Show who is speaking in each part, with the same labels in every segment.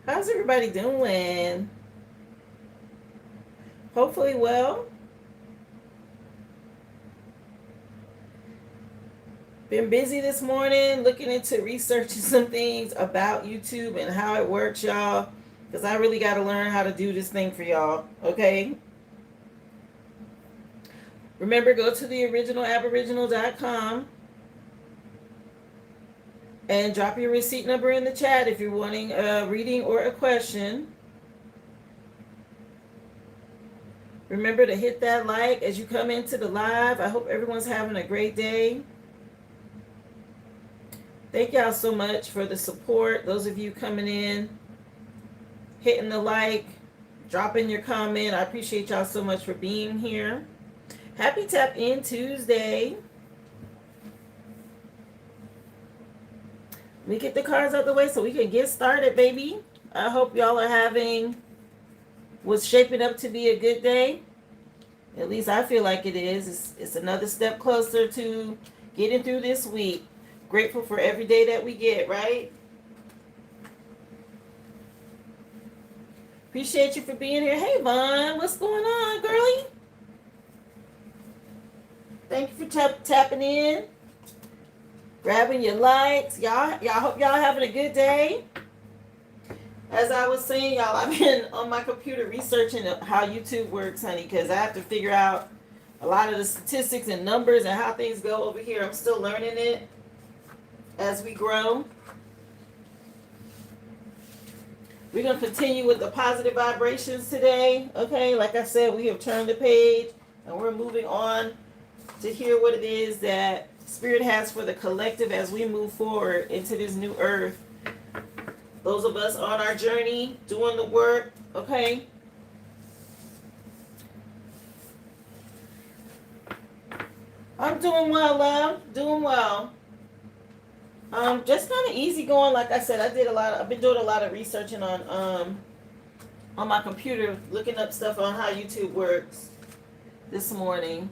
Speaker 1: How's everybody doing? Hopefully well. Been busy this morning looking into researching some things about YouTube and how it works, y'all. Because I really got to learn how to do this thing for y'all. Okay? Remember, go to the originalaboriginal.com and drop your receipt number in the chat if you're wanting a reading or a question. Remember to hit that like as you come into the live. I hope everyone's having a great day. Thank y'all so much for the support. Those of you coming in, hitting the like, dropping your comment. I appreciate y'all so much for being here. Happy Tap In Tuesday. Let me get the cards out the way so we can get started, baby. I hope y'all are having what's shaping up to be a good day. At least I feel like it is. It's another step closer to getting through this week. Grateful for every day that we get, right? Appreciate you for being here. Hey, Vaughn, what's going on, girlie? Thank you for tapping in, grabbing your likes. Y'all hope y'all having a good day. As I was saying, y'all, I've been on my computer researching how YouTube works, honey, because I have to figure out a lot of the statistics and numbers and how things go over here. I'm still learning it as we grow. We're going to continue with the positive vibrations today. Okay, like I said, we have turned the page and we're moving on to hear what it is that Spirit has for the collective as we move forward into this new earth. Those of us on our journey, doing the work, okay? I'm doing well, love. Doing well. Just kind of easy going. Like I said, I've been doing a lot of researching on my computer, looking up stuff on how YouTube works this morning.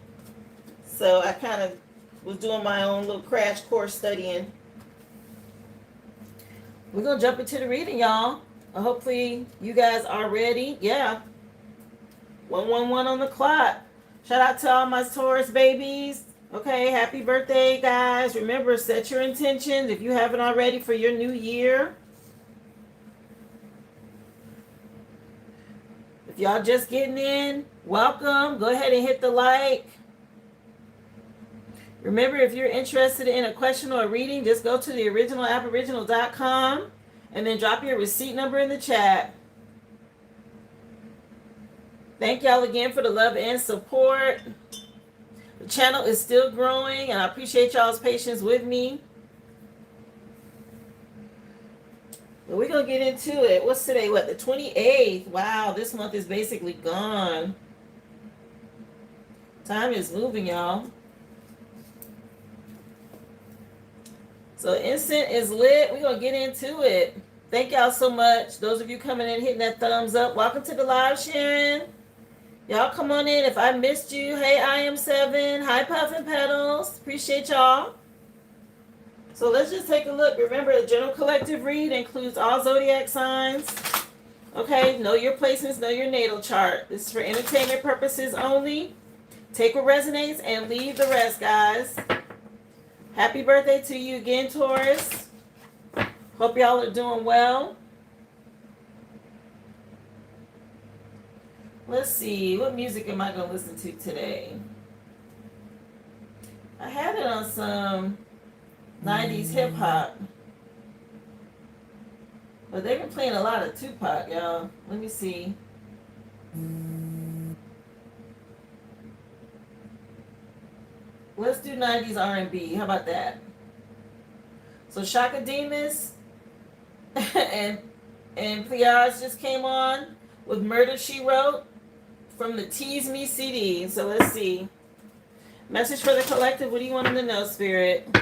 Speaker 1: So I kind of was doing my own little crash course studying. We're going to jump into the reading, y'all. Hopefully you guys are ready. Yeah. 111 on the clock. Shout out to all my Taurus babies. Okay, happy birthday, guys. Remember, set your intentions if you haven't already for your new year. If y'all just getting in, welcome. Go ahead and hit the like. Remember, if you're interested in a question or a reading, just go to the originalaboriginal.com and then drop your receipt number in the chat. Thank y'all again for the love and support. The channel is still growing, and I appreciate y'all's patience with me. But we're going to get into it. What's today? What, the 28th? Wow, this month is basically gone. Time is moving, y'all. So incense is lit. We're going to get into it. Thank y'all so much. Those of you coming in, hitting that thumbs up. Welcome to the live, Sharon. Y'all come on in. If I missed you, hey, I am 7. Hi, Puff and Petals. Appreciate y'all. So let's just take a look. Remember, the general collective read includes all zodiac signs. Okay, know your placements, know your natal chart. This is for entertainment purposes only. Take what resonates and leave the rest, guys. Happy birthday to you again, Taurus. Hope y'all are doing well. Let's see. What music am I going to listen to today? I had it on some 90s hip-hop. But they've been playing a lot of Tupac, y'all. Let me see. Let's do 90s R&B. How about that? So Shaka Demus and Pliage just came on with Murder, She Wrote from the Tease Me CD. So let's see. Message for the collective. What do you want them to know, Spirit?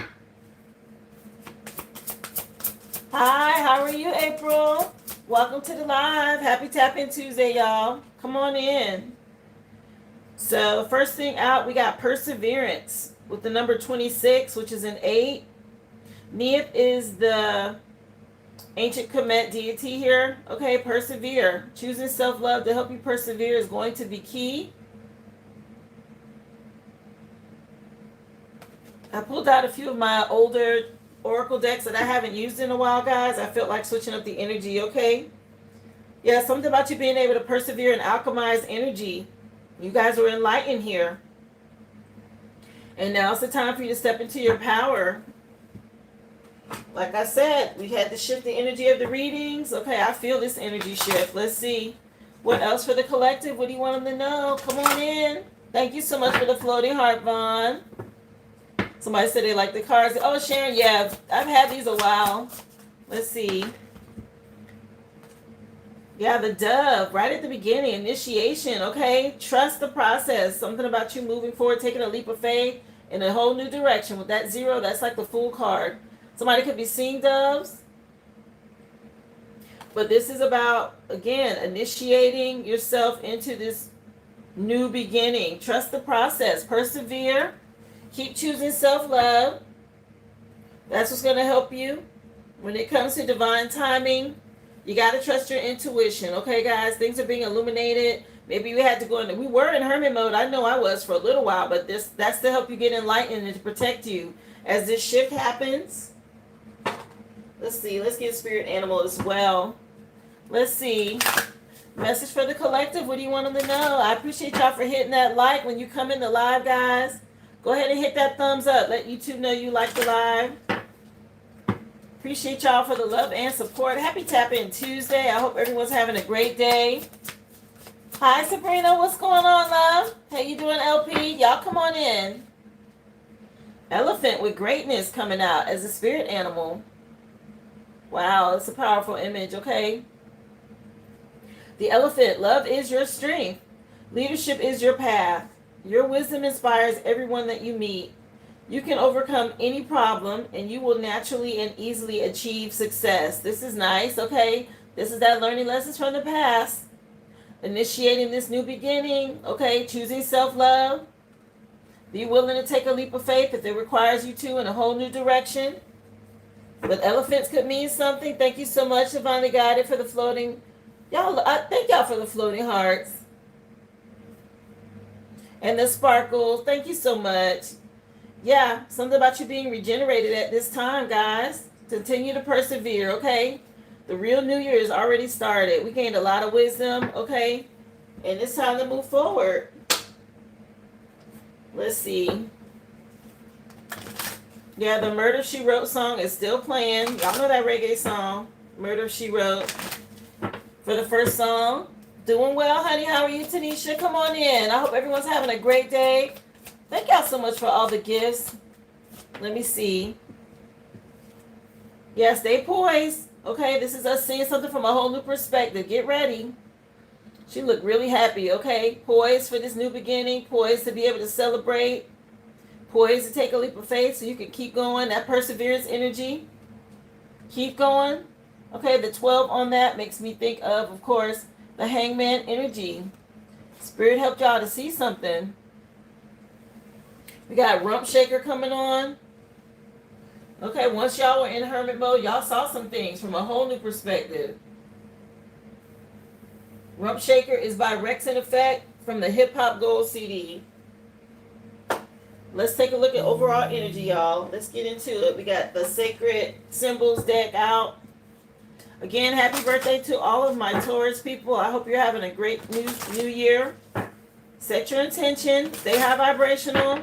Speaker 1: Hi, how are you, April? Welcome to the live. Happy Tap In Tuesday, y'all. Come on in. So first thing out, we got Perseverance with the number 26, which is an 8. Neith is the ancient Kemet deity here. Okay, persevere. Choosing self-love to help you persevere is going to be key. I pulled out a few of my older oracle decks that I haven't used in a while, guys. I felt like switching up the energy, okay? Yeah, something about you being able to persevere and alchemize energy. You guys are enlightened here. And now it's the time for you to step into your power. Like I said, we had to shift the energy of the readings. Okay, I feel this energy shift. Let's see. What else for the collective? What do you want them to know? Come on in. Thank you so much for the floating heart, Vaughn. Somebody said they like the cards. Oh, Sharon, yeah, I've had these a while. Let's see. Yeah, the dove, right at the beginning, initiation, okay? Trust the process. Something about you moving forward, taking a leap of faith in a whole new direction. With that 0, that's like the Fool card. Somebody could be seeing doves. But this is about, again, initiating yourself into this new beginning. Trust the process. Persevere. Keep choosing self-love. That's what's going to help you. When it comes to divine timing, you got to trust your intuition. Okay, guys? Things are being illuminated. Maybe we had to go into... We were in hermit mode. I know I was for a little while. But that's to help you get enlightened and to protect you as this shift happens. Let's see. Let's get spirit animal as well. Let's see. Message for the collective. What do you want them to know? I appreciate y'all for hitting that like when you come in the live, guys. Go ahead and hit that thumbs up. Let YouTube know you like the live. Appreciate y'all for the love and support. Happy Tap In Tuesday. I hope everyone's having a great day. Hi, Sabrina. What's going on, love? How you doing, LP? Y'all come on in. Elephant with greatness coming out as a spirit animal. Wow, it's a powerful image, okay? The elephant. Love is your strength. Leadership is your path. Your wisdom inspires everyone that you meet. You can overcome any problem and you will naturally and easily achieve success. This is nice, okay? This is that learning lessons from the past. Initiating this new beginning, okay? Choosing self-love. Be willing to take a leap of faith if it requires you to in a whole new direction. But elephants could mean something. Thank you so much, Divinely Guided, for the floating. Y'all, thank y'all for the floating hearts. And the sparkles. Thank you so much. Yeah, something about you being regenerated at this time, guys. Continue to persevere, okay? The real new year is already started. We gained a lot of wisdom, okay? And it's time to move forward. Let's see. Yeah, the Murder, She Wrote song is still playing. Y'all know that reggae song, Murder, She Wrote. For the first song. Doing well, honey. How are you, Tanisha? Come on in. I hope everyone's having a great day. Thank y'all so much for all the gifts. Let me see. Yeah, stay poised. Okay, this is us seeing something from a whole new perspective. Get ready. She looked really happy, okay? Poised for this new beginning. Poised to be able to celebrate. Poised to take a leap of faith so you can keep going. That perseverance energy. Keep going. Okay, the 12 on that makes me think of course, the Hangman energy. Spirit helped y'all to see something. We got Rump Shaker coming on. Okay, once y'all were in hermit mode, y'all saw some things from a whole new perspective. Rump Shaker is by Rex in Effect from the Hip Hop Gold CD. Let's take a look at overall energy, y'all. Let's get into it. We got the Sacred Symbols deck out. Again, happy birthday to all of my Taurus people. I hope you're having a great new year. Set your intention. Stay high vibrational.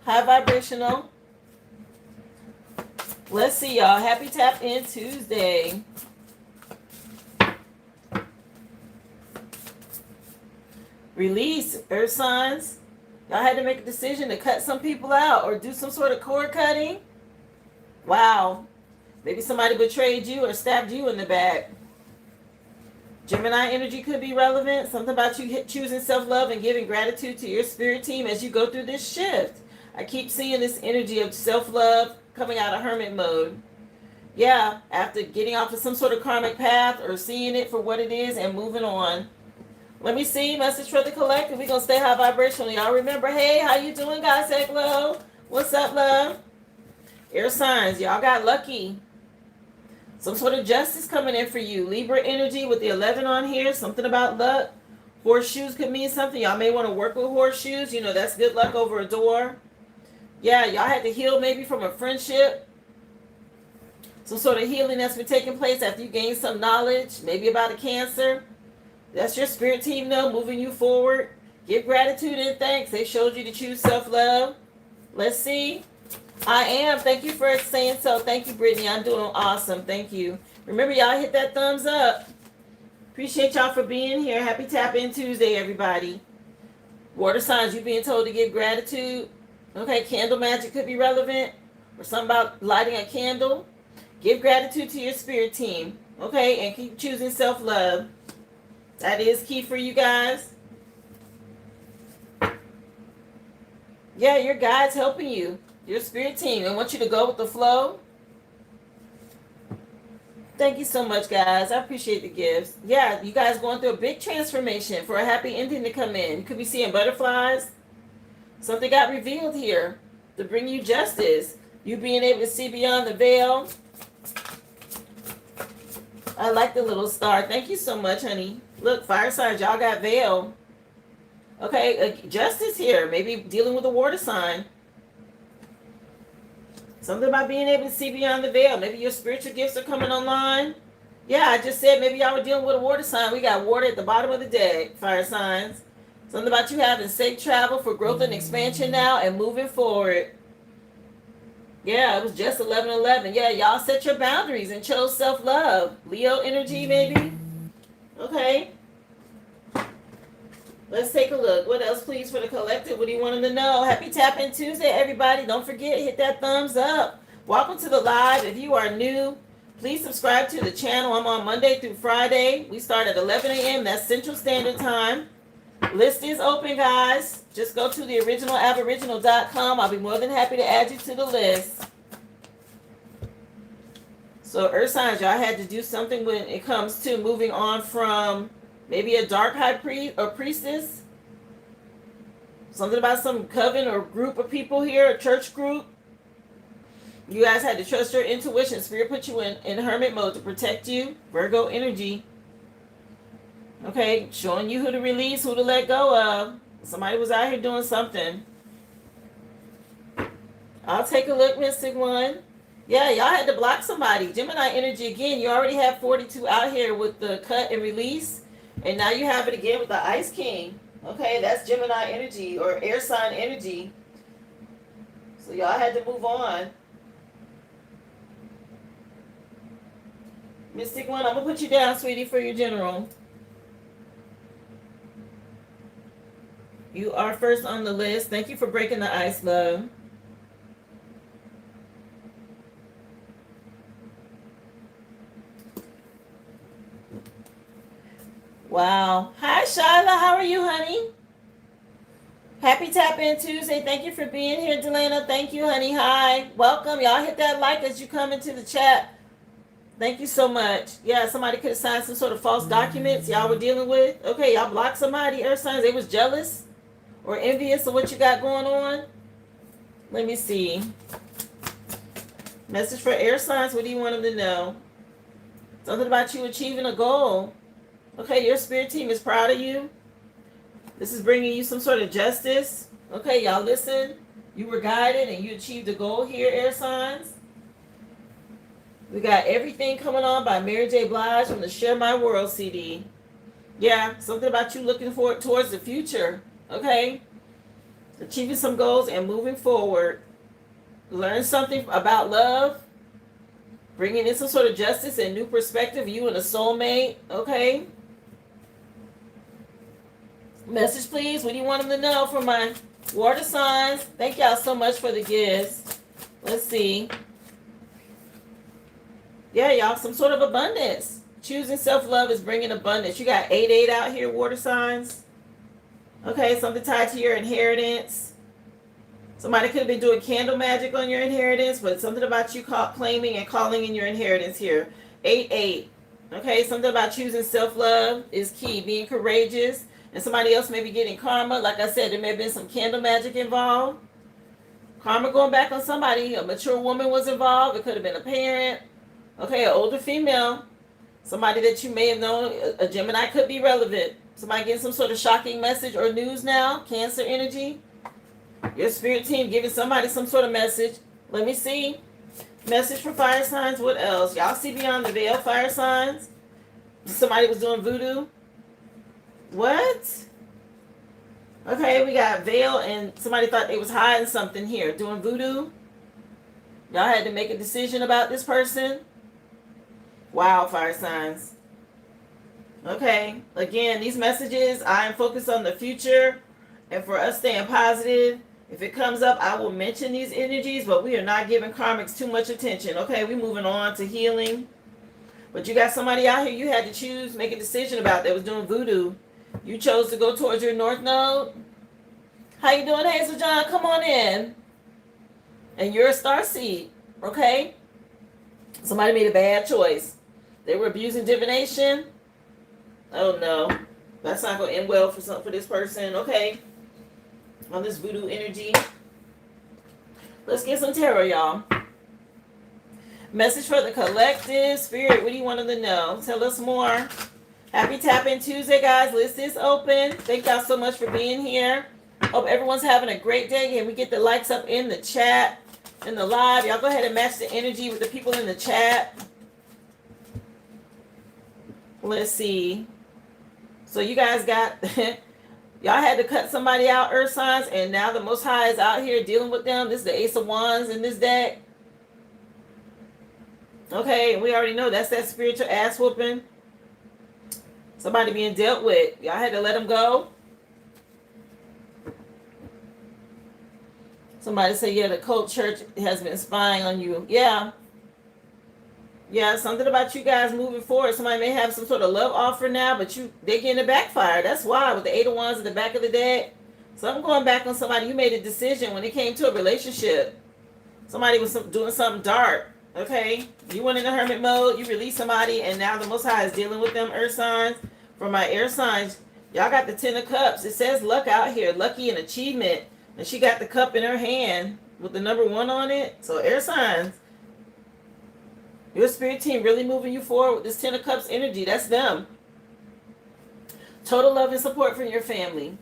Speaker 1: High vibrational. Let's see, y'all. Happy Tap In Tuesday. Release, earth signs. Y'all had to make a decision to cut some people out or do some sort of cord cutting. Wow. Maybe somebody betrayed you or stabbed you in the back. Gemini energy could be relevant. Something about you choosing self-love and giving gratitude to your spirit team as you go through this shift. I keep seeing this energy of self-love coming out of hermit mode. Yeah, after getting off of some sort of karmic path or seeing it for what it is and moving on. Let me see. Message for the collective. We're going to stay high vibrational. Y'all remember, hey, how you doing, guys? Hello. What's up, love? Air signs. Y'all got lucky. Some sort of justice coming in for you. Libra energy with the 11 on here. Something about luck. Horseshoes could mean something. Y'all may want to work with horseshoes. You know, that's good luck over a door. Yeah, y'all had to heal maybe from a friendship. Some sort of healing that's been taking place after you gained some knowledge. Maybe about a cancer. That's your spirit team, though, moving you forward. Give gratitude and thanks. They showed you to choose self-love. Let's see. I am. Thank you for saying so. Thank you, Brittany. I'm doing awesome. Thank you. Remember, y'all hit that thumbs up. Appreciate y'all for being here. Happy Tap In Tuesday, everybody. Water signs, you being told to give gratitude. Okay, candle magic could be relevant. Or something about lighting a candle. Give gratitude to your spirit team. Okay, and keep choosing self-love. That is key for you guys. Yeah, your guide's helping you. Your spirit team. I want you to go with the flow. Thank you so much, guys. I appreciate the gifts. Yeah, you guys going through a big transformation for a happy ending to come in. You could be seeing butterflies. Something got revealed here to bring you justice. You being able to see beyond the veil. I like the little star. Thank you so much, honey. Look, fire signs, y'all got veil. Okay, justice here. Maybe dealing with a water sign. Something about being able to see beyond the veil. Maybe your spiritual gifts are coming online. Yeah, I just said maybe y'all were dealing with a water sign. We got water at the bottom of the deck, fire signs. Something about you having safe travel for growth and expansion now and moving forward. Yeah, it was just 11-11. Yeah, y'all set your boundaries and chose self-love. Leo energy, maybe? Okay. Let's take a look. What else, please, for the collective? What do you want them to know? Happy Tap In Tuesday, everybody. Don't forget, hit that thumbs up. Welcome to the live. If you are new, please subscribe to the channel. I'm on Monday through Friday. We start at 11 a.m. That's Central Standard Time. List is open, guys. Just go to the originalaboriginal.com. I'll be more than happy to add you to the list. So, Earth signs, y'all had to do something when it comes to moving on from maybe a dark high priest or priestess. Something about some coven or group of people here, a church group. You guys had to trust your intuition. Spirit put you in hermit mode to protect you. Virgo energy. Okay, showing you who to release, who to let go of. Somebody was out here doing something. I'll take a look, Mystic One. Yeah, y'all had to block somebody. Gemini energy again. You already have 42 out here with the cut and release. And now you have it again with the Ice King. Okay, that's Gemini energy or air sign energy. So y'all had to move on. Mystic One, I'm going to put you down, sweetie, for your general. You are first on the list. Thank you for breaking the ice, love. Wow. Hi, Shyla. How are you, honey? Happy Tap In Tuesday. Thank you for being here, Delana. Thank you, honey. Hi. Welcome. Y'all hit that like as you come into the chat. Thank you so much. Yeah, somebody could have signed some sort of false documents y'all were dealing with. Okay, y'all blocked somebody, Earth signs. They was jealous or envious of what you got going on. Let me see. Message for air signs. What do you want them to know? Something about you achieving a goal. Okay, your spirit team is proud of you. This is bringing you some sort of justice. Okay, y'all listen. You were guided and you achieved a goal here, air signs. We got Everything coming on by Mary J. Blige from the Share My World CD. Yeah, something about you looking forward towards the future. Okay? Achieving some goals and moving forward. Learn something about love. Bringing in some sort of justice and new perspective. You and a soulmate. Okay? Message, please. What do you want them to know for my water signs? Thank y'all so much for the gifts. Let's see. Yeah, y'all, some sort of abundance. Choosing self-love is bringing abundance. You got 8-8 out here, water signs. Okay, something tied to your inheritance. Somebody could have been doing candle magic on your inheritance, but something about you claiming and calling in your inheritance here. 8-8. Okay, something about choosing self-love is key. Being courageous. And somebody else may be getting karma. Like I said, there may have been some candle magic involved. Karma going back on somebody. A mature woman was involved. It could have been a parent. Okay, an older female. Somebody that you may have known. A Gemini could be relevant. Somebody getting some sort of shocking message or news now. Cancer energy. Your spirit team giving somebody some sort of message. Let me see. Message for fire signs. What else? Y'all see beyond the veil, fire signs? Somebody was doing voodoo. What? Okay, we got veil and somebody thought they was hiding something here. Doing voodoo. Y'all had to make a decision about this person. Wow, fire signs. Okay, again, these messages, I am focused on the future and for us staying positive. If it comes up, I will mention these energies, but we are not giving karmics too much attention. Okay, we moving on to healing. But you got somebody out here you had to choose, make a decision about that was doing voodoo. You chose to go towards your north node. How you doing, Hazel John? Come on in. And you're a star seed, okay? Somebody made a bad choice. They were abusing divination. Oh no, that's not gonna end well for this person. Okay, on this voodoo energy. Let's get some tarot, y'all. Message for the collective. Spirit, what do you want them to know? Tell us more. Happy Tap In Tuesday, guys. List is open. Thank y'all so much for being here. Hope everyone's having a great day. Can we get the likes up in the chat, in the live? Y'all go ahead and match the energy with the people in the chat. Let's see. So you guys got, y'all had to cut somebody out, earth signs, and now the Most High is out here dealing with them. This is the Ace of Wands in this deck. Okay, we already know that's that spiritual ass whooping. Somebody being dealt with. Y'all had to let them go. Somebody say, yeah, the cult church has been spying on you. Yeah. Yeah, something about you guys moving forward. Somebody may have some sort of love offer now, but they getting a backfire. That's why with the Eight of Wands at the back of the deck. Something going back on somebody. You made a decision when it came to a relationship. Somebody was doing something dark. Okay, you went into hermit mode. You released somebody, and now the Most High is dealing with them. Earth signs. For my air signs, y'all got the Ten of Cups. It says luck out here, lucky and achievement, and she got the cup in her hand with the number 1 on it. So air signs. Your spirit team really moving you forward with this Ten of Cups energy. That's them. Total love and support from your family.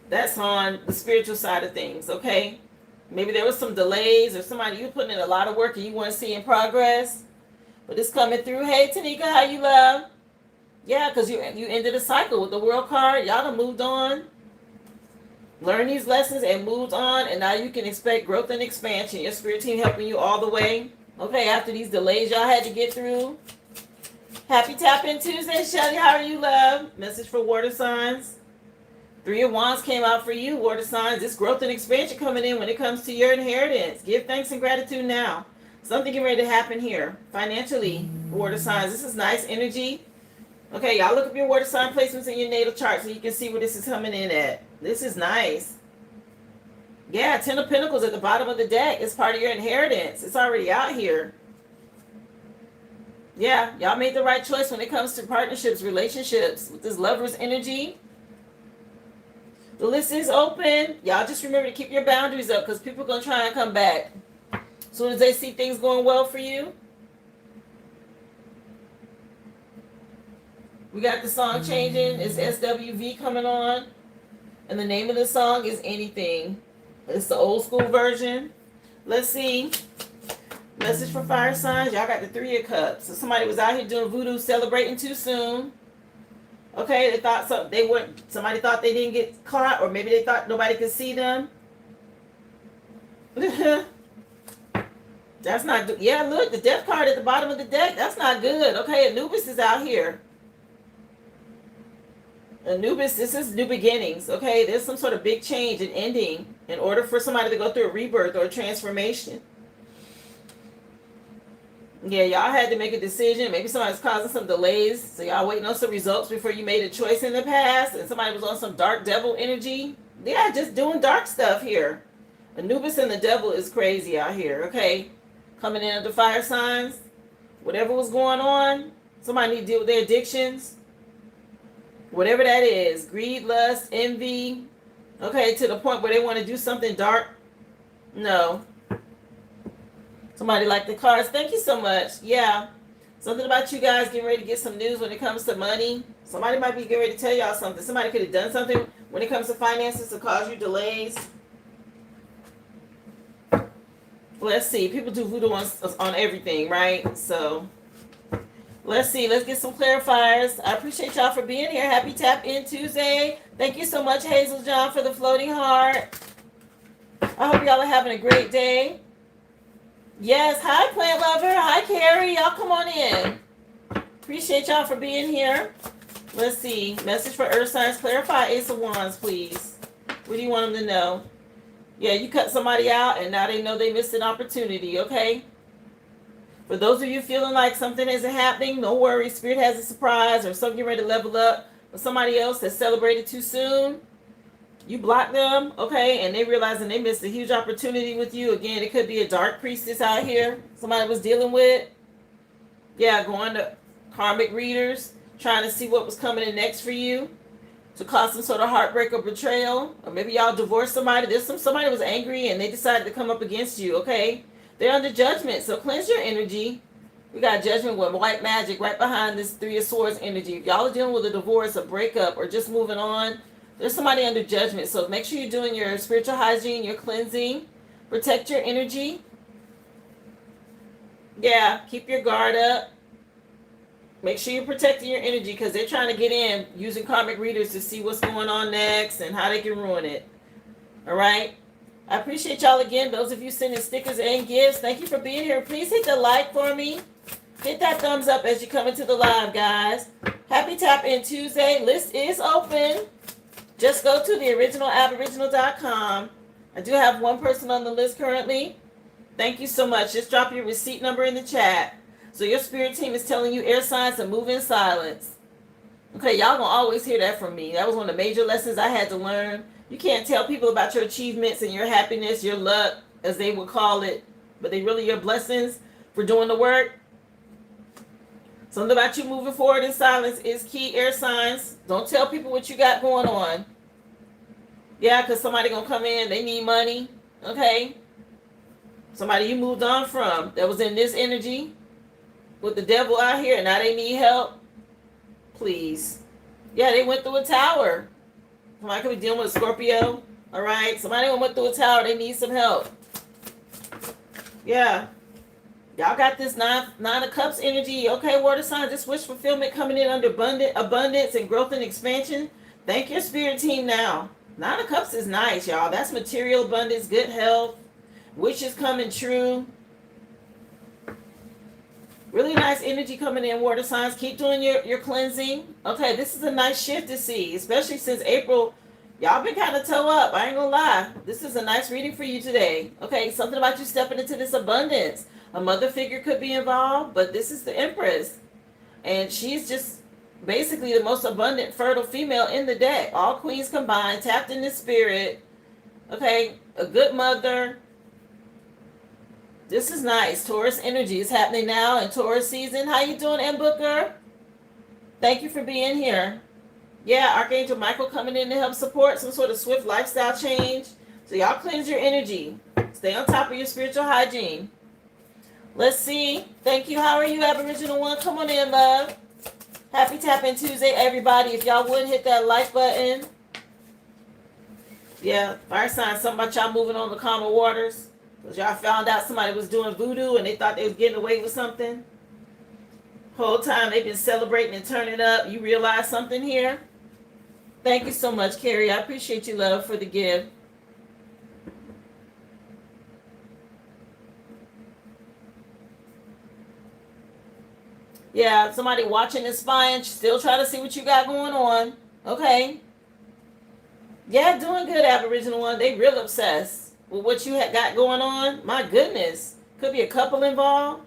Speaker 1: That's on the spiritual side of things, okay? Maybe there was some delays or somebody you putting in a lot of work and you want to see in progress. But it's coming through. Hey, Tanika, how you love? Yeah, because you ended a cycle with the World card. Y'all done moved on. Learned these lessons and moved on. And now you can expect growth and expansion. Your spirit team helping you all the way. Okay, after these delays y'all had to get through. Happy Tap In Tuesday, Shelly. How are you, love? Message for water signs. 3 of Wands came out for you, water signs. This growth and expansion coming in when it comes to your inheritance. Give thanks and gratitude now. Something getting ready to happen here. Financially, water signs. This is nice energy. Okay, y'all look up your water sign placements in your natal chart so you can see where this is coming in at. This is nice. Yeah, 10 of Pentacles at the bottom of the deck is part of your inheritance. It's already out here. Yeah, y'all made the right choice when it comes to partnerships, relationships. With this Lover's energy. The list is open. Y'all just remember to keep your boundaries up because people are going to try and come back. As soon as they see things going well for you. We got the song changing. It's SWV coming on. And the name of the song is Anything. It's the old school version. Let's see. Message for fire signs. Y'all got the 3 of Cups. So somebody was out here doing voodoo, celebrating too soon. Okay, they thought somebody thought they didn't get caught, or maybe they thought nobody could see them. That's not good. Yeah, look, the death card at the bottom of the deck. That's not good. Okay, Anubis is out here. Anubis, this is new beginnings. Okay, there's some sort of big change and ending in order for somebody to go through a rebirth or a transformation. Yeah, y'all had to make a decision. Maybe somebody's causing some delays. So y'all waiting on some results before you made a choice in the past. And somebody was on some dark devil energy. Yeah, just doing dark stuff here. Anubis and the devil is crazy out here. Okay, coming in under fire signs. Whatever was going on, somebody need to deal with their addictions. Whatever that is. Greed, lust, envy. Okay, to the point where they want to do something dark. No. Somebody like the cards. Thank you so much. Yeah. Something about you guys getting ready to get some news when it comes to money. Somebody might be getting ready to tell y'all something. Somebody could have done something when it comes to finances to cause you delays. Let's see. People do voodoo on everything, right? So let's see. Let's get some clarifiers. I appreciate y'all for being here. Happy Tap In Tuesday. Thank you so much, Hazel John, for the floating heart. I hope y'all are having a great day. Yes. Hi, Plant Lover. Hi, Carrie. Y'all come on in. Appreciate y'all for being here. Let's see. Message for Earth Signs. Clarify Ace of Wands, please. What do you want them to know? Yeah, you cut somebody out and now they know they missed an opportunity, okay? For those of you feeling like something isn't happening, no worries. Spirit has a surprise or something ready to level up with somebody else that celebrated too soon. You block them, okay? And they realizing they missed a huge opportunity with you. Again, it could be a dark priestess out here somebody was dealing with. Yeah, going to karmic readers, trying to see what was coming in next for you to cause some sort of heartbreak or betrayal. Or maybe y'all divorced somebody. Somebody was angry and they decided to come up against you, okay? They're under judgment, so cleanse your energy. We got judgment with white magic right behind this Three of Swords energy. If y'all are dealing with a divorce, a breakup, or just moving on, there's somebody under judgment. So make sure you're doing your spiritual hygiene, your cleansing. Protect your energy. Yeah, keep your guard up. Make sure you're protecting your energy because they're trying to get in using karmic readers to see what's going on next and how they can ruin it. All right? I appreciate y'all again. Those of you sending stickers and gifts, thank you for being here. Please hit the like for me. Hit that thumbs up as you come into the live, guys. Happy Tap In Tuesday. List is open. Just go to theoriginalaboriginal.com. I do have one person on the list currently. Thank you so much. Just drop your receipt number in the chat. So your spirit team is telling you air signs to move in silence. Okay, y'all gonna always hear that from me. That was one of the major lessons I had to learn. You can't tell people about your achievements and your happiness, your luck, as they would call it, but they really your blessings for doing the work. Something about you moving forward in silence is key, air signs. Don't tell people what you got going on. Yeah, because somebody gonna come in, they need money, okay? Somebody you moved on from that was in this energy with the devil out here, and now they need help. Please. Yeah, they went through a tower. Somebody could be dealing with a Scorpio. All right. Somebody went through a tower. They need some help. Yeah. Y'all got this nine of cups energy. Okay, water signs. This wish fulfillment coming in under abundance and growth and expansion. Thank your spirit team now. Nine of cups is nice, y'all. That's material abundance, good health. Wishes coming true. Really nice energy coming in, water signs. Keep doing your cleansing. Okay, this is a nice shift to see, especially since April. Y'all been kind of toe up. I ain't gonna lie. This is a nice reading for you today. Okay, something about you stepping into this abundance. A mother figure could be involved, but this is the Empress. And she's just basically the most abundant, fertile female in the deck. All queens combined, tapped in the spirit. Okay, a good mother. This is nice. Taurus energy is happening now in Taurus season. How you doing, M. Booker? Thank you for being here. Yeah, Archangel Michael coming in to help support some sort of swift lifestyle change. So y'all cleanse your energy. Stay on top of your spiritual hygiene. Let's see. Thank you. How are you, Aboriginal One? Come on in, love. Happy Tap In Tuesday, everybody. If y'all would hit that like button. Yeah, fire sign. Something about y'all moving on the calmer waters. Because y'all found out somebody was doing voodoo and they thought they was getting away with something. Whole time they've been celebrating and turning up. You realize something here? Thank you so much, Carrie. I appreciate you, love, for the gift. Yeah, somebody watching and spying, still trying to see what you got going on. Okay. Yeah, doing good, Aboriginal One. They real obsessed with what you got going on. My goodness. Could be a couple involved.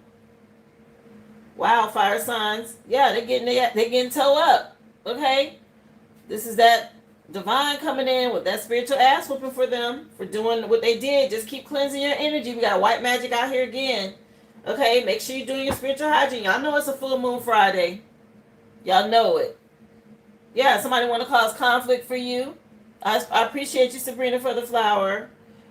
Speaker 1: Wow, fire signs. Yeah, they're getting toe up. Okay. This is that divine coming in with that spiritual ass whooping for them for doing what they did. Just keep cleansing your energy. We got white magic out here again. Okay, make sure you're doing your spiritual hygiene. Y'all know it's a full moon Friday. Y'all know it. Yeah, somebody want to cause conflict for you. I appreciate you, Sabrina, for the flower.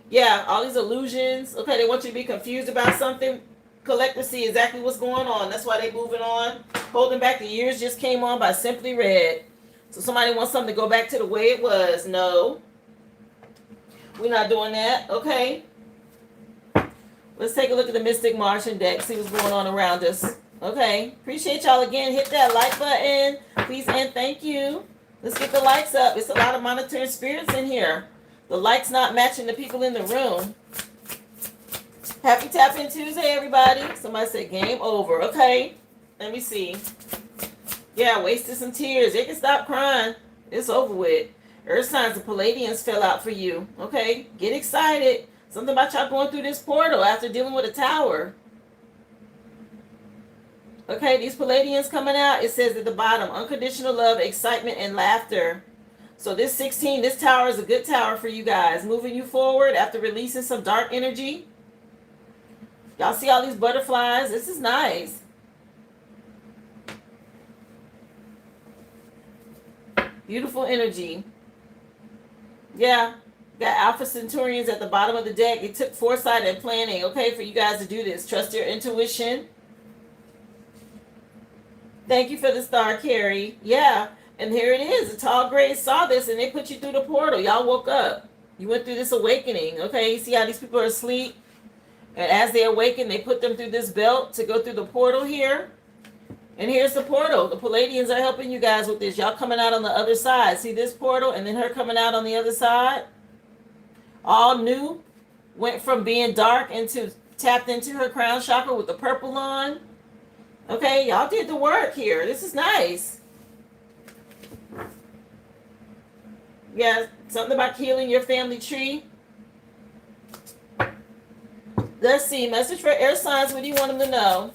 Speaker 1: Yeah, all these illusions. Okay, they want you to be confused about something. collectors see exactly what's going on. That's why they moving on. Holding back the years just came on by Simply Red. So somebody wants something to go back to the way it was. No, we're not doing that. Okay. Let's take a look at the Mystic Martian deck. See what's going on around us. Okay. Appreciate y'all again. Hit that like button, please, and thank you. Let's get the likes up. It's a lot of monitoring spirits in here. The likes not matching the people in the room. Happy Tap In Tuesday, everybody. Somebody said game over. Okay. Let me see. Yeah, wasted some tears. They can stop crying. It's over with. Earth signs of Palladians fell out for you. Okay. Get excited. Something about y'all going through this portal after dealing with a tower. Okay, these Palladians coming out. It says at the bottom, unconditional love, excitement, and laughter. So this 16, this tower is a good tower for you guys. Moving you forward after releasing some dark energy. Y'all see all these butterflies? This is nice. Beautiful energy. Yeah. Got Alpha Centaurians at the bottom of the deck. It took foresight and planning, okay, for you guys to do this. Trust your intuition. Thank you for the star, Carrie. Yeah. And here it is. The tall grays saw this and they put you through the portal. Y'all woke up. You went through this awakening, okay? You see how these people are asleep? And as they awaken, they put them through this belt to go through the portal here. And here's the portal. The Palladians are helping you guys with this. Y'all coming out on the other side. See this portal and then her coming out on the other side? All new. Went from being dark into tapped into her crown chakra with the purple on. Okay, y'all did the work here. This is nice. Yeah, something about healing your family tree. Let's see. Message for air signs. What do you want them to know?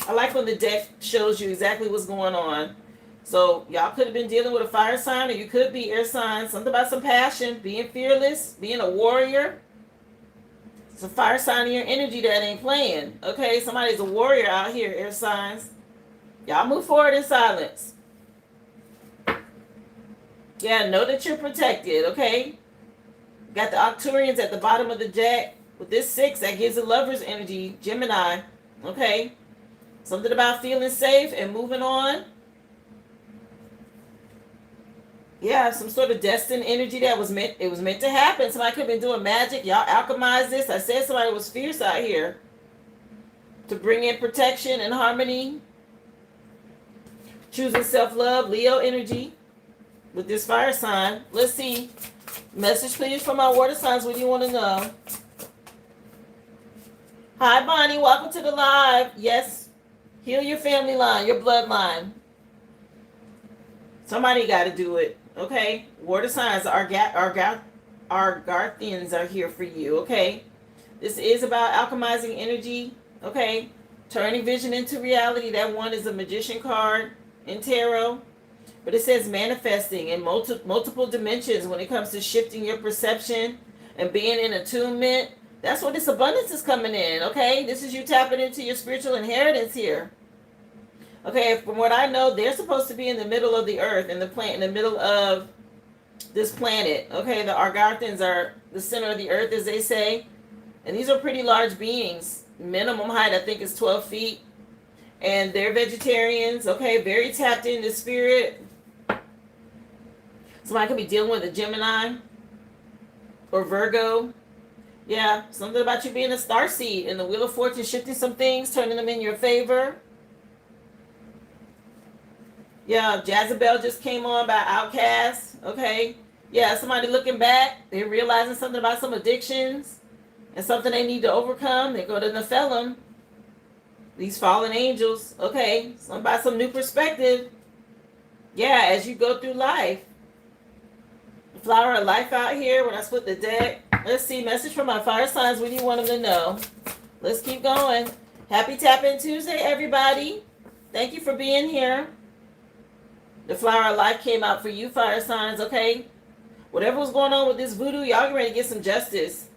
Speaker 1: I like when the deck shows you exactly what's going on. So y'all could have been dealing with a fire sign, or you could be air signs. Something about some passion, being fearless, being a warrior. It's a fire sign in your energy that ain't playing. Okay, somebody's a warrior out here, air signs. Y'all move forward in silence. Yeah, know that you're protected, okay? Got the Octurians at the bottom of the deck. With this 6, that gives the lover's energy, Gemini, okay? Something about feeling safe and moving on. Yeah, some sort of destined energy that was meant to happen. Somebody could have been doing magic. Y'all alchemized this. I said somebody was fierce out here to bring in protection and harmony. Choosing self-love, Leo energy with this fire sign. Let's see. Message please from my water signs. What do you want to know? Hi, Bonnie. Welcome to the live. Yes. Heal your family line, your bloodline. Somebody got to do it. Okay? Water signs, Argarthians are here for you. Okay? This is about alchemizing energy. Okay? Turning vision into reality. That one is a magician card in tarot. But it says manifesting in multiple dimensions when it comes to shifting your perception and being in attunement. That's where this abundance is coming in, okay? This is you tapping into your spiritual inheritance here. Okay, from what I know, they're supposed to be in the middle of the earth, in the middle of this planet. Okay, the Argarthans are the center of the earth, as they say. And these are pretty large beings. Minimum height, I think, is 12 feet. And they're vegetarians, okay? Very tapped into spirit. Somebody could be dealing with a Gemini or Virgo. Yeah, something about you being a starseed and the Wheel of Fortune, shifting some things, turning them in your favor. Yeah, Jezebel just came on by Outcast. Okay. Yeah, somebody looking back, they're realizing something about some addictions and something they need to overcome. They go to Nephilim. These fallen angels. Okay. Something about some new perspective. Yeah, as you go through life. The flower of life out here when I split the deck. Let's see. Message from my fire signs. What do you want them to know? Let's keep going. Happy Tap In Tuesday, everybody. Thank you for being here. The flower of life came out for you, fire signs, okay? Whatever was going on with this voodoo, y'all get ready to get some justice.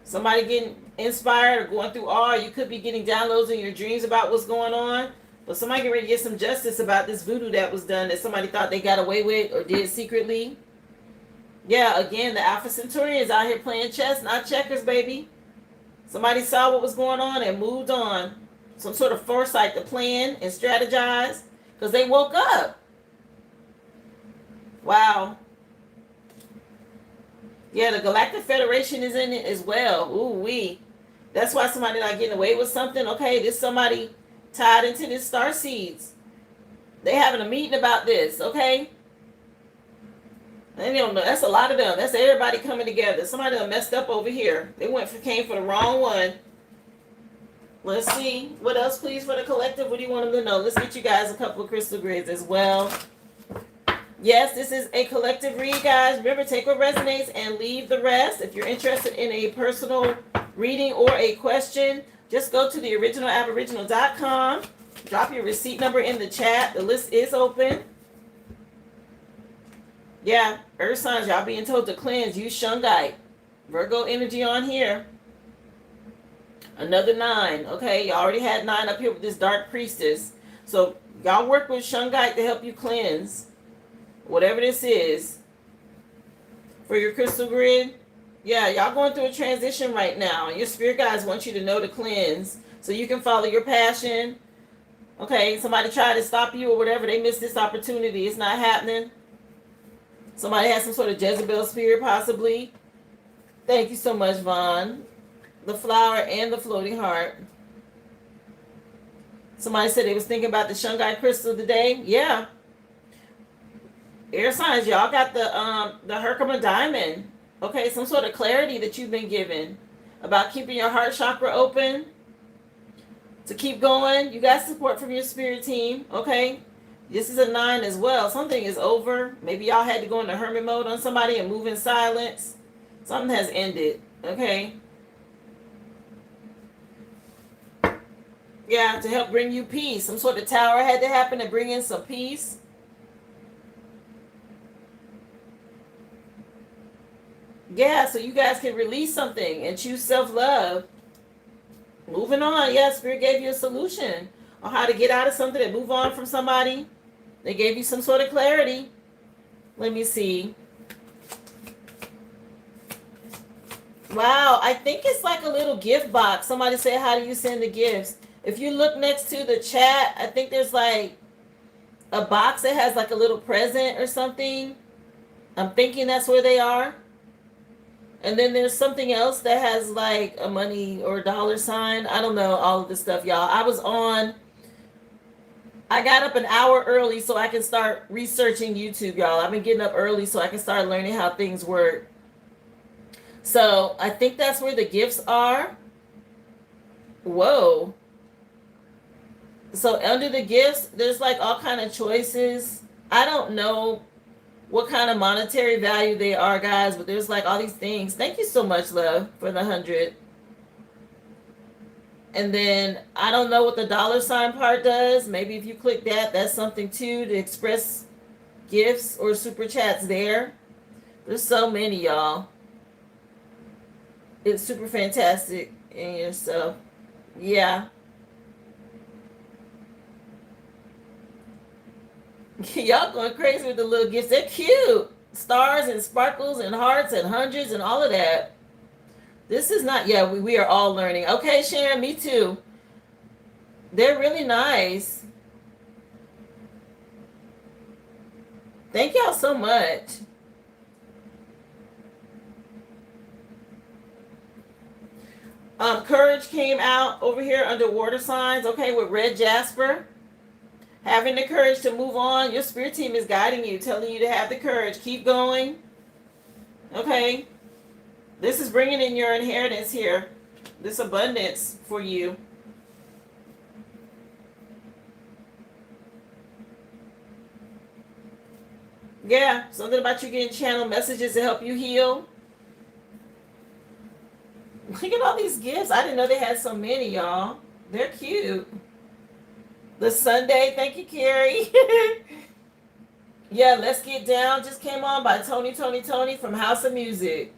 Speaker 1: Somebody getting inspired or going through awe. You could be getting downloads in your dreams about what's going on. But somebody get ready to get some justice about this voodoo that was done that somebody thought they got away with or did secretly. Yeah, again, the Alpha Centaurians out here playing chess, not checkers, baby. Somebody saw what was going on and moved on. Some sort of foresight to plan and strategize because they woke up. Wow. Yeah, the Galactic Federation is in it as well. Ooh wee. That's why somebody not getting away with something. Okay, this somebody tied into this star seeds. They having a meeting about this. Okay. And they don't know. That's a lot of them. That's everybody coming together. Somebody done messed up over here. They came for the wrong one. Let's see. What else, please, for the collective? What do you want them to know? Let's get you guys a couple of crystal grids as well. Yes, this is a collective read, guys. Remember, take what resonates and leave the rest. If you're interested in a personal reading or a question, just go to the originalaboriginal.com. Drop your receipt number in the chat. The list is open. Yeah, earth signs, y'all being told to cleanse. Use shungite. Virgo energy on here. Another 9. Okay, you already had 9 up here with this dark priestess. So y'all work with shungite to help you cleanse. Whatever this is. For your crystal grid. Yeah, y'all going through a transition right now. Your spirit guides want you to know to cleanse. So you can follow your passion. Okay, somebody tried to stop you or whatever. They missed this opportunity. It's not happening. Somebody has some sort of Jezebel spirit, possibly. Thank you so much, Vaughn. The flower and the floating heart. Somebody said they was thinking about the shungite crystal today. Yeah. Air signs, y'all got the Herkimer diamond. Okay, some sort of clarity that you've been given about keeping your heart chakra open to keep going. You got support from your spirit team. Okay. This is a 9 as well. Something is over. Maybe y'all had to go into hermit mode on somebody and move in silence. Something has ended. Okay. Yeah, to help bring you peace. Some sort of tower had to happen to bring in some peace. Yeah, so you guys can release something and choose self-love. Moving on. Yeah, Spirit gave you a solution on how to get out of something and move on from somebody. They gave you some sort of clarity. Let me see. Wow, I think it's like a little gift box. Somebody said, how do you send the gifts? If you look next to the chat, I think there's like a box that has like a little present or something. I'm thinking that's where they are. And then there's something else that has like a money or a dollar sign. I don't know all of this stuff, y'all. I got up an hour early so I can start researching YouTube, y'all. I've been getting up early so I can start learning how things work. So I think that's where the gifts are. Whoa. So under the gifts, there's like all kind of choices. I don't know what kind of monetary value they are, guys, but there's like all these things. Thank you so much, love, for the 100. And then I don't know what the dollar sign part does. Maybe if you click that, that's something too to express gifts or super chats there. There's so many, y'all. It's super fantastic in yourself. Yeah. Y'all going crazy with the little gifts. They're cute. Stars and sparkles and hearts and hundreds and all of that. This is not, yeah, we are all learning. Okay, Sharon, me too. They're really nice. Thank y'all so much. Courage came out over here under water signs, okay, with red jasper. Having the courage to move on. Your spirit team is guiding you, telling you to have the courage. Keep going. Okay. This is bringing in your inheritance here. This abundance for you. Yeah, something about you getting channel messages to help you heal. Look at all these gifts. I didn't know they had so many, y'all. They're cute. The Sunday, thank you, Carrie. Yeah, Let's Get Down just came on by Tony from House of Music.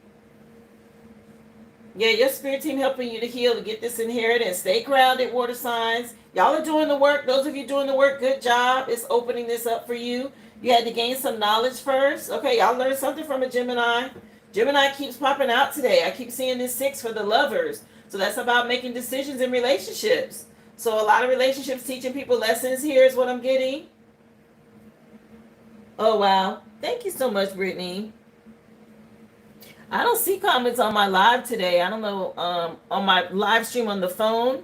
Speaker 1: Yeah, your spirit team helping you to heal, to get this inheritance. Stay grounded, water signs. Y'all are doing the work. Those of you doing the work, good job. It's opening this up for you. You had to gain some knowledge first. Okay, y'all learned something from a Gemini. Gemini keeps popping out today. I keep seeing this 6 for the lovers. So that's about making decisions in relationships. So a lot of relationships teaching people lessons here is what I'm getting. Oh, wow. Thank you so much, Brittany. I don't see comments on my live today. I don't know, on my live stream on the phone.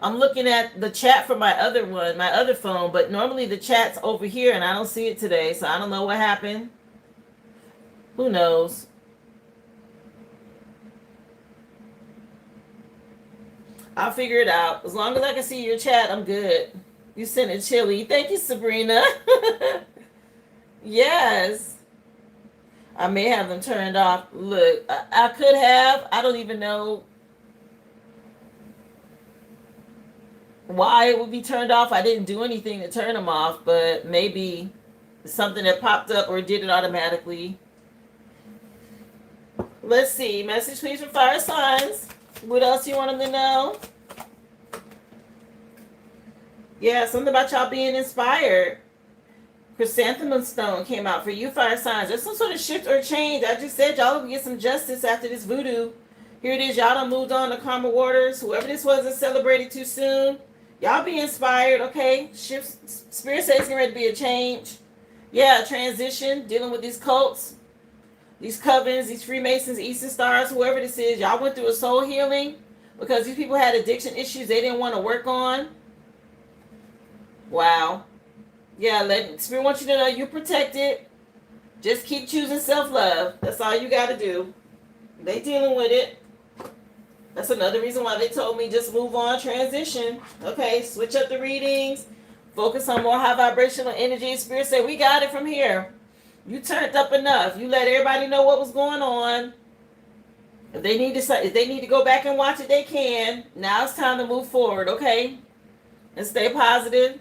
Speaker 1: I'm looking at the chat for my other one, my other phone, but normally the chat's over here and I don't see it today, so I don't know what happened. Who knows? I'll figure it out. As long as I can see your chat, I'm good. You sent a chili. Thank you, Sabrina. Yes. I may have them turned off. Look, I could have. I don't even know why it would be turned off. I didn't do anything to turn them off, but maybe something that popped up or did it automatically. Let's see. Message please for fire signs. What else do you want them to know? Yeah, something about y'all being inspired. Chrysanthemum stone came out for you, fire signs. There's some sort of shift or change. I just said y'all will get some justice after this voodoo. Here it is. Y'all done moved on to karma waters. Whoever this was that celebrated too soon. Y'all be inspired, okay? Shift. Spirit says it's getting ready to be a change. Yeah, transition. Dealing with these cults, these covens, these Freemasons, Eastern Stars, whoever this is. Y'all went through a soul healing because these people had addiction issues they didn't want to work on. Wow. Yeah, Spirit wants you to know you're protected. Just keep choosing self-love. That's all you got to do. They dealing with it. That's another reason why they told me just move on, transition. Okay, switch up the readings. Focus on more high vibrational energy. Spirit said, we got it from here. You turned up enough. You let everybody know what was going on. If they need to go back and watch it, they can. Now it's time to move forward, okay? And stay positive.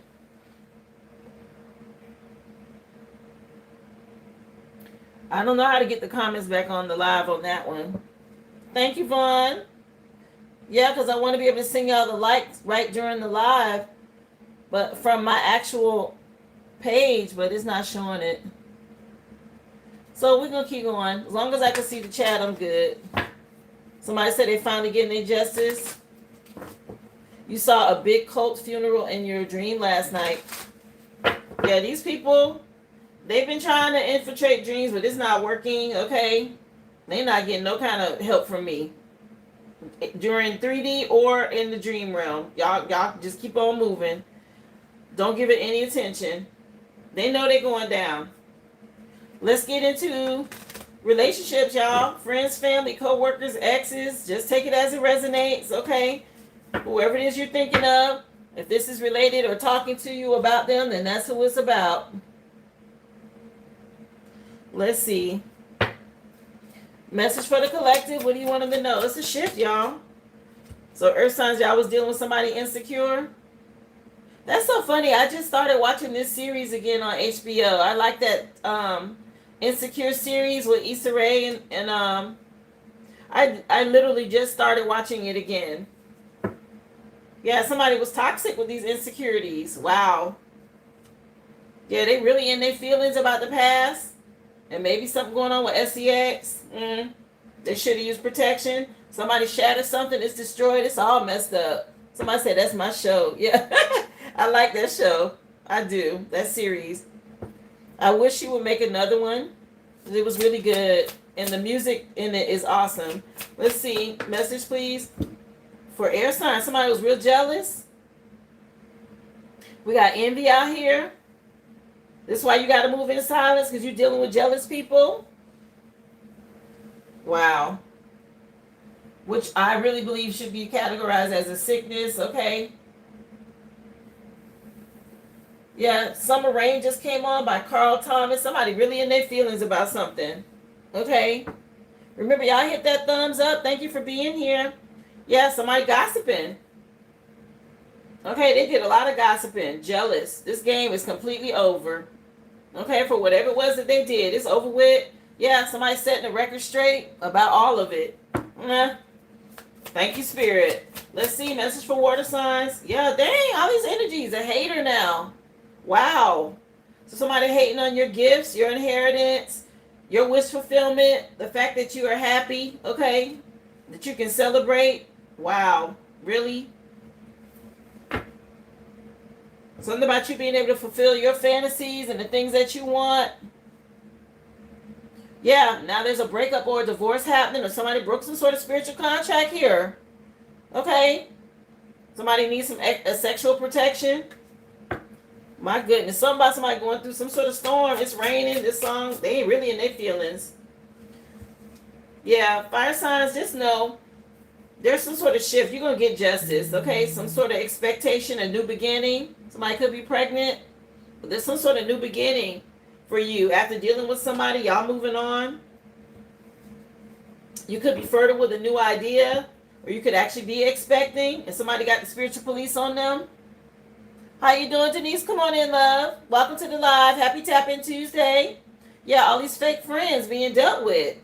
Speaker 1: I don't know how to get the comments back on the live on that one. Thank you, Vaughn. Yeah, because I want to be able to sing y'all the likes right during the live, but from my actual page, but it's not showing it. So we're going to keep going. As long as I can see the chat, I'm good. Somebody said they finally getting their justice. You saw a big cult funeral in your dream last night. Yeah, these people, they've been trying to infiltrate dreams, but it's not working, okay? They're not getting no kind of help from me during 3D or in the dream realm. Y'all just keep on moving. Don't give it any attention. They know they're going down. Let's get into relationships, y'all. Friends, family, co-workers, exes. Just take it as it resonates, okay? Whoever it is you're thinking of, if this is related or talking to you about them, then that's who it's about. Let's see. Message for the collective. What do you want them to know? It's a shift, y'all. So earth signs, y'all was dealing with somebody insecure. That's so funny. I just started watching this series again on HBO. I like that Insecure series with Issa Rae and I literally just started watching it again. Yeah, somebody was toxic with these insecurities. Wow. Yeah, they really in their feelings about the past. And maybe something going on with SEX. They should have used protection. Somebody shattered something. It's destroyed. It's all messed up. Somebody said, that's my show. Yeah. I like that show. I do. That series. I wish she would make another one. It was really good. And the music in it is awesome. Let's see. Message, please. For air sign. Somebody was real jealous. We got envy out here. This is why you got to move in silence, because you're dealing with jealous people. Wow. Which I really believe should be categorized as a sickness, okay? Yeah, Summer Rain just came on by Carl Thomas. Somebody really in their feelings about something. Okay? Remember, y'all hit that thumbs up. Thank you for being here. Yeah, somebody gossiping. Okay, they did a lot of gossiping. Jealous. This game is completely over. Okay, for whatever it was that they did, it's over with. Yeah, somebody setting the record straight about all of it. Thank you, Spirit. Let's see, message for water signs. Yeah, dang, all these energies. A hater now. Wow. So somebody hating on your gifts, your inheritance, your wish fulfillment, the fact that you are happy, okay, that you can celebrate. Wow. Really? Something about you being able to fulfill your fantasies and the things that you want. Yeah, now there's a breakup or a divorce happening, or somebody broke some sort of spiritual contract here. Okay? Somebody needs some sexual protection. My goodness, something about somebody going through some sort of storm. It's raining. This song, they ain't really in their feelings. Yeah, fire signs, just know there's some sort of shift. You're going to get justice, okay? Some sort of expectation, a new beginning. Somebody could be pregnant. But there's some sort of new beginning for you after dealing with somebody. Y'all moving on. You could be fertile with a new idea, or you could actually be expecting, and somebody got the spiritual police on them. How you doing, Denise? Come on in, love. Welcome to the live. Happy Tap In Tuesday. Yeah, all these fake friends being dealt with.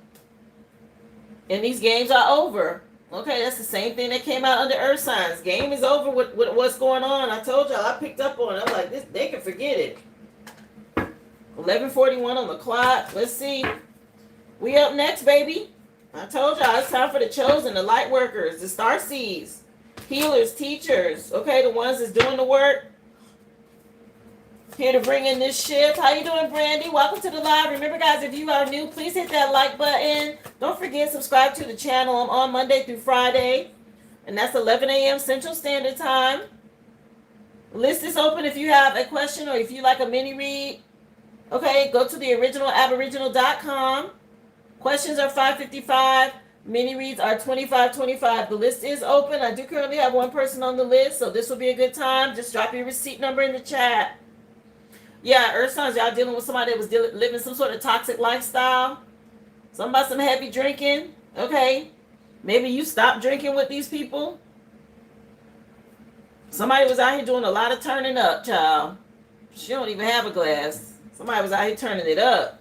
Speaker 1: And these games are over. Okay, that's the same thing that came out under Earth signs. Game is over with what's going on. I told y'all, I picked up on it. I'm like, they can forget it. 11:41 on the clock. Let's see. We up next, baby. I told y'all, it's time for the chosen, the light workers, the star seeds, healers, teachers. Okay, the ones that's doing the work. Here to bring in this shift. How you doing, Brandy? Welcome to the live. Remember, guys, if you are new, please hit that like button. Don't forget, subscribe to the channel. I'm on Monday through Friday, and that's 11 a.m. Central Standard Time. List is open if you have a question or if you like a mini read. Okay, go to the original aboriginal.com. Questions are $5.55. Mini reads are $25.25. The list is open. I do currently have one person on the list, so this will be a good time. Just drop your receipt number in the chat. Yeah, Earth signs, y'all dealing with somebody that was living some sort of toxic lifestyle. Something about some heavy drinking. Okay. Maybe you stopped drinking with these people. Somebody was out here doing a lot of turning up, child. She don't even have a glass. Somebody was out here turning it up.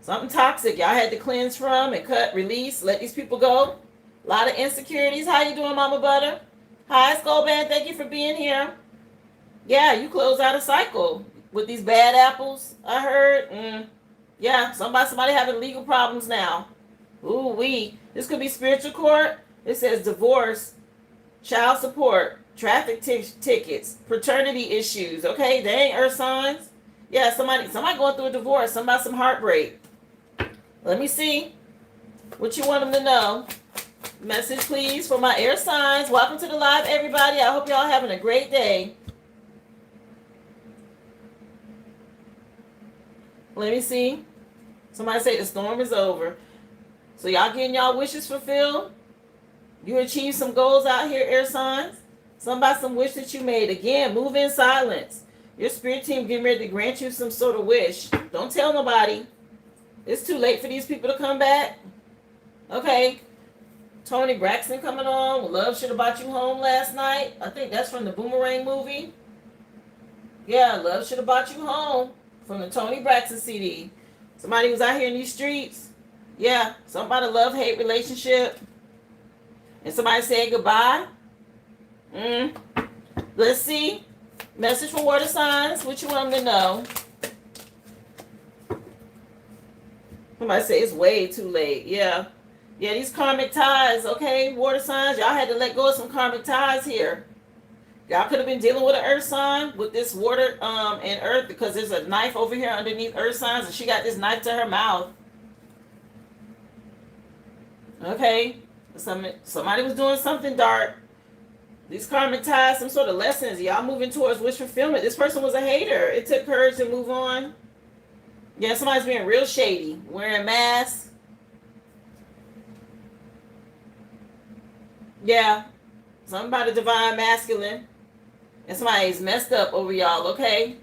Speaker 1: Something toxic y'all had to cleanse from and cut, release, let these people go. A lot of insecurities. How you doing, Mama Butter? Hi, Skull Band. Thank you for being here. Yeah, you close out a cycle with these bad apples, I heard. Yeah, somebody having legal problems now. Ooh, this could be spiritual court. It says divorce, child support, traffic tickets, paternity issues. Okay, they ain't Earth signs. Yeah, somebody going through a divorce. Somebody some heartbreak. Let me see what you want them to know. Message, please, for my air signs. Welcome to the live, everybody. I hope y'all having a great day. Let me see. Somebody say the storm is over. So y'all getting y'all wishes fulfilled? You achieved some goals out here, air signs? Somebody some wish that you made. Again, move in silence. Your spirit team getting ready to grant you some sort of wish. Don't tell nobody. It's too late for these people to come back. Okay. Tony Braxton coming on. Love Should Have Brought You Home last night. I think that's from the Boomerang movie. Yeah, Love Should Have Brought You Home. From the Tony Braxton CD. Somebody was out here in these streets. Yeah, somebody love-hate relationship. And somebody said goodbye. Let's see. Message for water signs. What you want them to know? Somebody say it's way too late. Yeah. Yeah, these karmic ties, okay? Water signs, y'all had to let go of some karmic ties here. Y'all could have been dealing with an earth sign with this water and earth, because there's a knife over here underneath earth signs, and she got this knife to her mouth. Okay? Somebody was doing something dark. These karmic ties, some sort of lessons. Y'all moving towards wish fulfillment. This person was a hater. It took courage to move on. Yeah, somebody's being real shady. Wearing masks. Yeah. Somebody divine masculine. And somebody's messed up over y'all, okay?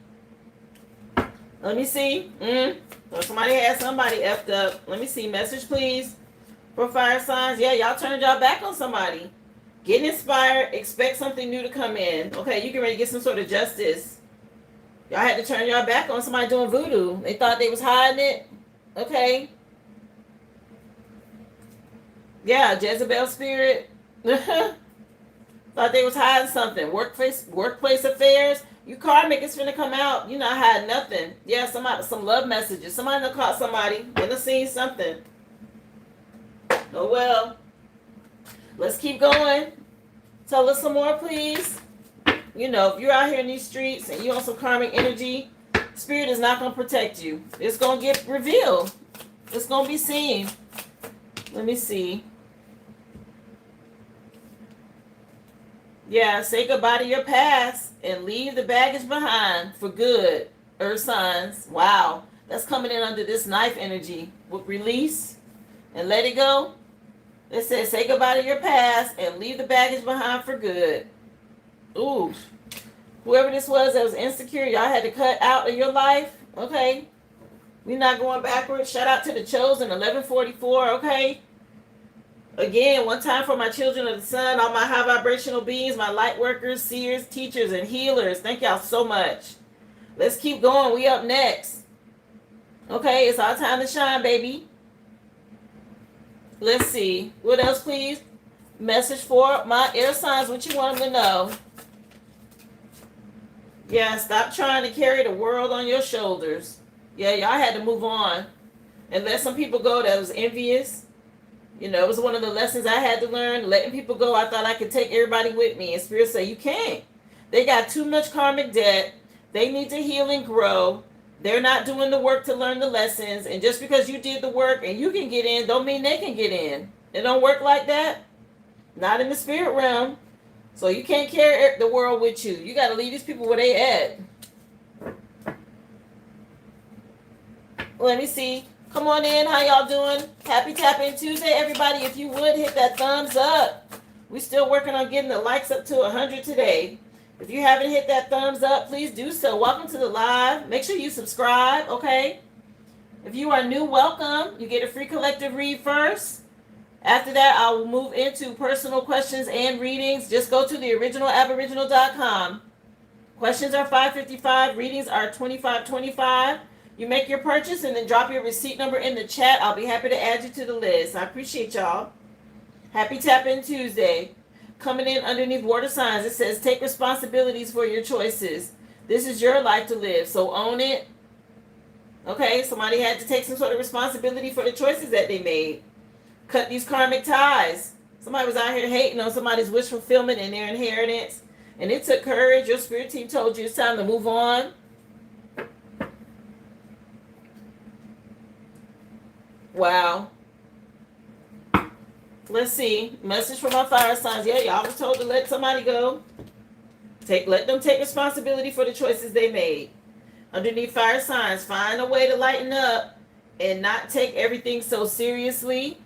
Speaker 1: Let me see. So somebody had somebody effed up. Let me see. Message, please. For fire signs. Yeah, y'all turned y'all back on somebody. Get inspired. Expect something new to come in. Okay, you can ready to get some sort of justice. Y'all had to turn y'all back on somebody doing voodoo. They thought they was hiding it. Okay. Yeah, Jezebel spirit. Thought they was hiding something. Workplace affairs. You karmic is finna come out. You not hiding nothing. Yeah, some love messages. Somebody done caught somebody. They done seen something. Oh well. Let's keep going. Tell us some more, please. You know, if you're out here in these streets and you're on some karmic energy, spirit is not going to protect you. It's going to get revealed. It's going to be seen. Let me see. Yeah, say goodbye to your past and leave the baggage behind for good. Earth signs. Wow. That's coming in under this knife energy. With release and let it go. It says say goodbye to your past and leave the baggage behind for good. Ooh. Whoever this was that was insecure, y'all had to cut out of your life. Okay. We're not going backwards. Shout out to the chosen 1144. Okay. Again, one time for my children of the sun, all my high vibrational beings, my light workers, seers, teachers, and healers. Thank y'all so much. Let's keep going. We up next. Okay, it's our time to shine, baby. Let's see. What else, please? Message for my air signs. What you want them to know? Yeah, stop trying to carry the world on your shoulders. Yeah, y'all had to move on and let some people go that was envious. You know, it was one of the lessons I had to learn. Letting people go, I thought I could take everybody with me. And Spirit said, you can't. They got too much karmic debt. They need to heal and grow. They're not doing the work to learn the lessons. And just because you did the work and you can get in, don't mean they can get in. It don't work like that. Not in the spirit realm. So you can't carry the world with you. You got to leave these people where they at. Let me see. Come on in. How y'all doing? Happy Tap-In Tuesday, everybody. If you would, hit that thumbs up. We're still working on getting the likes up to 100 today. If you haven't hit that thumbs up, please do so. Welcome to the live. Make sure you subscribe, okay? If you are new, welcome. You get a free collective read first. After that, I will move into personal questions and readings. Just go to theoriginalaboriginal.com. Questions are $5.55. Readings are $25.25. You make your purchase and then drop your receipt number in the chat. I'll be happy to add you to the list. I appreciate y'all. Happy Tap-In Tuesday. Coming in underneath water signs, it says take responsibilities for your choices. This is your life to live, so own it. Okay, somebody had to take some sort of responsibility for the choices that they made. Cut these karmic ties. Somebody was out here hating on somebody's wish fulfillment and their inheritance. And it took courage. Your spirit team told you it's time to move on. Wow. Let's see. Message from my fire signs. Yeah, y'all was told to let somebody go. Let them take responsibility for the choices they made. Underneath fire signs, find a way to lighten up and not take everything so seriously.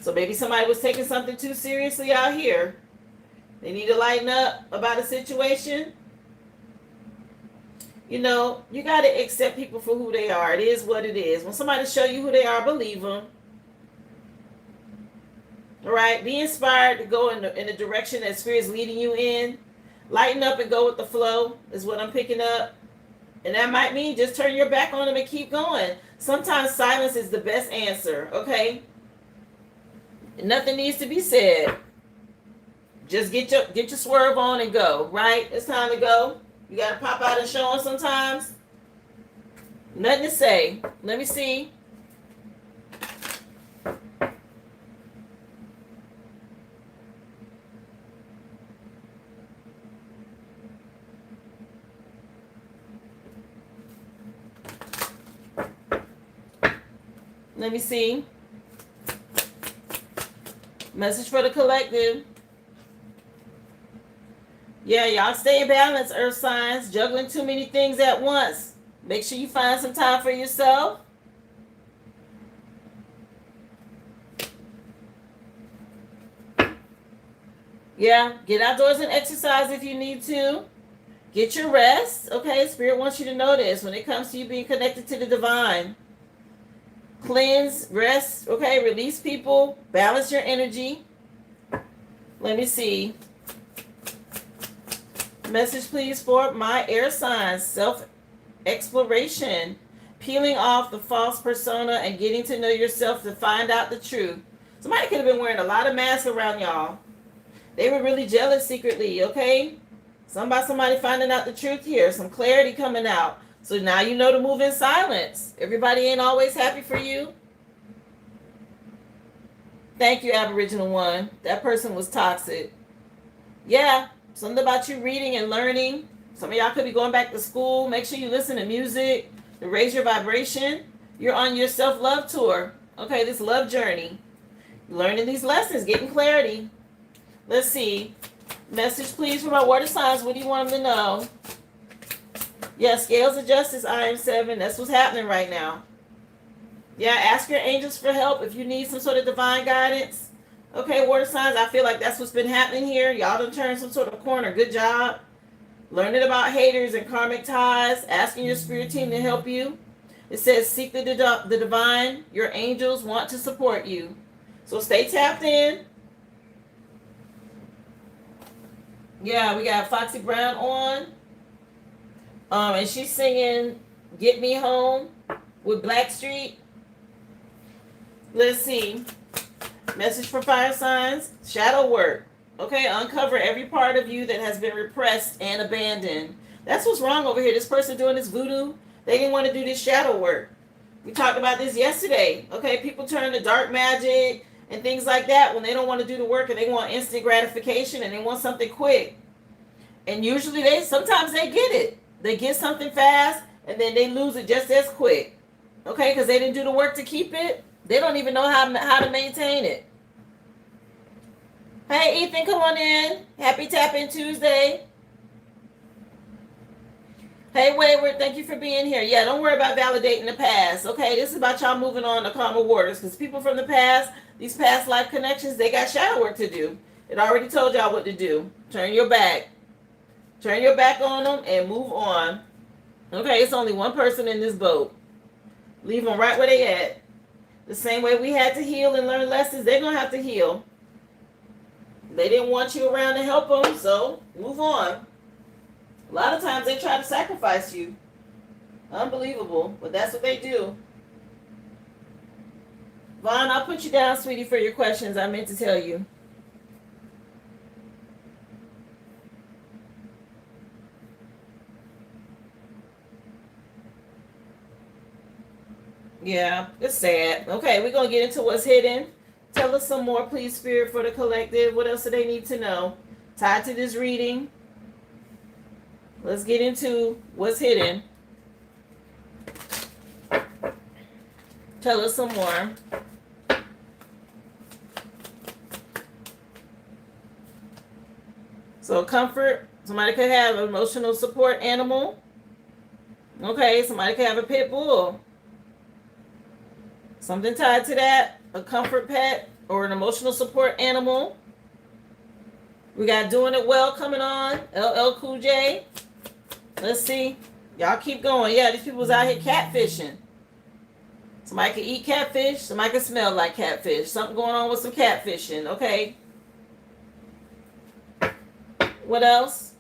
Speaker 1: So maybe somebody was taking something too seriously out here. They need to lighten up about a situation. You know, you got to accept people for who they are. It is what it is. When somebody show you who they are, believe them. All right? Be inspired to go in the direction that Spirit's leading you in. Lighten up and go with the flow is what I'm picking up. And that might mean just turn your back on them and keep going. Sometimes silence is the best answer, okay? Nothing needs to be said. Just get your swerve on and go, right? It's time to go. You got to pop out and show them sometimes. Nothing to say. Let me see. Let me see. Message for the collective. Yeah, y'all stay balanced, earth signs. Juggling too many things at once. Make sure you find some time for yourself. Yeah, get outdoors and exercise if you need to. Get your rest. Okay, Spirit wants you to know this when it comes to you being connected to the divine. Cleanse, rest, okay, release people, balance your energy. Let me see. Message, please, for my air signs. Self-exploration. Peeling off the false persona and getting to know yourself to find out the truth. Somebody could have been wearing a lot of masks around y'all. They were really jealous secretly, okay? Somebody finding out the truth here. Some clarity coming out. So now you know to move in silence. Everybody ain't always happy for you. Thank you, Aboriginal one. That person was toxic. Yeah, something about you reading and learning. Some of y'all could be going back to school. Make sure you listen to music to raise your vibration. You're on your self-love tour. Okay, this love journey. Learning these lessons, getting clarity. Let's see. Message, please, for my water signs. What do you want them to know? Yeah, scales of justice, I am 7. That's what's happening right now. Yeah, ask your angels for help if you need some sort of divine guidance. Okay, water signs, I feel like that's what's been happening here. Y'all done turned some sort of corner. Good job. Learning about haters and karmic ties. Asking your spirit team to help you. It says, seek the divine. Your angels want to support you. So stay tapped in. Yeah, we got Foxy Brown on. And she's singing Get Me Home with Blackstreet. Let's see. Message for fire signs. Shadow work. Okay, uncover every part of you that has been repressed and abandoned. That's what's wrong over here. This person doing this voodoo, they didn't want to do this shadow work. We talked about this yesterday. Okay, people turn to dark magic and things like that when they don't want to do the work and they want instant gratification and they want something quick. And usually sometimes they get it. They get something fast and then they lose it just as quick. Okay, because they didn't do the work to keep it. They don't even know how to maintain it. Hey, Ethan, come on in. Happy Tap-In Tuesday. Hey, Wayward, thank you for being here. Yeah, don't worry about validating the past. Okay, this is about y'all moving on to calmer waters because people from the past, these past life connections, they got shadow work to do. It already told y'all what to do. Turn your back. Turn your back on them and move on. Okay, it's only one person in this boat. Leave them right where they at. The same way we had to heal and learn lessons, they're going to have to heal. They didn't want you around to help them, so move on. A lot of times they try to sacrifice you. Unbelievable, but that's what they do. Vaughn, I'll put you down, sweetie, for your questions. I meant to tell you. Yeah, it's sad. Okay, we're going to get into what's hidden. Tell us some more, please, Spirit, for the collective. What else do they need to know? Tied to this reading. Let's get into what's hidden. Tell us some more. So comfort. Somebody could have an emotional support animal. Okay, somebody could have a pit bull. Something tied to that, a comfort pet or an emotional support animal. We got Doing It Well coming on, LL Cool J. Let's see. Y'all keep going. Yeah, these people's out here catfishing. Somebody can eat catfish. Somebody can smell like catfish. Something going on with some catfishing, okay? What else?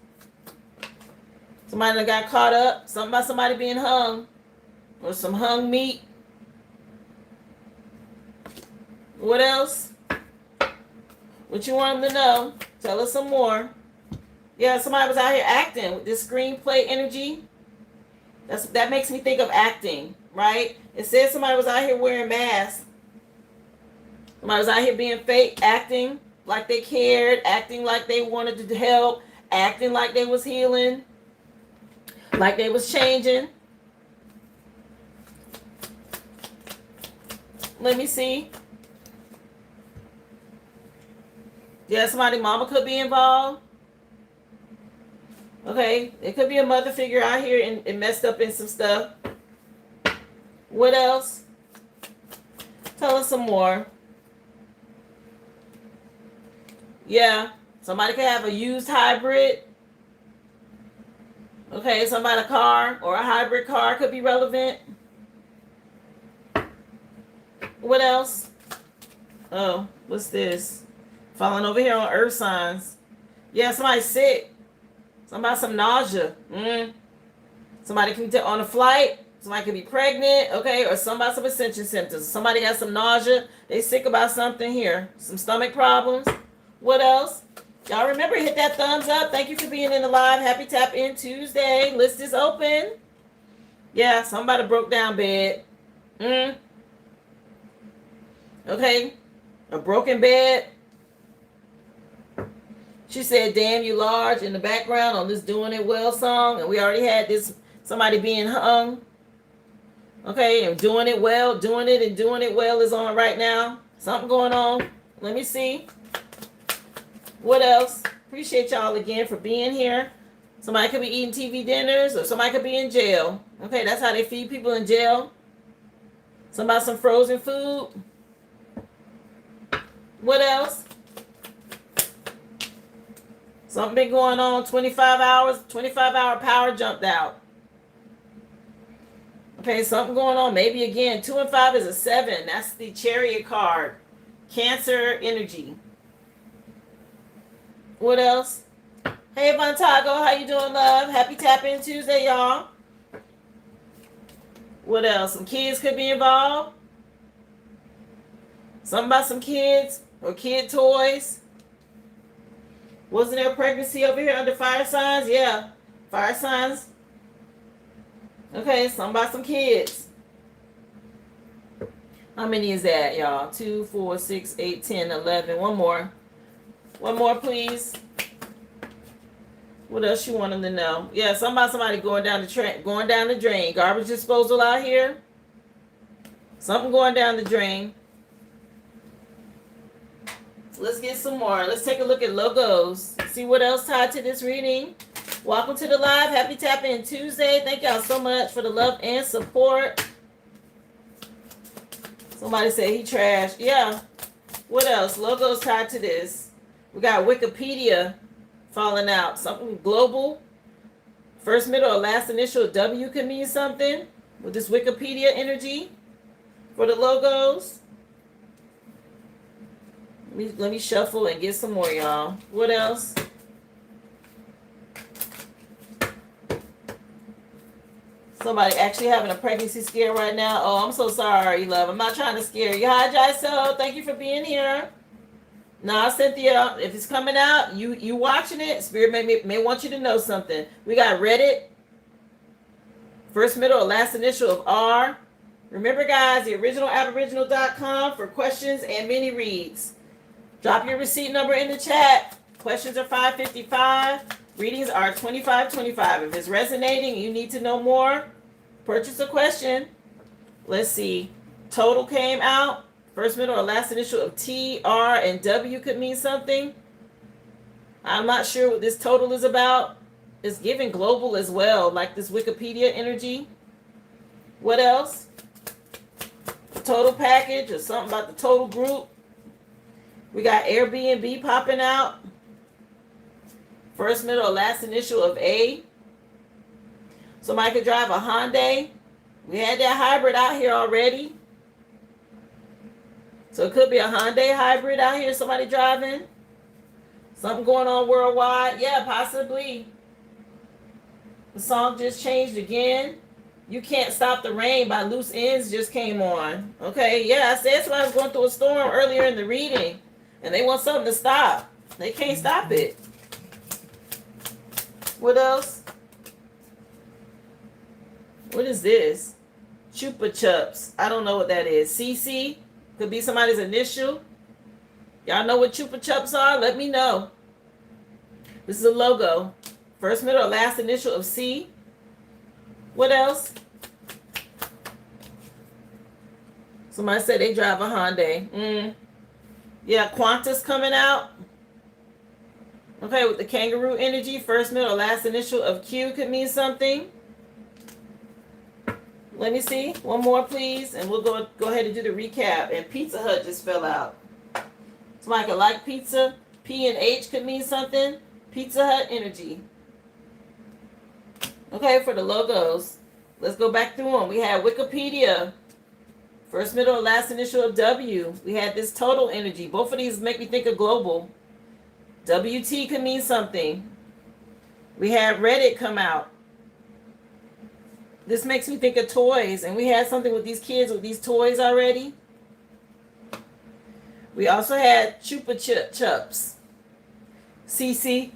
Speaker 1: Somebody that got caught up. Something about somebody being hung. Or some hung meat. What else? What you want them to know? Tell us some more. Yeah, somebody was out here acting with this screenplay energy. That makes me think of acting, right? It says somebody was out here wearing masks. Somebody was out here being fake, acting like they cared, acting like they wanted to help, acting like they was healing, like they was changing. Let me see. Yeah, somebody mama could be involved. Okay, it could be a mother figure out here and messed up in some stuff. What else? Tell us some more. Yeah, somebody could have a used hybrid. Okay, somebody a car or a hybrid car could be relevant. What else? Oh, what's this? Falling over here on earth signs. Yeah, somebody's sick. Somebody some nausea. Somebody can be on a flight. Somebody can be pregnant, okay, or somebody some ascension symptoms. Somebody got some nausea. They sick about something here. Some stomach problems. What else? Y'all remember, hit that thumbs up. Thank you for being in the live. Happy Tap-In Tuesday. List is open. Yeah, somebody broke down bed. Okay. A broken bed. She said, damn you large in the background on this Doing It Well song. And we already had this, somebody being hung. Okay, and Doing It Well, Doing It and Doing It Well is on right now. Something going on. Let me see. What else? Appreciate y'all again for being here. Somebody could be eating TV dinners, or somebody could be in jail. Okay, that's how they feed people in jail. Somebody some frozen food. What else? Something been going on. 25 hours, 25-hour power jumped out. Okay, something going on. Maybe again, 2 and 5 is a 7. That's the Chariot card. Cancer energy. What else? Hey, Vontago, how you doing, love? Happy Tap In Tuesday, y'all. What else? Some kids could be involved. Something about some kids or kid toys. Wasn't there a pregnancy over here under fire signs? Yeah, fire signs. Okay, something about some kids. How many is that, y'all? 2, 4, 6, 8, 10, 11. One more. One more, please. What else you want them to know? Yeah, somebody going down the drain. Garbage disposal out here. Something going down the drain. Let's get some more. Let's take a look at logos. See what else tied to this reading. Welcome to the live. Happy Tap In Tuesday. Thank y'all so much for the love and support. Somebody said he trashed. Yeah. What else? Logos tied to this. We got Wikipedia falling out. Something global. First, middle, or last initial W could mean something with this Wikipedia energy for the logos. Let me shuffle and get some more, y'all. What else? Somebody actually having a pregnancy scare right now. Oh, I'm so sorry, love. I'm not trying to scare you. Hi, Jaiso. Thank you for being here. Nah, Cynthia, if it's coming out, you watching it, Spirit may want you to know something. We got Reddit. First, middle, or last initial of R. Remember, guys, the original Aboriginal.com for questions and mini reads. Drop your receipt number in the chat. Questions are $5.55. Readings are $25.25. If it's resonating and you need to know more, purchase a question. Let's see. Total came out. First, middle, or last initial of T, R, and W could mean something. I'm not sure what this total is about. It's giving global as well, like this Wikipedia energy. What else? The total package or something about the total group. We got Airbnb popping out. First, middle, or last initial of A. Somebody could drive a Hyundai. We had that hybrid out here already. So it could be a Hyundai hybrid out here, somebody driving. Something going on worldwide. Yeah, possibly. The song just changed again. You Can't Stop the Rain by Loose Ends just came on. Okay, yeah, I said somebody was going through a storm earlier in the reading. And they want something to stop. They can't stop it. What else? What is this? Chupa Chups. I don't know what that is. CC? Could be somebody's initial. Y'all know what Chupa Chups are? Let me know. This is a logo. First, middle, or last initial of C. What else? Somebody said they drive a Hyundai. Yeah, Qantas coming out. Okay, with the kangaroo energy. First, middle, or last initial of Q could mean something. Let me see. One more, please. And we'll go ahead and do the recap. And Pizza Hut just fell out. Somebody could like pizza. P and H could mean something. Pizza Hut energy. Okay, for the logos. Let's go back through them. We had Wikipedia. First, middle, or last initial of W. We had this total energy. Both of these make me think of global. WT could mean something. We had Reddit come out. This makes me think of toys. And we had something with these kids with these toys already. We also had Chupa Chups. CC.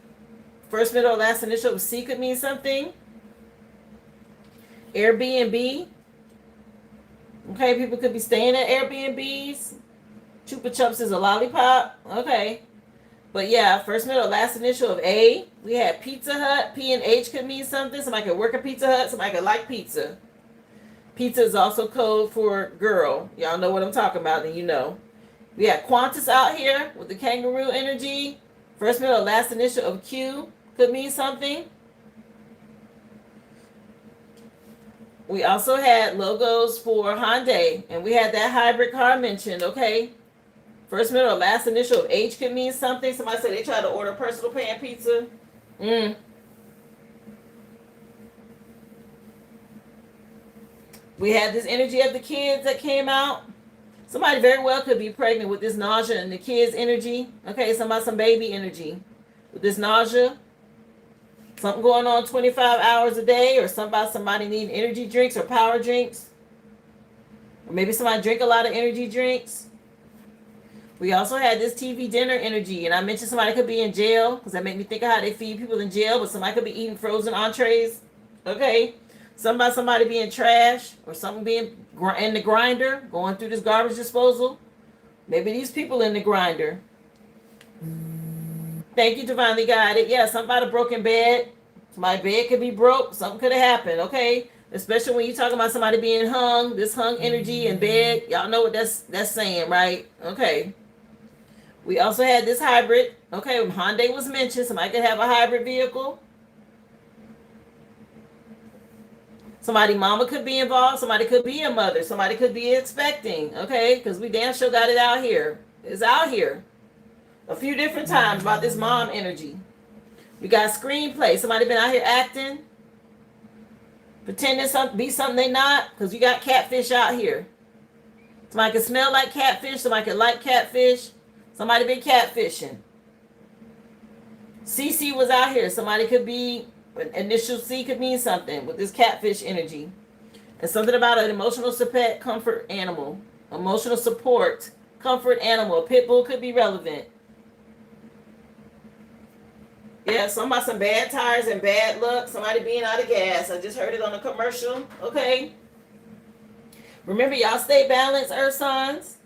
Speaker 1: First, middle, or last initial of C could mean something. Airbnb. Okay, people could be staying at Airbnbs. Chupa Chups is a lollipop. Okay. But yeah, first, middle, last initial of A. We had Pizza Hut. P and H could mean something. Somebody could work at Pizza Hut. Somebody could like pizza. Pizza is also code for girl. Y'all know what I'm talking about, then you know. We have Qantas out here with the kangaroo energy. First, middle, last initial of Q could mean something. We also had logos for Hyundai, and we had that hybrid car mentioned, okay? First, middle, last initial of H could mean something. Somebody said they tried to order personal pan pizza. We had this energy of the kids that came out. Somebody very well could be pregnant with this nausea and the kids' energy. Okay, some baby energy. With this nausea. Something going on 25 hours a day, or somebody needing energy drinks or power drinks. Or maybe somebody drink a lot of energy drinks. We also had this TV dinner energy, and I mentioned somebody could be in jail, because that made me think of how they feed people in jail, but somebody could be eating frozen entrees. Okay? Somebody being trash, or something being in the grinder, going through this garbage disposal. Maybe these people in the grinder. Thank you, Divinely Guided. Yeah, something about a broken bed. My bed could be broke. Something could have happened, okay? Especially when you're talking about somebody being hung, this hung energy in bed. Y'all know what that's saying, right? Okay. We also had this hybrid. Okay, when Hyundai was mentioned, somebody could have a hybrid vehicle. Somebody mama could be involved. Somebody could be a mother. Somebody could be expecting, okay? Because we damn sure got it out here. It's out here. A few different times about this mom energy. We got screenplay. Somebody been out here acting, pretending be something they not, because you got catfish out here. Somebody can smell like catfish. Somebody can like catfish. Somebody been catfishing. CC was out here. Somebody could be, initial C could mean something with this catfish energy. And something about an emotional support, comfort animal. Emotional support, comfort animal. Pit bull could be relevant. Yeah, something about some bad tires and bad luck. Somebody being out of gas. I just heard it on a commercial. Okay. Remember, y'all stay balanced, earth signs.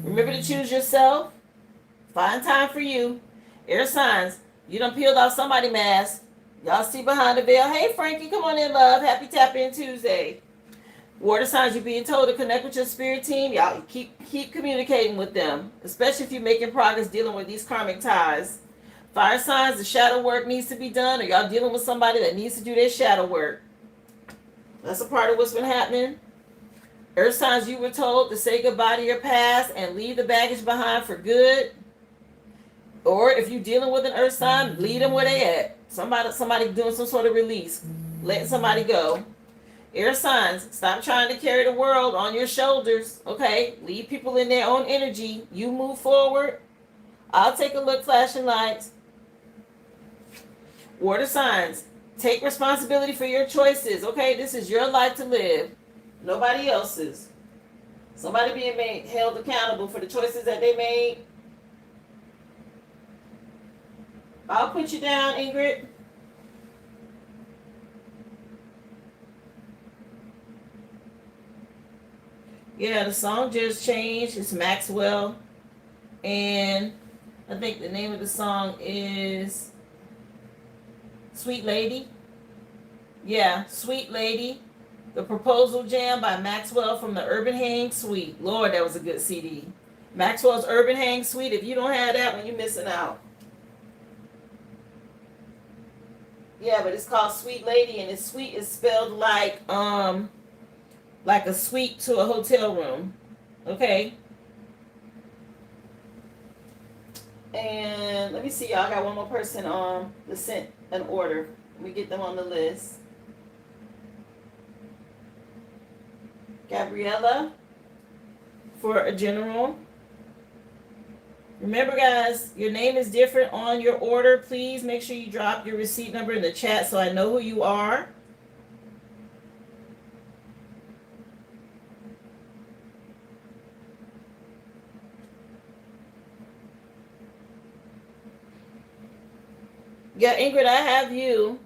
Speaker 1: Remember to choose yourself. Find time for you. Air signs, you done peeled off somebody mask. Y'all see behind the veil. Hey, Frankie, come on in, love. Happy Tap In Tuesday. Water signs, you're being told to connect with your spirit team. Y'all keep communicating with them, especially if you're making progress dealing with these karmic ties. Fire signs, the shadow work needs to be done, or y'all dealing with somebody that needs to do their shadow work. That's a part of what's been happening. Earth signs, you were told to say goodbye to your past and leave the baggage behind for good. Or if you're dealing with an earth sign, leave them where they at. Somebody doing some sort of release, letting somebody go. Air signs, stop trying to carry the world on your shoulders. Okay, leave people in their own energy. You move forward. I'll take a look, flashing lights. Water signs, take responsibility for your choices. Okay, this is your life to live, nobody else's. Somebody being held accountable for the choices that they made. I'll put you down, Ingrid. Yeah, the song just changed. It's Maxwell. And I think the name of the song is Sweet Lady. Yeah, Sweet Lady. The Proposal Jam by Maxwell from the Urban Hang Suite. Lord, that was a good CD. Maxwell's Urban Hang Suite. If you don't have that one, you're missing out. Yeah, but it's called Sweet Lady, and it's sweet is spelled like a suite to a hotel room. Okay. And let me see, y'all. I got one more person on the sent an order. Let me get them on the list. Gabriella for a general. Remember, guys, your name is different on your order. Please make sure you drop your receipt number in the chat so I know who you are. Yeah, Ingrid, I have you.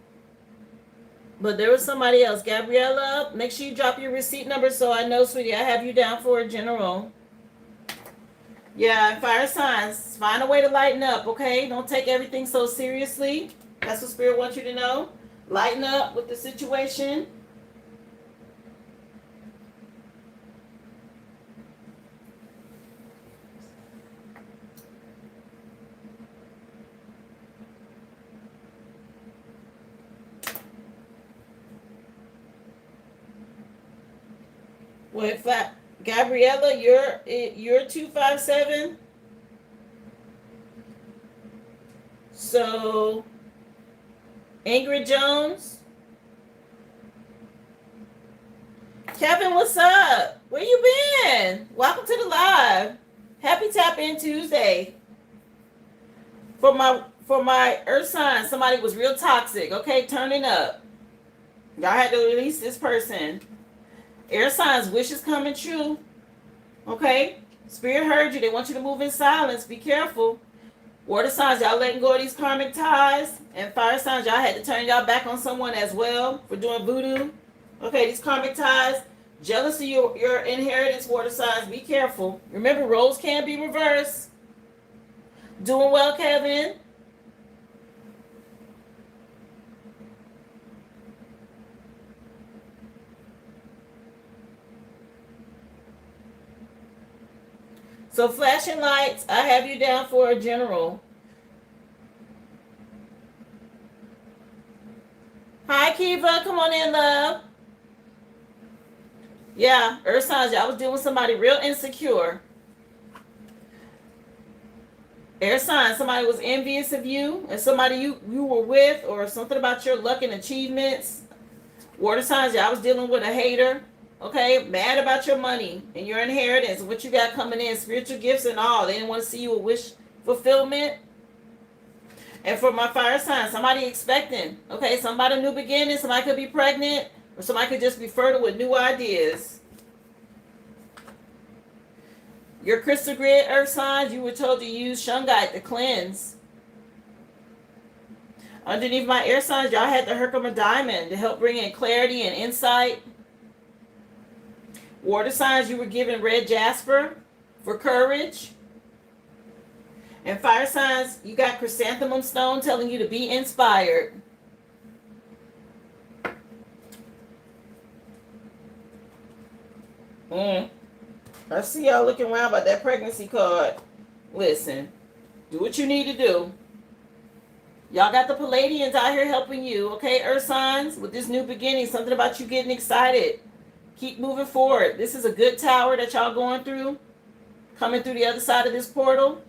Speaker 1: But there was somebody else. Gabriella, make sure you drop your receipt number so I know, sweetie. I have you down for a general. Yeah, and fire signs, find a way to lighten up, okay? Don't take everything so seriously. That's what Spirit wants you to know. Lighten up with the situation. Well, Gabriella, you're 257. So Ingrid Jones, Kevin, what's up? Where you been? Welcome to the live. Happy Tap In Tuesday. For my Earth sign, somebody was real toxic. Okay, turning up. Y'all had to release this person. Air signs, wishes coming true. Okay, Spirit heard you. They want you to move in silence. Be careful. Water signs, y'all letting go of these karmic ties. And fire signs, y'all had to turn y'all back on someone as well for doing voodoo. Okay, these karmic ties. Jealousy, your inheritance, water signs. Be careful. Remember, roles can be reversed. Doing well, Kevin. So flashing lights, I have you down for a general. Hi, Kiva. Come on in, love. Yeah, Earth signs, y'all was dealing with somebody real insecure. Air signs, somebody was envious of you and somebody you were with, or something about your luck and achievements. Water signs, y'all was dealing with a hater. Okay, mad about your money and your inheritance, what you got coming in, spiritual gifts and all. They didn't want to see you a wish fulfillment. And for my fire sign, somebody expecting. Okay, somebody new beginning. Somebody could be pregnant, or somebody could just be fertile with new ideas. Your crystal grid earth signs, you were told to use shungite to cleanse. Underneath my air signs, y'all had the Herkimer diamond to help bring in clarity and insight. Water signs, you were given red jasper for courage. And fire signs, you got chrysanthemum stone telling you to be inspired. I see y'all looking around about that pregnancy card. Listen, do what you need to do. Y'all got the Palladians out here helping you, okay, Earth signs, with this new beginning. Something about you getting excited. Keep moving forward. This is a good tower that y'all going through. Coming through the other side of this portal.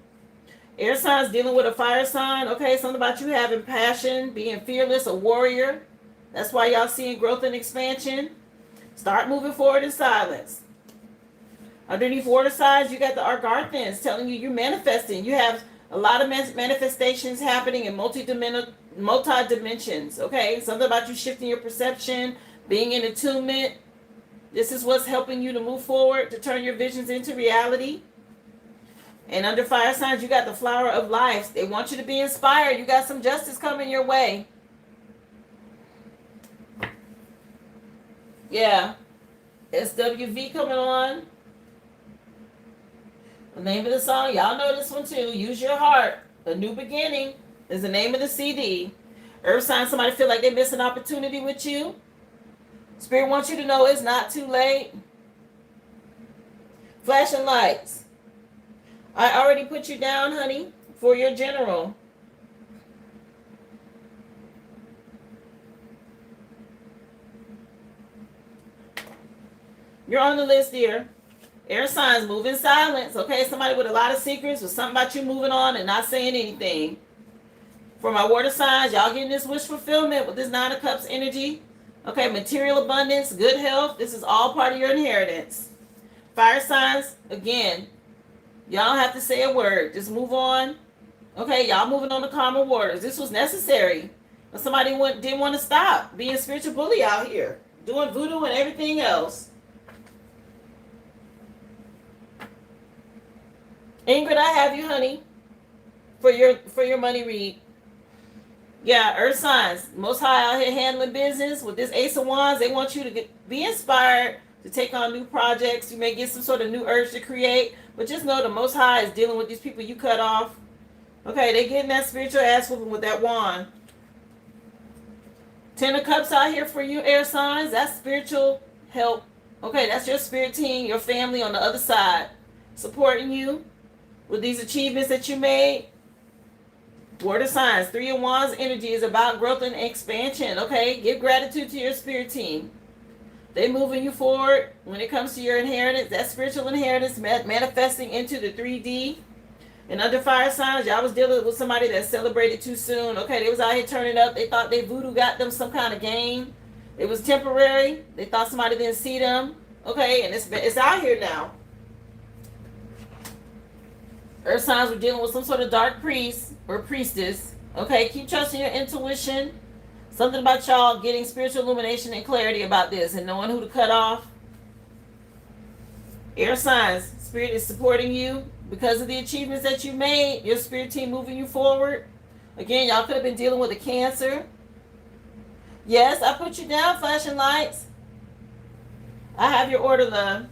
Speaker 1: Air signs dealing with a fire sign. Okay, something about you having passion, being fearless, a warrior. That's why y'all seeing growth and expansion. Start moving forward in silence. Underneath water signs, you got the Argarthans telling you you're manifesting. You have a lot of manifestations happening in multi-dimensions. Okay, something about you shifting your perception, being in attunement. This is what's helping you to move forward, to turn your visions into reality. And under fire signs, you got the flower of life. They want you to be inspired. You got some justice coming your way. Yeah. SWV coming on. The name of the song, y'all know this one too. Use Your Heart. A New Beginning is the name of the CD. Earth sign, somebody feel like they missed an opportunity with you. Spirit wants you to know it's not too late. Flashing lights. I already put you down, honey, for your general. You're on the list, dear. Air signs, move in silence. Okay, somebody with a lot of secrets, or something about you moving on and not saying anything. For my water signs, y'all getting this wish fulfillment with this 9 of Cups energy. Okay, material abundance, good health. This is all part of your inheritance. Fire signs, again, y'all don't have to say a word. Just move on. Okay, y'all moving on to calmer waters. This was necessary. But somebody didn't want to stop being a spiritual bully out here, doing voodoo and everything else. Ingrid, I have you, honey, for your money read. Yeah, earth signs. Most High out here handling business with this Ace of Wands. They want you to be inspired to take on new projects. You may get some sort of new urge to create, but just know the Most High is dealing with these people you cut off. Okay, they getting that spiritual ass whooping with that wand. 10 of Cups out here for you, air signs. That's spiritual help. Okay, that's your spirit team, your family on the other side, supporting you with these achievements that you made. Water signs, 3 of Wands energy is about growth and expansion. Okay, give gratitude to your spirit team. They moving you forward when it comes to your inheritance. That spiritual inheritance manifesting into the 3D. And under fire signs, y'all was dealing with somebody that celebrated too soon. Okay, they was out here turning up. They thought they voodoo got them some kind of game. It was temporary. They thought somebody didn't see them. Okay, and it's out here now. Earth signs were dealing with some sort of dark priest or priestess. Okay, keep trusting your intuition. Something about y'all getting spiritual illumination and clarity about this and knowing who to cut off. Air signs, spirit is supporting you because of the achievements that you made. Your spirit team moving you forward. Again, y'all could have been dealing with a Cancer. Yes, I put you down, flashing lights. I have your order, love.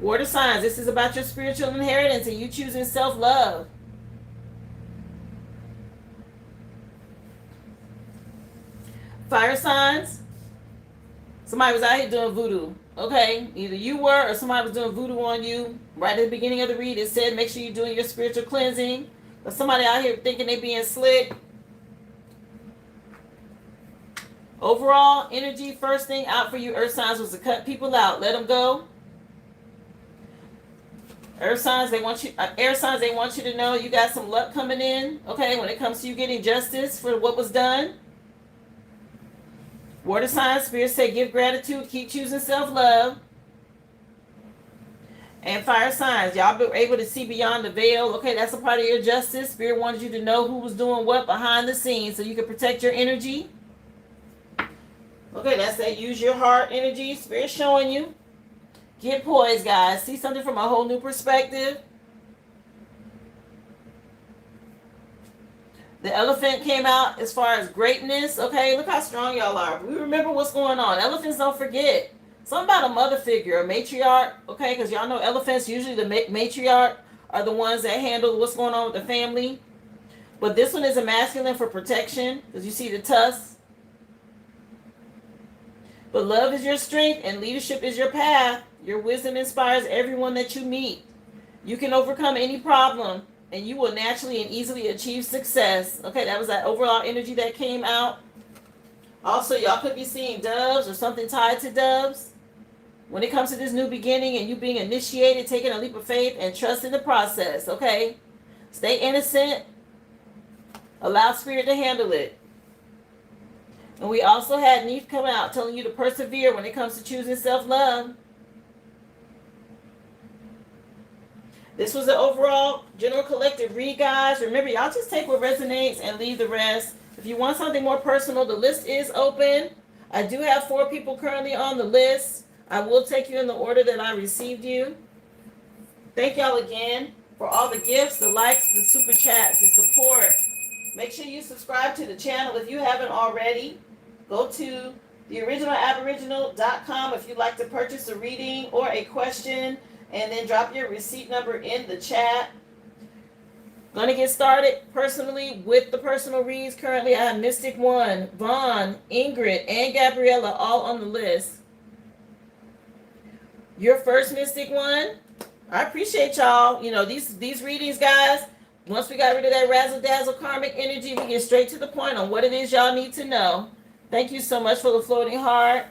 Speaker 1: Water signs, this is about your spiritual inheritance and you choosing self-love. Fire signs, somebody was out here doing voodoo. Okay, either you were or somebody was doing voodoo on you. Right at the beginning of the read, it said make sure you're doing your spiritual cleansing. But somebody out here thinking they being slick. Overall, energy, first thing out for you, earth signs, was to cut people out. Let them go. Earth signs, they want you, air signs, they want you to know you got some luck coming in. Okay, when it comes to you getting justice for what was done. Water signs, spirit say give gratitude, keep choosing self-love. And fire signs, y'all been able to see beyond the veil. Okay, that's a part of your justice. Spirit wanted you to know who was doing what behind the scenes so you can protect your energy. Okay, that's that use your heart energy. Spirit showing you. Get poised, guys. See something from a whole new perspective. The elephant came out as far as greatness. Okay, look how strong y'all are. We remember what's going on. Elephants don't forget. Something about a mother figure, a matriarch. Okay, because y'all know elephants, usually the matriarch are the ones that handle what's going on with the family. But this one is a masculine for protection because you see the tusks. But love is your strength and leadership is your path. Your wisdom inspires everyone that you meet. You can overcome any problem and you will naturally and easily achieve success. Okay, that was that overall energy that came out. Also, y'all could be seeing doves or something tied to doves. When it comes to this new beginning and you being initiated, taking a leap of faith and trust in the process, okay? Stay innocent. Allow spirit to handle it. And we also had Neef come out telling you to persevere when it comes to choosing self-love. This was an overall general collective read, guys. Remember, y'all just take what resonates and leave the rest. If you want something more personal, the list is open. I do have 4 people currently on the list. I will take you in the order that I received you. Thank y'all again for all the gifts, the likes, the super chats, the support. Make sure you subscribe to the channel if you haven't already. Go to theoriginalaboriginal.com if you'd like to purchase a reading or a question, and then drop your receipt number in the chat. Going to get started personally with the personal reads. Currently, I have Mystic One, Vaughn, Ingrid, and Gabriella all on the list. Your first Mystic One, I appreciate y'all. You know, these readings, guys, once we got rid of that razzle-dazzle karmic energy, we get straight to the point on what it is y'all need to know. Thank you so much for the floating heart.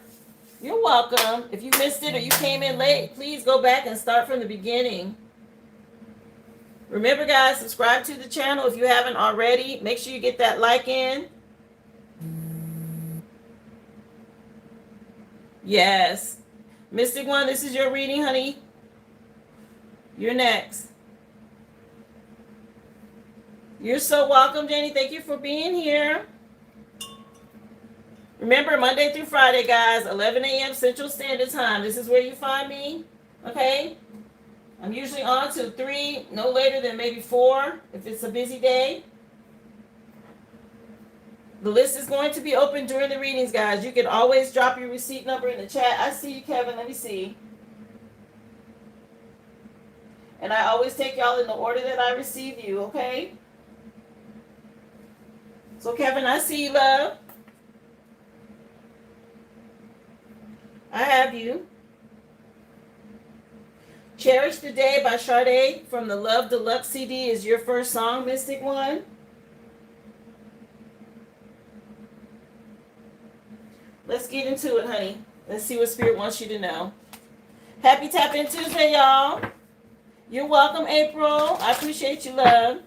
Speaker 1: You're welcome. If you missed it or you came in late, please go back and start from the beginning. Remember, guys, subscribe to the channel if you haven't already. Make sure you get that like in. Yes. Mystic One, this is your reading, honey. You're next. You're so welcome, Jenny. Thank you for being here. Remember, Monday through Friday, guys, 11 a.m. Central Standard Time. This is where you find me, okay? I'm usually on till 3, no later than maybe 4 if it's a busy day. The list is going to be open during the readings, guys. You can always drop your receipt number in the chat. I see you, Kevin. Let me see. And I always take y'all in the order that I receive you, okay? So, Kevin, I see you, love. I have you. Cherish the Day by Sade from the Love Deluxe CD is your first song, Mystic One. Let's get into it, honey. Let's see what Spirit wants you to know. Happy Tap In Tuesday, y'all. You're welcome, April. I appreciate you, love.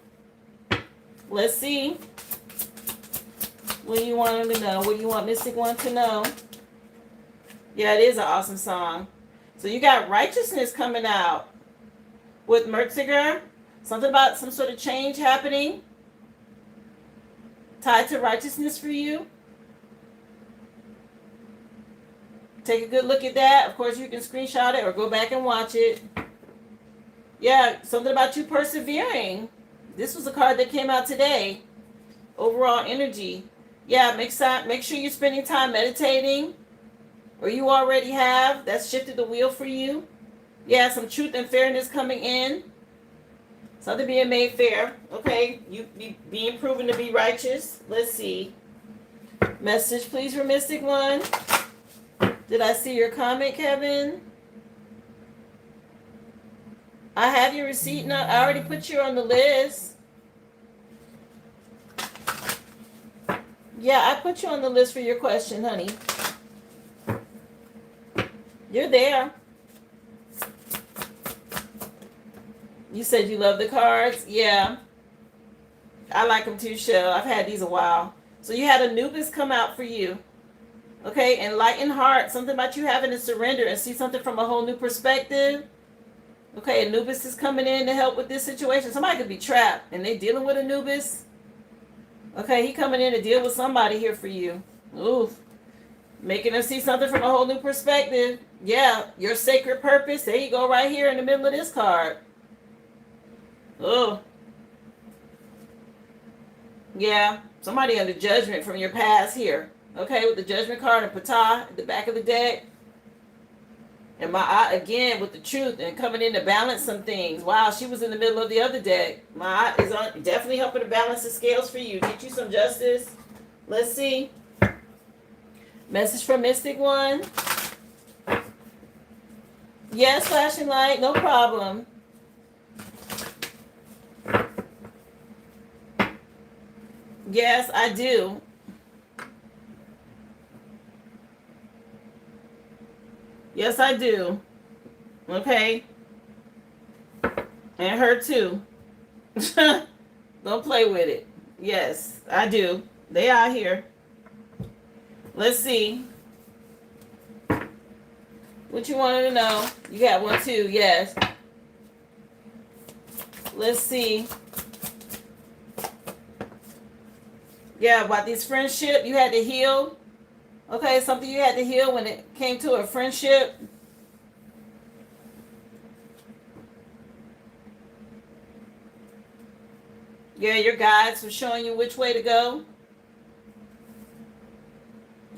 Speaker 1: Let's see. What do you want them to know? What do you want Mystic One to know? Yeah, it is an awesome song. So you got Righteousness coming out with Mertziger. Something about some sort of change happening tied to righteousness for you. Take a good look at that. Of course, you can screenshot it or go back and watch it. Yeah, something about you persevering. This was a card that came out today. Overall energy. Yeah, make sure you're spending time meditating. Or you already have. That's shifted the wheel for you. Yeah, some truth and fairness coming in. Something being made fair. Okay, you being proven to be righteous. Let's see. Message, please, for Mystic One. Did I see your comment, Kevin? I have your receipt now. I already put you on the list. Yeah, I put you on the list for your question, honey. You're there. You said you love the cards? Yeah. I like them too, Shell. I've had these a while. So you had Anubis come out for you. Okay, enlightened heart. Something about you having to surrender and see something from a whole new perspective. Okay, Anubis is coming in to help with this situation. Somebody could be trapped and they dealing with Anubis. Okay, he coming in to deal with somebody here for you. Oof. Making them see something from a whole new perspective. Yeah, your sacred purpose. There you go, right here in the middle of this card. Oh. Yeah, somebody under judgment from your past here. Okay, with the judgment card and Ptah at the back of the deck. And my eye again with the truth and coming in to balance some things. Wow, she was in the middle of the other deck. My eye is definitely helping to balance the scales for you. Get you some justice. Let's see. Message from Mystic One. Yes, flashing light, no problem. Yes, I do. Yes, I do. Okay. And her too. Don't play with it. Yes, I do. They are here. Let's see. What you wanted to know? You got one too, yes. Let's see. Yeah, about this friendship you had to heal. Okay, something you had to heal when it came to a friendship. Yeah, your guides were showing you which way to go.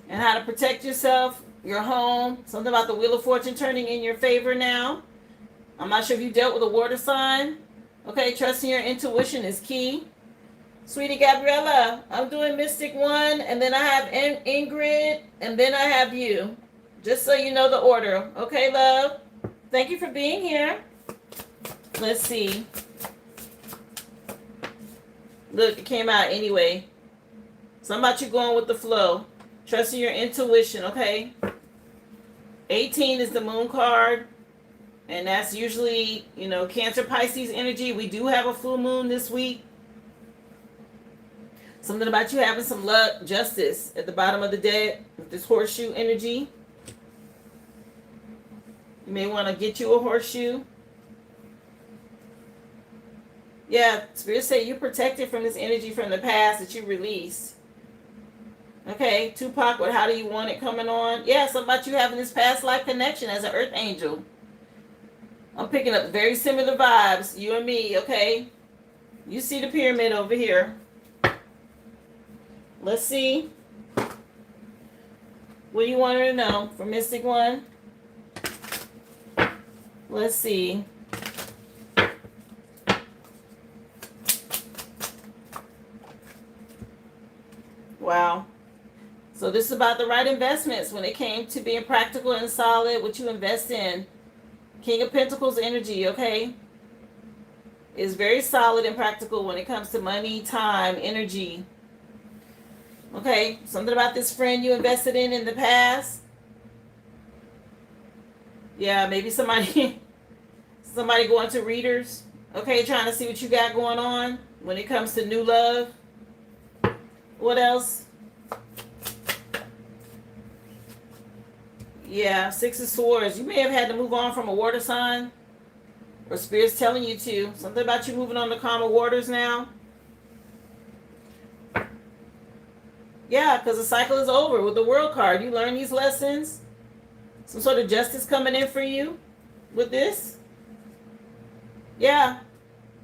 Speaker 1: And how to protect yourself, your home. Something about the Wheel of Fortune turning in your favor now. I'm not sure if you dealt with a water sign. Okay, trusting your intuition is key. Sweetie Gabriella, I'm doing Mystic One, and then I have Ingrid, and then I have you. Just so you know the order. Okay, love? Thank you for being here. Let's see. Look, it came out anyway. Something about you going with the flow. Trusting your intuition, okay? 18 is the moon card. And that's usually, Cancer Pisces energy. We do have a full moon this week. Something about you having some luck, justice at the bottom of the deck with this horseshoe energy. You may want to get you a horseshoe. Yeah, Spirit say you're protected from this energy from the past that you released. Okay, Tupac with How Do You Want It coming on. Yeah, something about you having this past life connection as an earth angel. I'm picking up very similar vibes, you and me, okay? You see the pyramid over here. Let's see. What do you want her to know for Mystic One? Let's see. Wow. So this is about the right investments when it came to being practical and solid, what you invest in. King of Pentacles energy, okay? Is very solid and practical when it comes to money, time, energy. Okay, something about this friend you invested in the past. Yeah, maybe somebody going to readers. Okay, trying to see what you got going on when it comes to new love. What else? Yeah, Six of Swords. You may have had to move on from a water sign. Or Spirit's telling you to. Something about you moving on to calmer waters now. Yeah, because the cycle is over with the World card. You learn these lessons. Some sort of justice coming in for you with this. Yeah.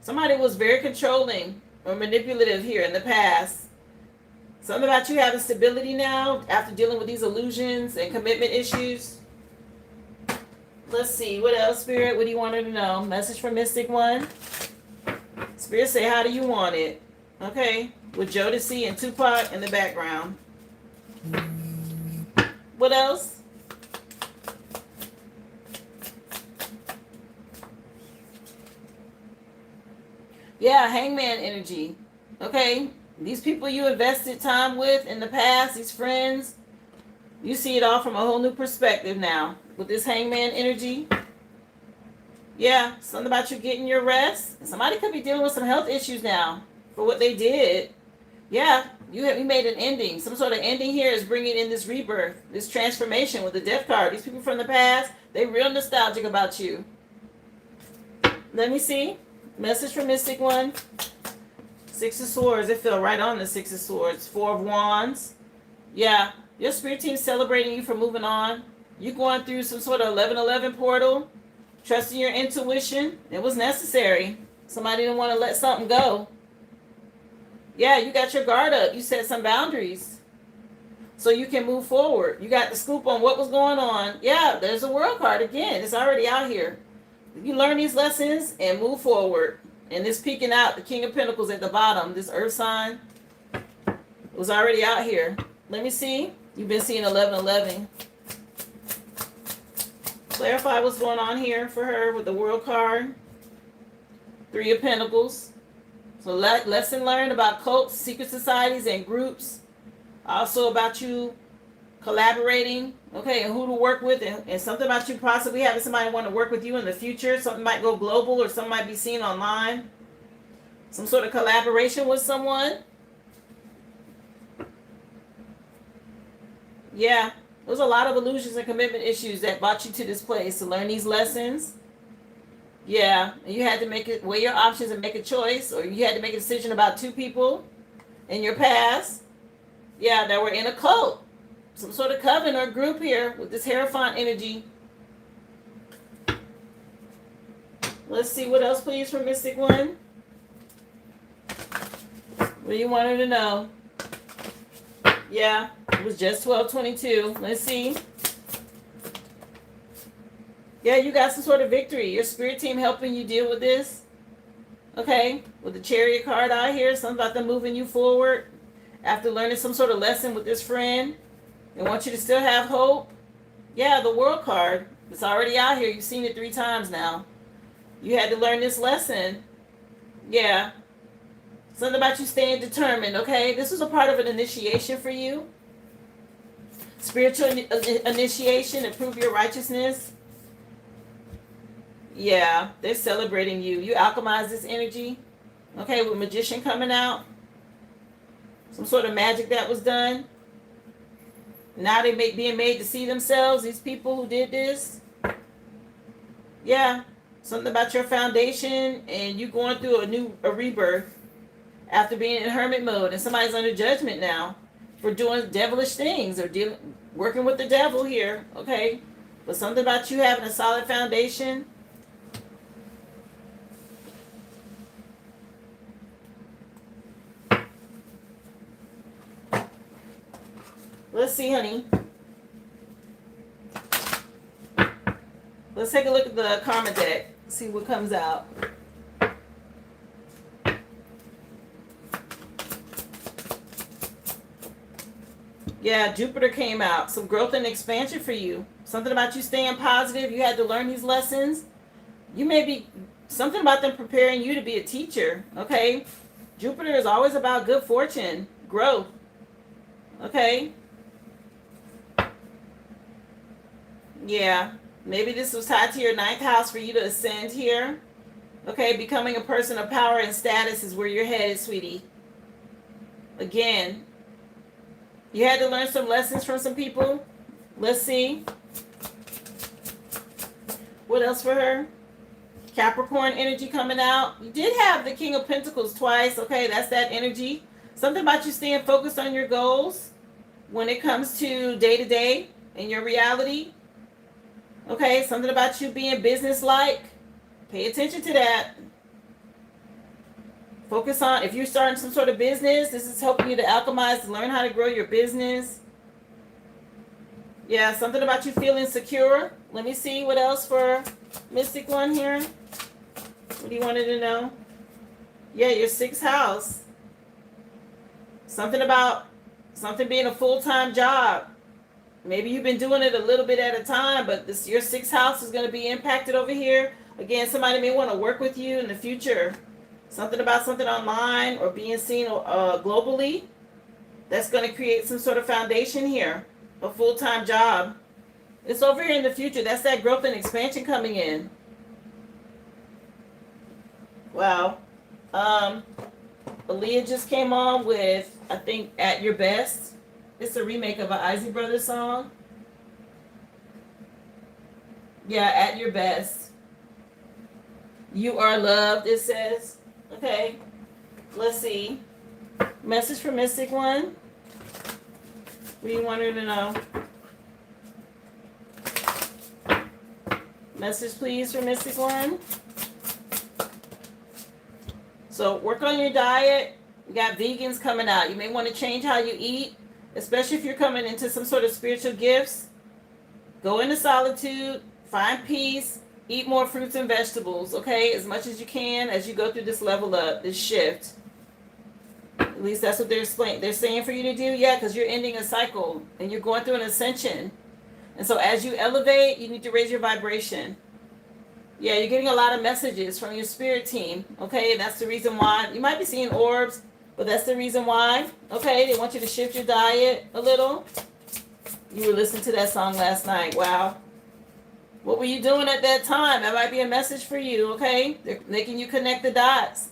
Speaker 1: Somebody was very controlling or manipulative here in the past. Something about you having stability now after dealing with these illusions and commitment issues. Let's see. What else, Spirit? What do you want her to know? Message from Mystic One. Spirit say, how do you want it? Okay. With Jodeci and Tupac in the background. What else? Yeah, Hangman energy. Okay. These people you invested time with in the past, these friends, you see it all from a whole new perspective now. With this Hangman energy. Yeah, something about you getting your rest. Somebody could be dealing with some health issues now for what they did. Yeah, you made an ending. Some sort of ending here is bringing in this rebirth, this transformation with the Death card. These people from the past, they real nostalgic about you. Let me see. Message from Mystic One. Six of Swords. It fell right on the Six of Swords. Four of Wands. Yeah, your spirit team's celebrating you for moving on. You going through some sort of 11-11 portal. Trusting your intuition. It was necessary. Somebody didn't want to let something go. Yeah, you got your guard up. You set some boundaries so you can move forward. You got the scoop on what was going on. Yeah, there's a World card again. It's already out here. You learn these lessons and move forward. And this peeking out, the King of Pentacles at the bottom, this earth sign, was already out here. Let me see. You've been seeing 11-11. Clarify what's going on here for her with the World card. Three of Pentacles. So lesson learned about cults, secret societies, and groups. Also about you collaborating, okay, and who to work with, and something about you possibly having somebody want to work with you in the future. Something might go global or something might be seen online. Some sort of collaboration with someone. Yeah, there's a lot of illusions and commitment issues that brought you to this place to learn these lessons. Yeah, you had to weigh your options and make a choice, or you had to make a decision about two people in your past. Yeah, that were in a cult. Some sort of coven or group here with this Hierophant energy. Let's see what else, please, from Mystic One. What do you want her to know? Yeah, it was just 12:22. Let's see. Yeah, you got some sort of victory. Your spirit team helping you deal with this. Okay, with the Chariot card out here, something about them moving you forward after learning some sort of lesson with this friend. They want you to still have hope. Yeah, the World card. It's already out here. You've seen it 3 times now. You had to learn this lesson. Yeah. Something about you staying determined, okay? This was a part of an initiation for you. Spiritual initiation, improve your righteousness. Yeah, they're celebrating you. You alchemize this energy. Okay, with Magician coming out. Some sort of magic that was done. Now they being made to see themselves, these people who did this. Yeah, something about your foundation and you going through a rebirth after being in hermit mode, and somebody's under judgment now for doing devilish things or working with the devil here, okay? But something about you having a solid foundation. Let's see, honey. Let's take a look at the karma deck. See what comes out. Yeah, Jupiter came out. Some growth and expansion for you. Something about you staying positive. You had to learn these lessons. You may be, something about them preparing you to be a teacher. Okay? Jupiter is always about good fortune, growth. Okay? Yeah. Maybe this was tied to your 9th house for you to ascend here. Okay? Becoming a person of power and status is where you're headed, sweetie. Again, you had to learn some lessons from some people. Let's see. What else for her? Capricorn energy coming out. You did have the King of Pentacles twice. Okay, that's that energy. Something about you staying focused on your goals when it comes to day-to-day in your reality. Okay, something about you being business-like. Pay attention to that. Focus on, if you're starting some sort of business, this is helping you to alchemize, to learn how to grow your business. Yeah, something about you feeling secure. Let me see what else for Mystic One here. What do you want to know? Yeah, your 6th house. Something about something being a full-time job. Maybe you've been doing it a little bit at a time, but this your 6th house is going to be impacted over here. Again, somebody may want to work with you in the future. Something about something online or being seen globally. That's going to create some sort of foundation here. A full-time job. It's over here in the future. That's that growth and expansion coming in. Wow. Aaliyah just came on with, I think, At Your Best. It's a remake of an Isley Brothers song. Yeah, At Your Best. You are loved, it says. Okay. Let's see. Message for Mystic One. What do you want her to know? Message, please, for Mystic One. So work on your diet. You got vegans coming out. You may want to change how you eat, especially if you're coming into some sort of spiritual gifts. Go into solitude. Find peace. Eat more fruits and vegetables, okay? As much as you can as you go through this level up, this shift. At least that's what they're saying for you to do. Yeah, because you're ending a cycle and you're going through an ascension. And so as you elevate, you need to raise your vibration. Yeah, you're getting a lot of messages from your spirit team, okay? That's the reason why. You might be seeing orbs, but that's the reason why, okay? They want you to shift your diet a little. You were listening to that song last night. Wow. What were you doing at that time? That might be a message for you, okay? They're making you connect the dots.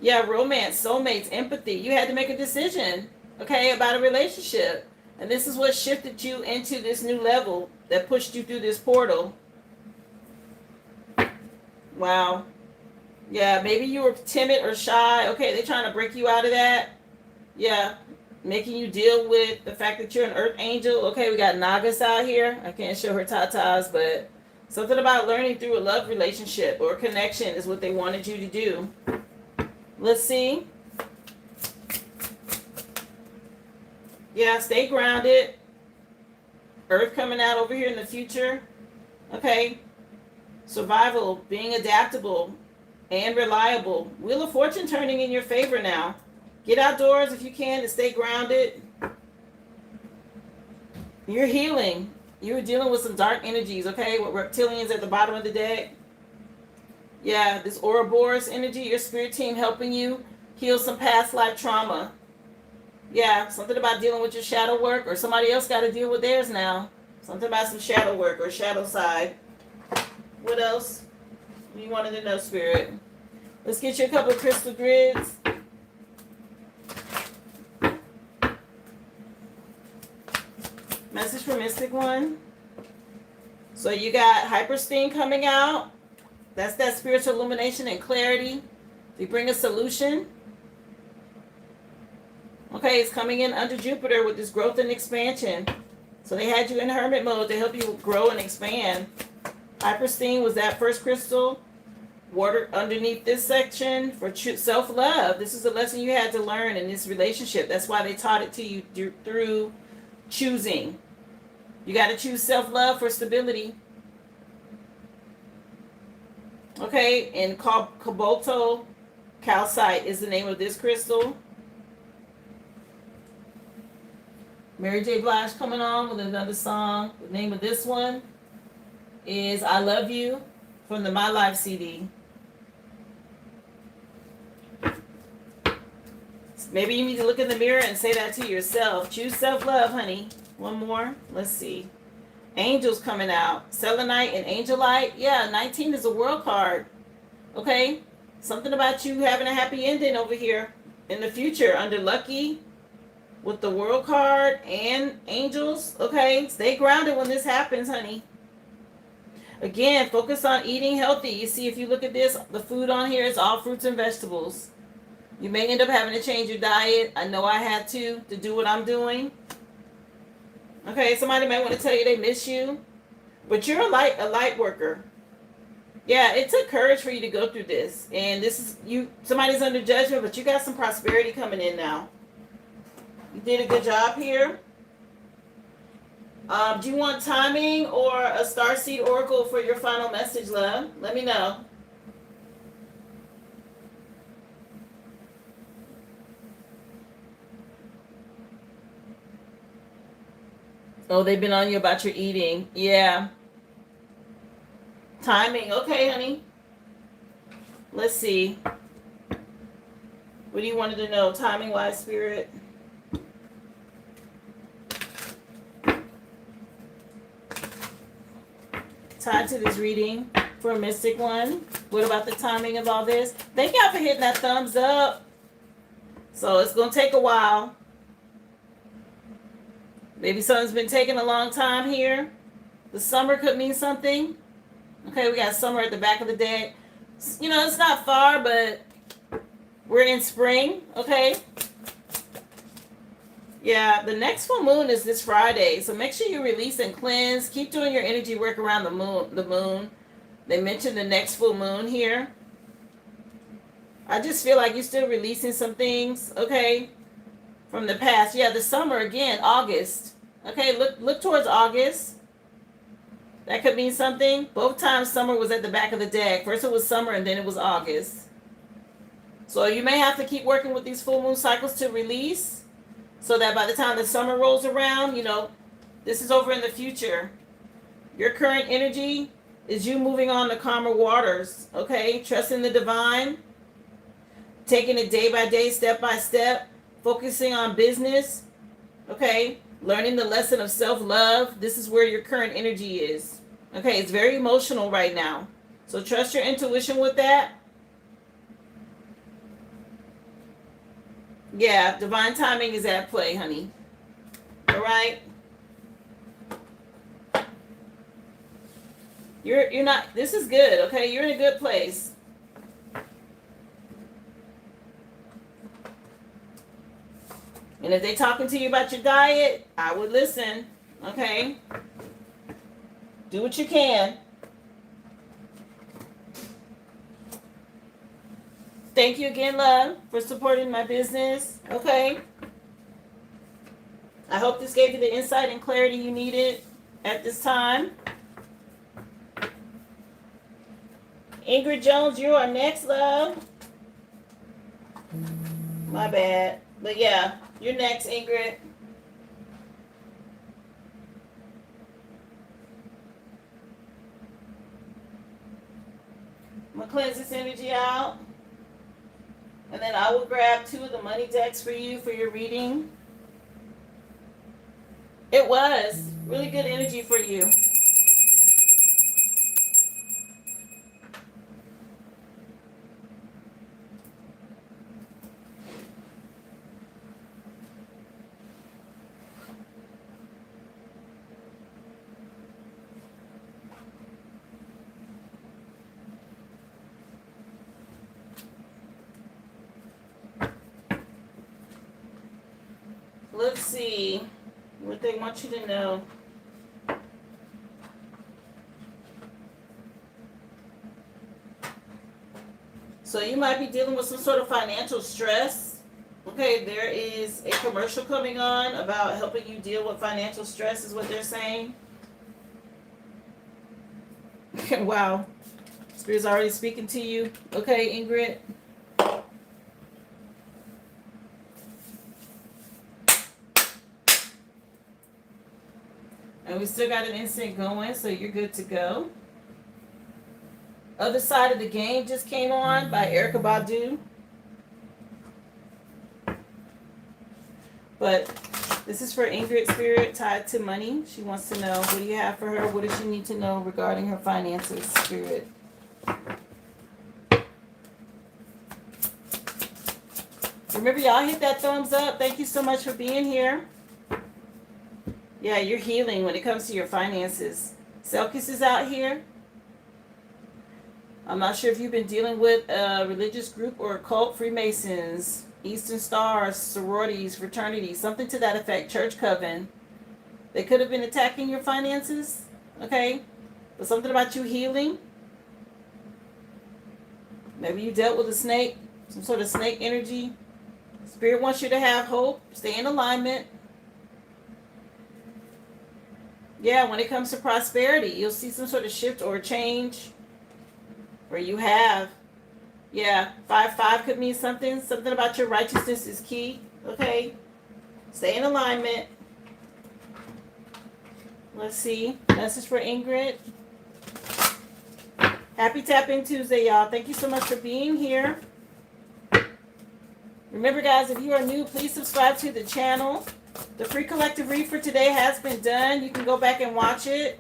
Speaker 1: Yeah, romance, soulmates, empathy. You had to make a decision, okay, about a relationship. And this is what shifted you into this new level that pushed you through this portal. Wow. Yeah, maybe you were timid or shy. Okay, they're trying to break you out of that. Yeah, making you deal with the fact that you're an earth angel. Okay, we got Nagas out here. I can't show her tatas, but something about learning through a love relationship or connection is what they wanted you to do. Let's see. Yeah, stay grounded. Earth coming out over here in the future. Okay. Survival, being adaptable and reliable. Wheel of Fortune turning in your favor now. Get outdoors if you can to stay grounded. You're healing. You're dealing with some dark energies, okay? With reptilians at the bottom of the deck. Yeah, this Ouroboros energy, your spirit team helping you heal some past life trauma. Yeah, something about dealing with your shadow work, or somebody else got to deal with theirs now. Something about some shadow work or shadow side. What else? You wanted to know, Spirit. Let's get you a couple of crystal grids. Message for Mystic One. So you got hypersteam coming out. That's that spiritual illumination and clarity. They bring a solution. Okay, it's coming in under Jupiter with this growth and expansion. So they had you in hermit mode to help you grow and expand. Hypersteam was that first crystal. Water underneath this section for self-love. This is a lesson you had to learn in this relationship. That's why they taught it to you through choosing. You got to choose self-love for stability. Okay, and Kobalto calcite is the name of this crystal. Mary J. Blige coming on with another song. The name of this one is I Love You from the My Life CD. Maybe you need to look in the mirror and say that to yourself. Choose self-love, honey. One more. Let's see. Angels coming out. Selenite and Angelite. Yeah, 19 is a world card. Okay? Something about you having a happy ending over here in the future under Lucky with the world card and angels. Okay? Stay grounded when this happens, honey. Again, focus on eating healthy. You see, if you look at this, the food on here is all fruits and vegetables. You may end up having to change your diet. I know I had to do what I'm doing. Okay, somebody might want to tell you they miss you. But you're a light worker. Yeah, it took courage for you to go through this. And this is you. Somebody's under judgment, but you got some prosperity coming in now. You did a good job here. Do you want timing or a starseed oracle for your final message, love? Let me know. Oh, they've been on you about your eating. Yeah. Timing. Okay, honey. Let's see. What do you wanted to know? Timing-wise, spirit. Tied to this reading for a mystic one. What about the timing of all this? Thank y'all for hitting that thumbs up. So it's going to take a while. Maybe something's been taking a long time here. The summer could mean something. Okay, we got summer at the back of the day. You know, it's not far, but we're in spring, okay? Yeah, the next full moon is this Friday. So make sure you release and cleanse. Keep doing your energy work around the moon. They mentioned the next full moon here. I just feel like you're still releasing some things, okay? From the past. Yeah, the summer again, August. Okay, look towards August. That could mean something. Both times summer was at the back of the deck. First it was summer and then it was August. So you may have to keep working with these full moon cycles to release so that by the time the summer rolls around, you know, this is over in the future. Your current energy is you moving on to calmer waters. Okay, trusting the divine. Taking it day by day, step by step. Focusing on business, okay? Learning the lesson of self-love. This is where your current energy is. Okay, it's very emotional right now. So trust your intuition with that. Yeah, divine timing is at play, honey. All right? You're not, this is good, okay? You're in a good place. And if they're talking to you about your diet, I would listen, okay? Do what you can. Thank you again, love, for supporting my business, okay? I hope this gave you the insight and clarity you needed at this time. Ingrid Jones, you are next, love. My bad. But yeah, you're next, Ingrid. I'm going to cleanse this energy out. And then I will grab 2 of the money decks for you for your reading. It was really good energy for you. Let's see what they want you to know. So you might be dealing with some sort of financial stress, Okay, there is a commercial coming on about helping you deal with financial stress, is what they're saying. Wow. Spirit's already speaking to you. Okay, Ingrid. And we still got an incense going, so you're good to go. Other Side of the Game just came on by Erykah Badu. But this is for Ingrid Spirit, tied to money. She wants to know, what do you have for her? What does she need to know regarding her finances, Spirit? Remember, y'all hit that thumbs up. Thank you so much for being here. Yeah, you're healing when it comes to your finances. Selkis is out here. I'm not sure if you've been dealing with a religious group or a cult, Freemasons, Eastern Stars, sororities, fraternities, something to that effect, church coven. They could have been attacking your finances, okay? But something about you healing. Maybe you dealt with a snake, some sort of snake energy. Spirit wants you to have hope, stay in alignment. Yeah, when it comes to prosperity, you'll see some sort of shift or change where you have, yeah, 5-5 could mean something about your righteousness is key, okay? Stay in alignment. Let's see. Message for Ingrid. Happy Tap In Tuesday, y'all. Thank you so much for being here. Remember, guys, if you are new, please subscribe to the channel. The free collective read for today has been done. You can go back and watch it.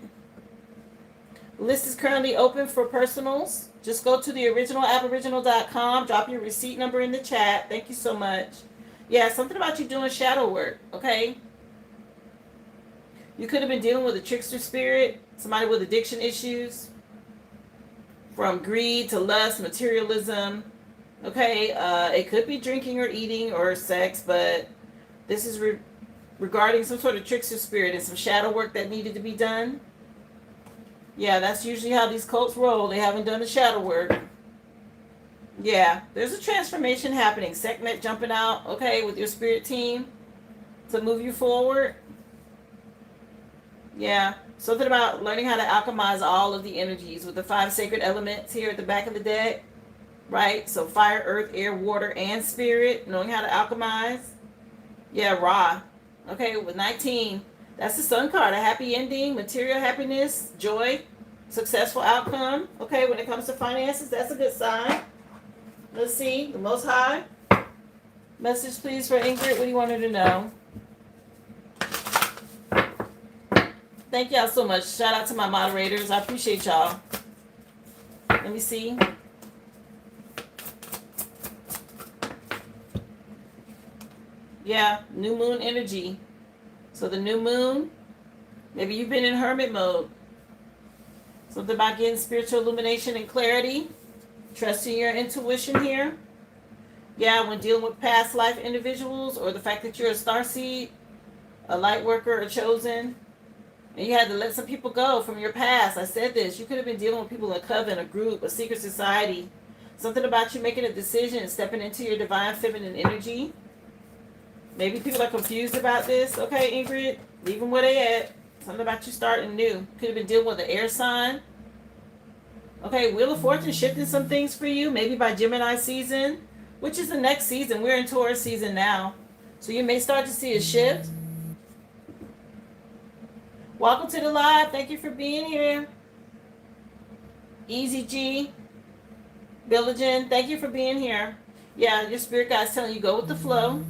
Speaker 1: The list is currently open for personals. Just go to the originalaboriginal.com. Drop your receipt number in the chat. Thank you so much. Yeah, something about you doing shadow work, okay? You could have been dealing with a trickster spirit, somebody with addiction issues, from greed to lust, materialism, okay? It could be drinking or eating or sex, but this is regarding some sort of trickster spirit and some shadow work that needed to be done. Yeah, that's usually how these cults roll. They haven't done the shadow work. Yeah, there's a transformation happening. Sekhmet jumping out, okay, with your spirit team to move you forward. Yeah, something about learning how to alchemize all of the energies with the 5 sacred elements here at the back of the deck, right? So fire, earth, air, water, and spirit, knowing how to alchemize. Yeah, Ra. Okay, with 19, that's the Sun card. A happy ending, material happiness, joy, successful outcome. Okay, when it comes to finances, that's a good sign. Let's see, the Most High. Message, please, for Ingrid. What do you want her to know? Thank y'all so much. Shout out to my moderators. I appreciate y'all. Let me see. Yeah, new moon energy. So the new moon, maybe you've been in hermit mode. Something about getting spiritual illumination and clarity. Trusting your intuition here. Yeah, when dealing with past life individuals or the fact that you're a starseed, a light worker, a chosen, and you had to let some people go from your past. I said this. You could have been dealing with people in a coven, a group, a secret society. Something about you making a decision and stepping into your divine feminine energy. Maybe people are confused about this. Okay, Ingrid, leave them where they at. Something about you starting new. Could have been dealing with an air sign. Okay, Wheel of Fortune shifting some things for you. Maybe by Gemini season, which is the next season. We're in Taurus season now. So you may start to see a shift. Welcome to the live. Thank you for being here. Easy G. Billigen, thank you for being here. Yeah, your spirit guide's telling you go with the flow.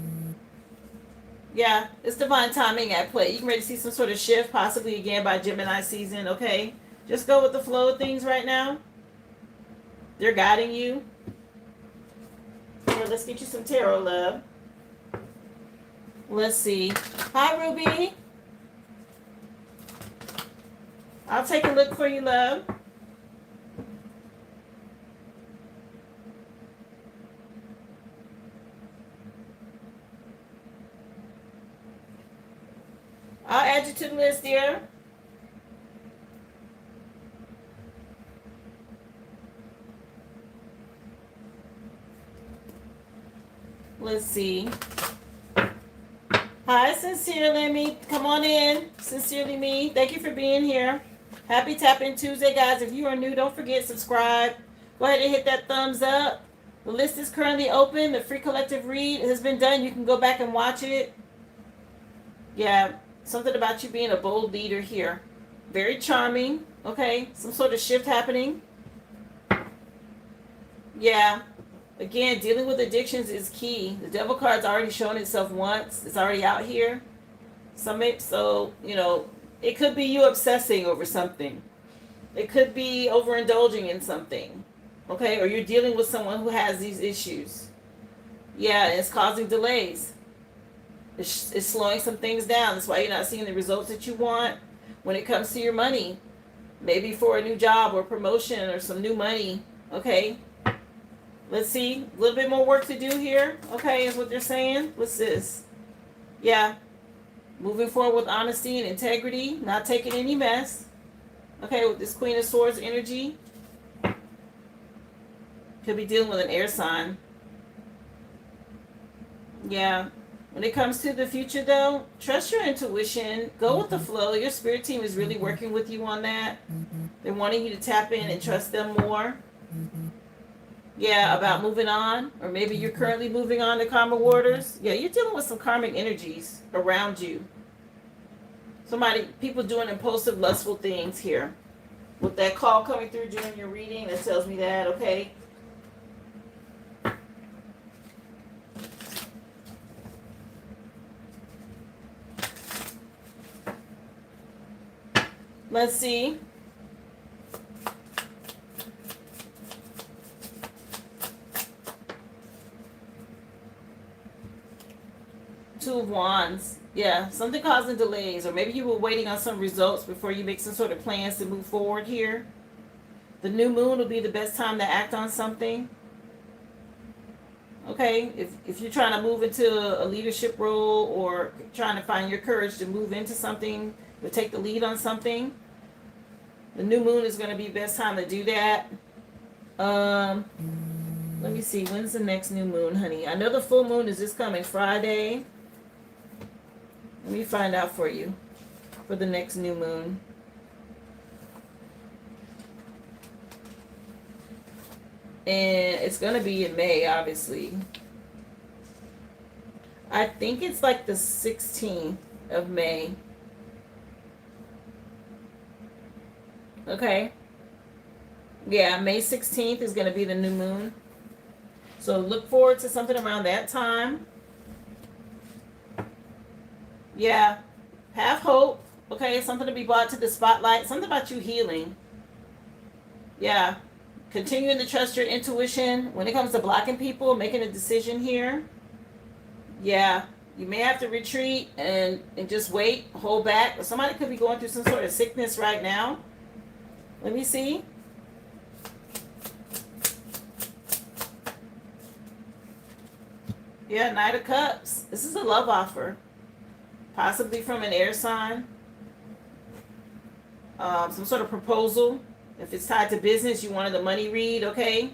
Speaker 1: Yeah, it's divine timing at play. You can ready to see some sort of shift, possibly again by Gemini season, okay? Just go with the flow of things right now. They're guiding you. Here, let's get you some tarot, love. Let's see. Hi, Ruby. I'll take a look for you, love. I'll add you to the list, dear. Let's see. Hi, Sincerely Me. Come on in. Sincerely Me. Thank you for being here. Happy Tap In Tuesday, guys. If you are new, don't forget subscribe. Go ahead and hit that thumbs up. The list is currently open. The free collective read has been done. You can go back and watch it. Yeah, something about you being a bold leader here. Very charming. Okay, some sort of shift happening. Yeah. Again, dealing with addictions is key. The devil card's already shown itself once. It's already out here. So, it could be you obsessing over something. It could be overindulging in something. Okay? Or you're dealing with someone who has these issues. Yeah, it's causing delays. It's slowing some things down. That's why you're not seeing the results that you want when it comes to your money. Maybe for a new job or promotion or some new money. Okay? Let's see. A little bit more work to do here. Okay, is what they're saying. What's this? Yeah. Moving forward with honesty and integrity. Not taking any mess. Okay, with this Queen of Swords energy. Could be dealing with an air sign. Yeah. When it comes to the future, though, trust your intuition. Go with the flow. Your spirit team is really working with you on that. They're wanting you to tap in and trust them more. Yeah, about moving on, or maybe you're currently moving on to karma waters. Yeah, you're dealing with some karmic energies around you. People doing impulsive, lustful things here. With that call coming through during your reading, that tells me that, okay? Let's see. Two of Wands. Yeah, something causing delays, or maybe you were waiting on some results before you make some sort of plans to move forward here. The new moon will be the best time to act on something. Okay, if you're trying to move into a leadership role or trying to find your courage to move into something, to take the lead on something, the new moon is going to be the best time to do that. Let me see, when's the next new moon, honey? I know the full moon is this coming Friday. Let me find out for you for the next new moon. And it's going to be in May, obviously. I think it's like the 16th of May. Okay. Yeah, May 16th is going to be the new moon. So look forward to something around that time. Yeah. Have hope. Okay, something to be brought to the spotlight. Something about you healing. Yeah. Continuing to trust your intuition when it comes to blocking people, making a decision here. Yeah. You may have to retreat and just wait, hold back. Somebody could be going through some sort of sickness right now. Let me see. Yeah, Knight of Cups. This is a love offer. Possibly from an air sign. Some sort of proposal. If it's tied to business, you wanted the money read, okay?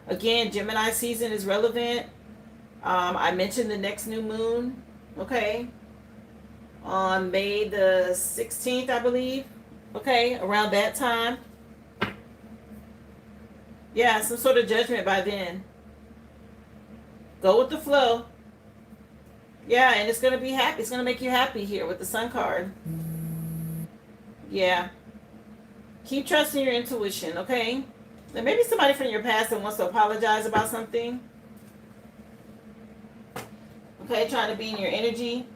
Speaker 1: Again, Gemini season is relevant. I mentioned the next new moon, okay? On May the 16th, I believe. Okay, around that time. Yeah, some sort of judgment by then. Go with the flow. Yeah, and it's going to be happy. It's going to make you happy here with the Sun card. Yeah. Keep trusting your intuition, okay? There may be somebody from your past that wants to apologize about something. Okay, trying to be in your energy.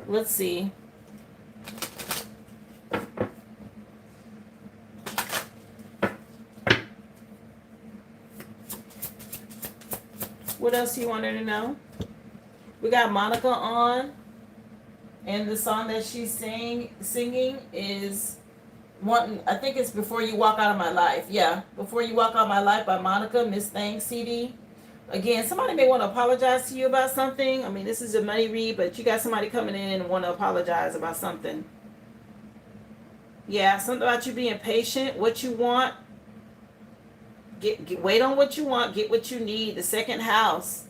Speaker 1: Let's see. What else you wanted to know? We got Monica on, and the song that she's singing is I think it's Before You Walk Out of My Life. Yeah, Before You Walk Out of My Life by Monica, Miss Thanks CD. Again, somebody may want to apologize to you about something. I mean, this is a money read, but you got somebody coming in and want to apologize about something. Yeah, something about you being patient. What you want, wait on what you want. Get what you need. The second house.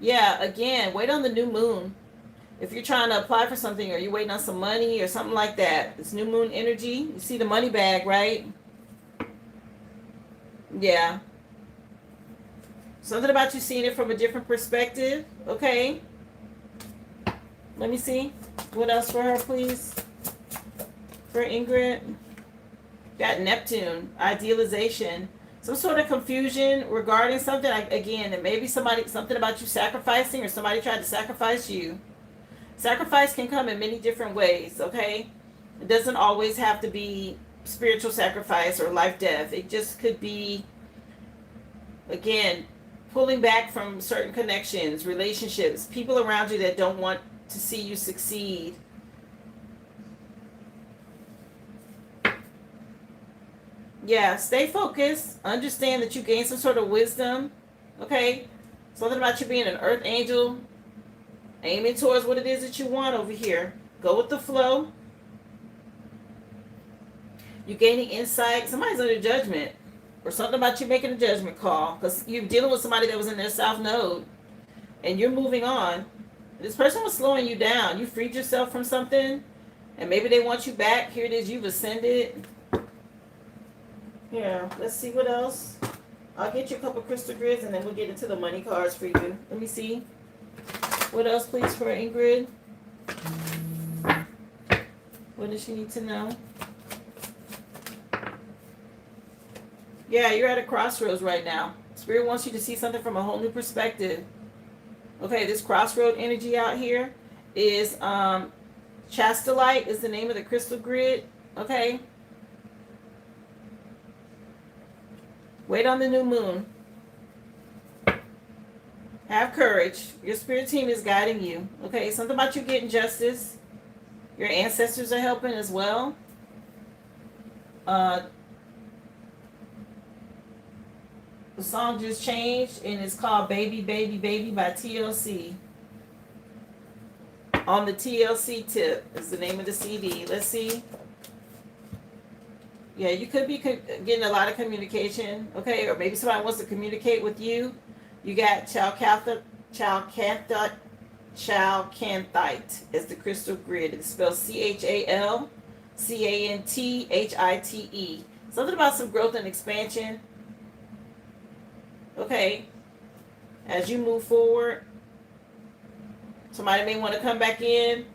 Speaker 1: Yeah, again, wait on the new moon. If you're trying to apply for something or you're waiting on some money or something like that, it's new moon energy. You see the money bag, right? Yeah. Something about you seeing it from a different perspective. Okay. Let me see. What else for her, please? For Ingrid. Got Neptune. Idealization. Some sort of confusion regarding something. Like, again, it may be something about you sacrificing or somebody tried to sacrifice you. Sacrifice can come in many different ways, okay? It doesn't always have to be spiritual sacrifice or life death. It just could be, again, pulling back from certain connections, relationships, people around you that don't want to see you succeed. Yeah, stay focused. Understand that you gain some sort of wisdom, okay? Something about you being an earth angel, aiming towards what it is that you want over here. Go with the flow. You're gaining insight. Somebody's under judgment. Or something about you making a judgment call. Because you're dealing with somebody that was in their south node. And you're moving on. This person was slowing you down. You freed yourself from something. And maybe they want you back. Here it is. You've ascended. Yeah. Let's see what else. I'll get you a couple crystal grids. And then we'll get into the money cards for you. Let me see. What else, please, for Ingrid? What does she need to know? Yeah, you're at a crossroads right now. Spirit wants you to see something from a whole new perspective. Okay, this crossroad energy out here is Chastolite is the name of the crystal grid. Okay. Wait on the new moon. Have courage. Your spirit team is guiding you. Okay, something about you getting justice. Your ancestors are helping as well. The song just changed and it's called Baby, Baby, Baby by TLC. On the TLC tip is the name of the CD. Let's see. Yeah, you could be getting a lot of communication. Okay, or maybe somebody wants to communicate with you. You got chalcanthite is the crystal grid. It's spelled CHALCANTHITE. Something about some growth and expansion. Okay. As you move forward, somebody may want to come back in.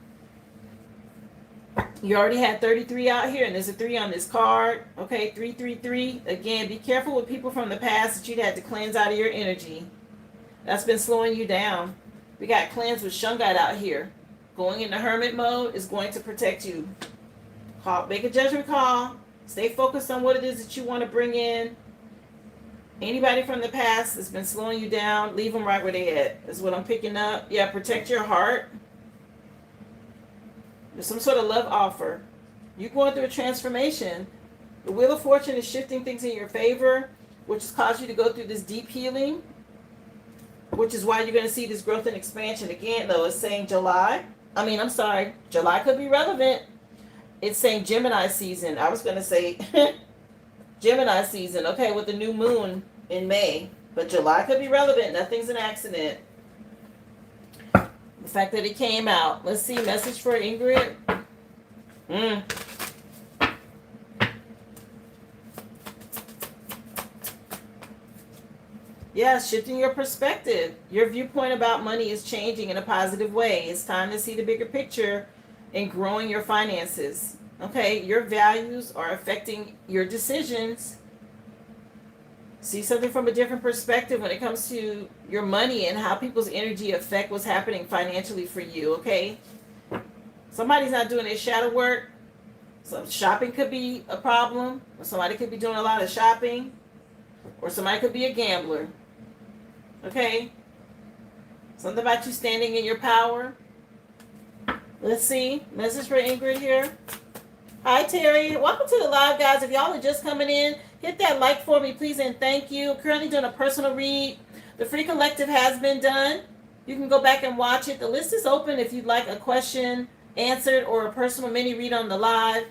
Speaker 1: You already had 33 out here, and there's a 3 on this card. Okay, 333. Again, be careful with people from the past that you'd had to cleanse out of your energy. That's been slowing you down. We got cleanse with Shungite out here. Going into hermit mode is going to protect you. Make a judgment call. Stay focused on what it is that you want to bring in. Anybody from the past that's been slowing you down, leave them right where they at. Is what I'm picking up. Yeah, protect your heart. There's some sort of love offer. You're going through a transformation. The Wheel of Fortune is shifting things in your favor, which has caused you to go through this deep healing, which is why you're going to see this growth and expansion. Again, though, it's saying July could be relevant. It's saying Gemini season. I was going to say Gemini season, okay, with the new moon in May. But July could be relevant. Nothing's an accident. The fact that it came out. Let's see, message for Ingrid. Yeah, shifting your perspective. Your viewpoint about money is changing in a positive way. It's time to see the bigger picture and growing your finances. Okay, your values are affecting your decisions. See something from a different perspective when it comes to your money and how people's energy affect what's happening financially for you, okay? Somebody's not doing their shadow work. So shopping could be a problem. Or somebody could be doing a lot of shopping. Or somebody could be a gambler. Okay? Something about you standing in your power. Let's see. Message for Ingrid here. Hi, Terry. Welcome to the live, guys. If y'all are just coming in, hit that like for me, please, and thank you. Currently doing a personal read. The free collective has been done. You can go back and watch it. The list is open if you'd like a question answered or a personal mini read on the live.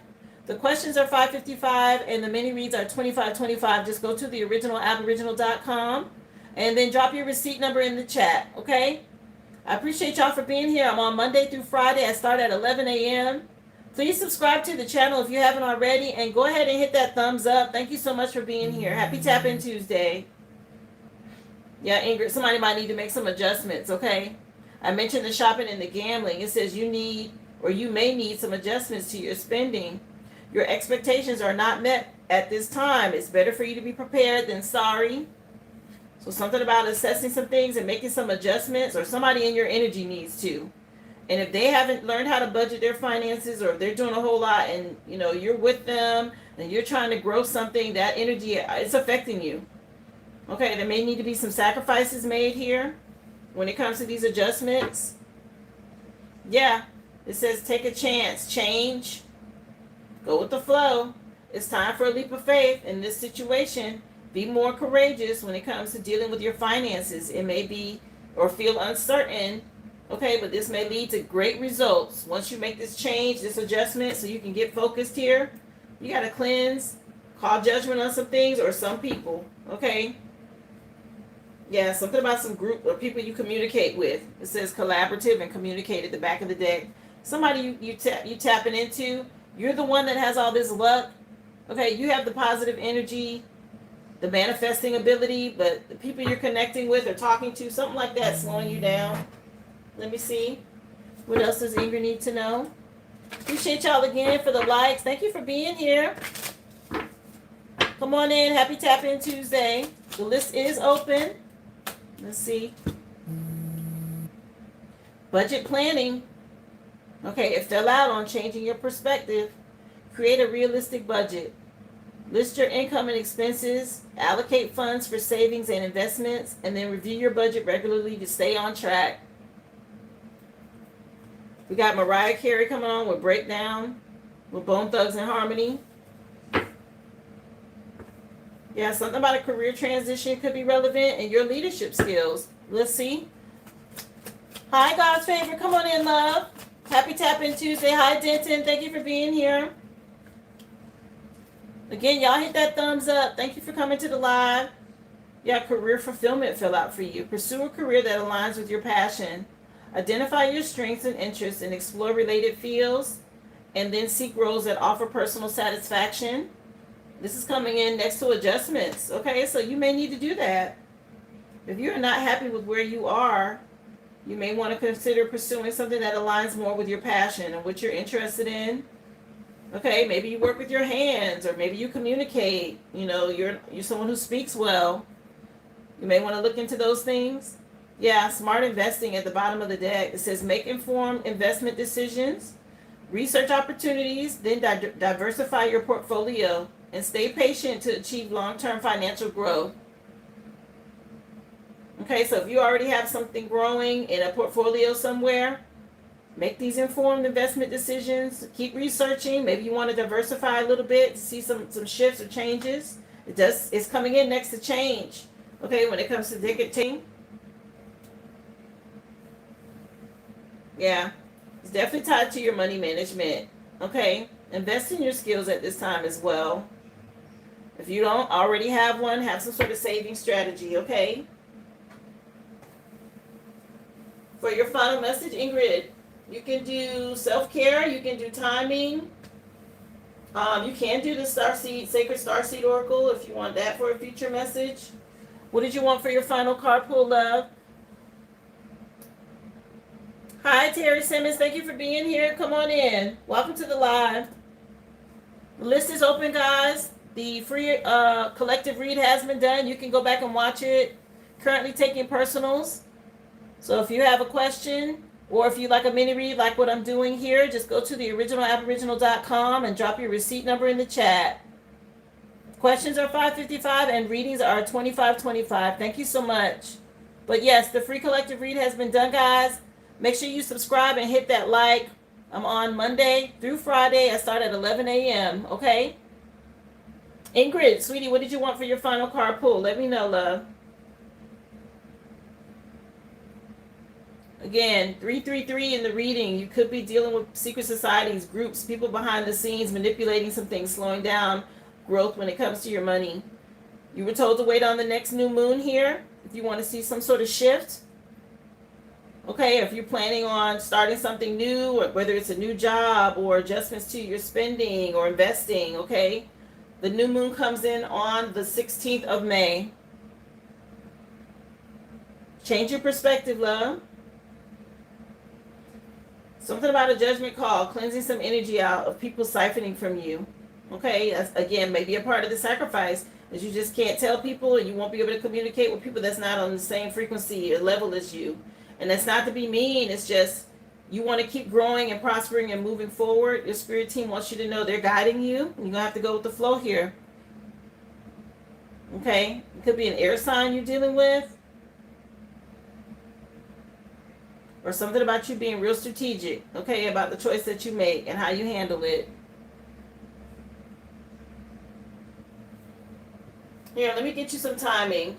Speaker 1: The questions are $5.55 and the mini reads are $25.25. Just go to the original Aboriginal.com and then drop your receipt number in the chat, okay? I appreciate y'all for being here. I'm on Monday through Friday. I start at 11 a.m. Please subscribe to the channel if you haven't already, and go ahead and hit that thumbs up. Thank you so much for being here. Happy Tap In Tuesday. Yeah, Ingrid, somebody might need to make some adjustments, okay? I mentioned the shopping and the gambling. It says you need, or you may need, some adjustments to your spending. Your expectations are not met at this time. It's better for you to be prepared than sorry. So something about assessing some things and making some adjustments, or somebody in your energy needs to. And if they haven't learned how to budget their finances, or if they're doing a whole lot and you're with them and you're trying to grow something, that energy, it's affecting you. Okay, there may need to be some sacrifices made here when it comes to these adjustments. Yeah, it says take a chance, change, go with the flow. It's time for a leap of faith in this situation. Be more courageous when it comes to dealing with your finances. It may be or feel uncertain, okay, but this may lead to great results. Once you make this change, this adjustment, so you can get focused here, you got to cleanse, call judgment on some things or some people, okay? Yeah, something about some group or people you communicate with. It says collaborative and communicate at the back of the deck. Somebody you tapping into. You're the one that has all this luck. Okay, you have the positive energy, the manifesting ability, but the people you're connecting with or talking to, something like that, slowing you down. Let me see. What else does Ingrid need to know? Appreciate y'all again for the likes. Thank you for being here. Come on in. Happy Tap In Tuesday. The list is open. Let's see. Budget planning. Okay, if they're allowed on changing your perspective, create a realistic budget. List your income and expenses, allocate funds for savings and investments, and then review your budget regularly to stay on track. We got Mariah Carey coming on with Breakdown with Bone Thugs and Harmony. Yeah, something about a career transition could be relevant, and your leadership skills. Let's see. Hi, God's favorite. Come on in, love. Happy Tap In Tuesday. Hi, Denton. Thank you for being here. Again, y'all hit that thumbs up. Thank you for coming to the live. Yeah, career fulfillment fill out for you. Pursue a career that aligns with your passion. Identify your strengths and interests and explore related fields, and then seek roles that offer personal satisfaction. This is coming in next to adjustments. Okay, so you may need to do that. If you're not happy with where you are, you may want to consider pursuing something that aligns more with your passion and what you're interested in. Okay, maybe you work with your hands, or maybe you communicate. You're someone who speaks well. You may want to look into those things. Yeah, smart investing at the bottom of the deck. It says make informed investment decisions, research opportunities, then diversify your portfolio, and stay patient to achieve long-term financial growth. Okay, so if you already have something growing in a portfolio somewhere, make these informed investment decisions. Keep researching. Maybe you want to diversify a little bit to see some shifts or changes. It's coming in next to change. Okay, when it comes to ticketing. Yeah, it's definitely tied to your money management. Okay, invest in your skills at this time as well. If you don't already have one, have some sort of saving strategy, okay? For your final message, Ingrid, you can do self-care, you can do timing. You can do the Sacred Starseed Oracle if you want that for a future message. What did you want for your final card pull, love? Hi, Terry Simmons. Thank you for being here. Come on in. Welcome to the live. The list is open, guys. The free collective read has been done. You can go back and watch it. Currently taking personals. So if you have a question, or if you like a mini read like what I'm doing here, just go to the original Aboriginal.com and drop your receipt number in the chat. Questions are $5.55 and readings are $25.25. Thank you so much. But yes, the free collective read has been done, guys. Make sure you subscribe and hit that like. I'm on Monday through Friday. I start at 11 a.m., okay? Ingrid, sweetie, what did you want for your final card pull? Let me know, love. Again, 333 in the reading. You could be dealing with secret societies, groups, people behind the scenes manipulating some things, slowing down growth when it comes to your money. You were told to wait on the next new moon here if you want to see some sort of shift. Okay, if you're planning on starting something new, or whether it's a new job or adjustments to your spending or investing, okay? The new moon comes in on the 16th of May. Change your perspective, love. Something about a judgment call, cleansing some energy out of people siphoning from you. Okay, that's, again, maybe a part of the sacrifice is you just can't tell people, and you won't be able to communicate with people that's not on the same frequency or level as you. And that's not to be mean. It's just you want to keep growing and prospering and moving forward. Your spirit team wants you to know they're guiding you. You're going to have to go with the flow here. Okay? It could be an air sign you're dealing with. Or something about you being real strategic. Okay? About the choice that you make and how you handle it. Here, let me get you some timing.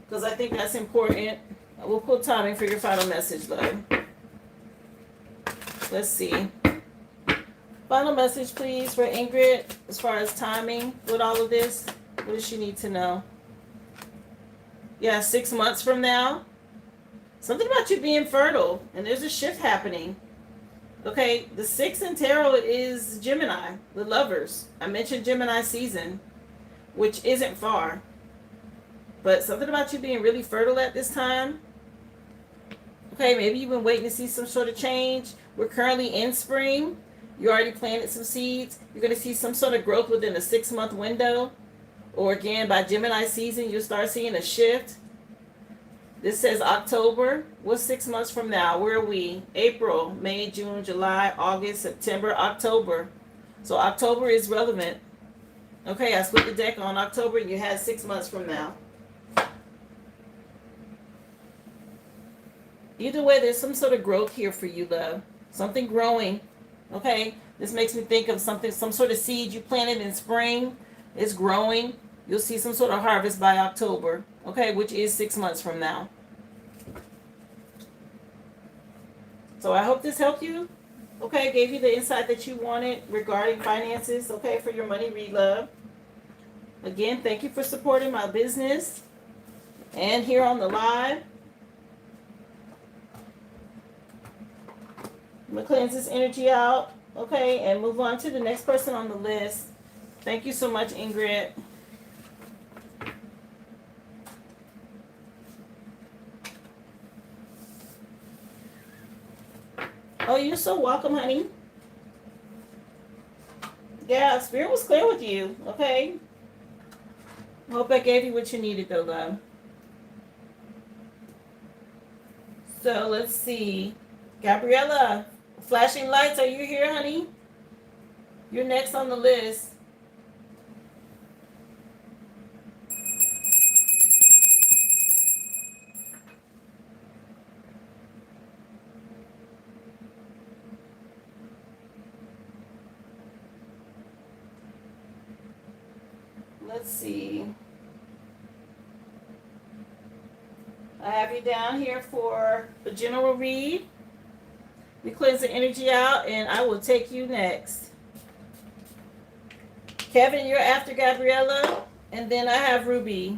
Speaker 1: Because I think that's important. We'll pull timing for your final message, love. Let's see. Final message, please, for Ingrid, as far as timing with all of this. What does she need to know? Yeah, 6 months from now. Something about you being fertile, and there's a shift happening. Okay, the 6 in tarot is Gemini, the lovers. I mentioned Gemini season, which isn't far. But something about you being really fertile at this time. Okay, maybe you've been waiting to see some sort of change. We're currently in spring. You already planted some seeds. You're going to see some sort of growth within a 6-month window. Or again, by Gemini season, you'll start seeing a shift. This says October. What's 6 months from now? Where are we? April, May, June, July, August, September, October. So October is relevant. Okay, I split the deck on October, and you had 6 months from now. Either way, there's some sort of growth here for you, love. Something growing. Okay? This makes me think of something, some sort of seed you planted in spring. It's growing. You'll see some sort of harvest by October. Okay? Which is 6 months from now. So I hope this helped you. Okay? Gave you the insight that you wanted regarding finances. Okay? For your money read, love. Again, thank you for supporting my business. And here on the live. I'm going to cleanse this energy out, okay, and move on to the next person on the list. Thank you so much, Ingrid. Oh, you're so welcome, honey. Yeah, Spirit was clear with you, okay? Hope I gave you what you needed, though, love. So, let's see. Gabriella. Flashing lights, are you here, honey? You're next on the list. Let's see. I have you down here for the general read. We cleanse the energy out, and I will take you next. Kevin, you're after Gabriella, and then I have Ruby.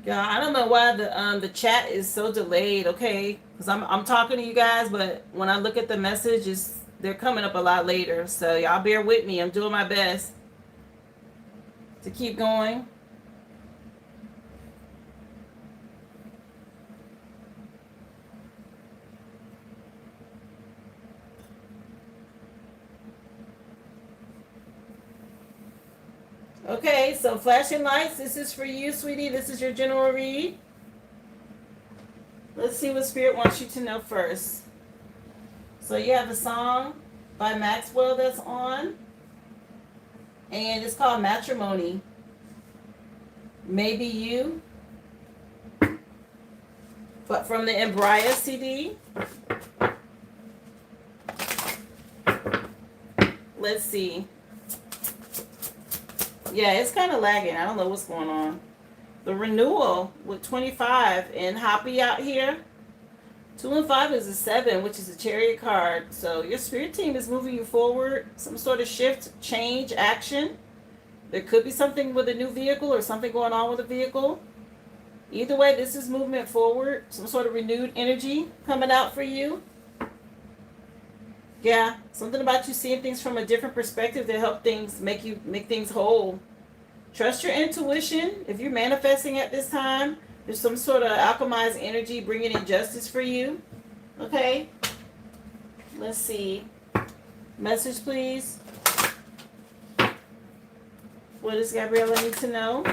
Speaker 1: Yeah, I don't know why the chat is so delayed, okay? Because I'm talking to you guys, but when I look at the messages, they're coming up a lot later. So y'all bear with me. I'm doing my best to keep going. Okay, so flashing lights, this is for you, sweetie. This is your general read. Let's see what Spirit wants you to know first. So you have a song by Maxwell that's on. And it's called Matrimony. Maybe You. But from the Embria CD. Let's see. Yeah, it's kind of lagging. I don't know what's going on. The renewal with 25 and Hoppy out here. 2 and 5 is a 7, which is a chariot card. So your spirit team is moving you forward. Some sort of shift, change, action. There could be something with a new vehicle or something going on with a vehicle. Either way, this is movement forward. Some sort of renewed energy coming out for you. Yeah, something about you seeing things from a different perspective to help things make things whole. Trust your intuition. If you're manifesting at this time, there's some sort of alchemized energy bringing in justice for you. Okay? Let's see. Message, please. What does Gabriella need to know?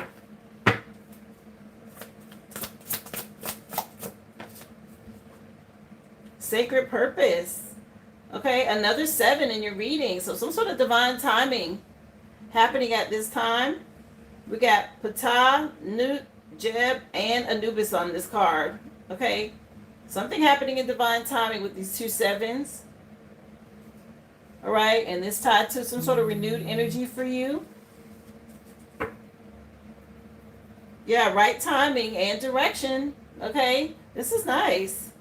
Speaker 1: Sacred purpose. Okay, another 7 in your reading. So some sort of divine timing happening at this time. We got Ptah, Nut, Jeb, and Anubis on this card. Okay, something happening in divine timing with these 2 7s. All right, and this tied to some sort of renewed energy for you. Yeah, right timing and direction. Okay, this is nice.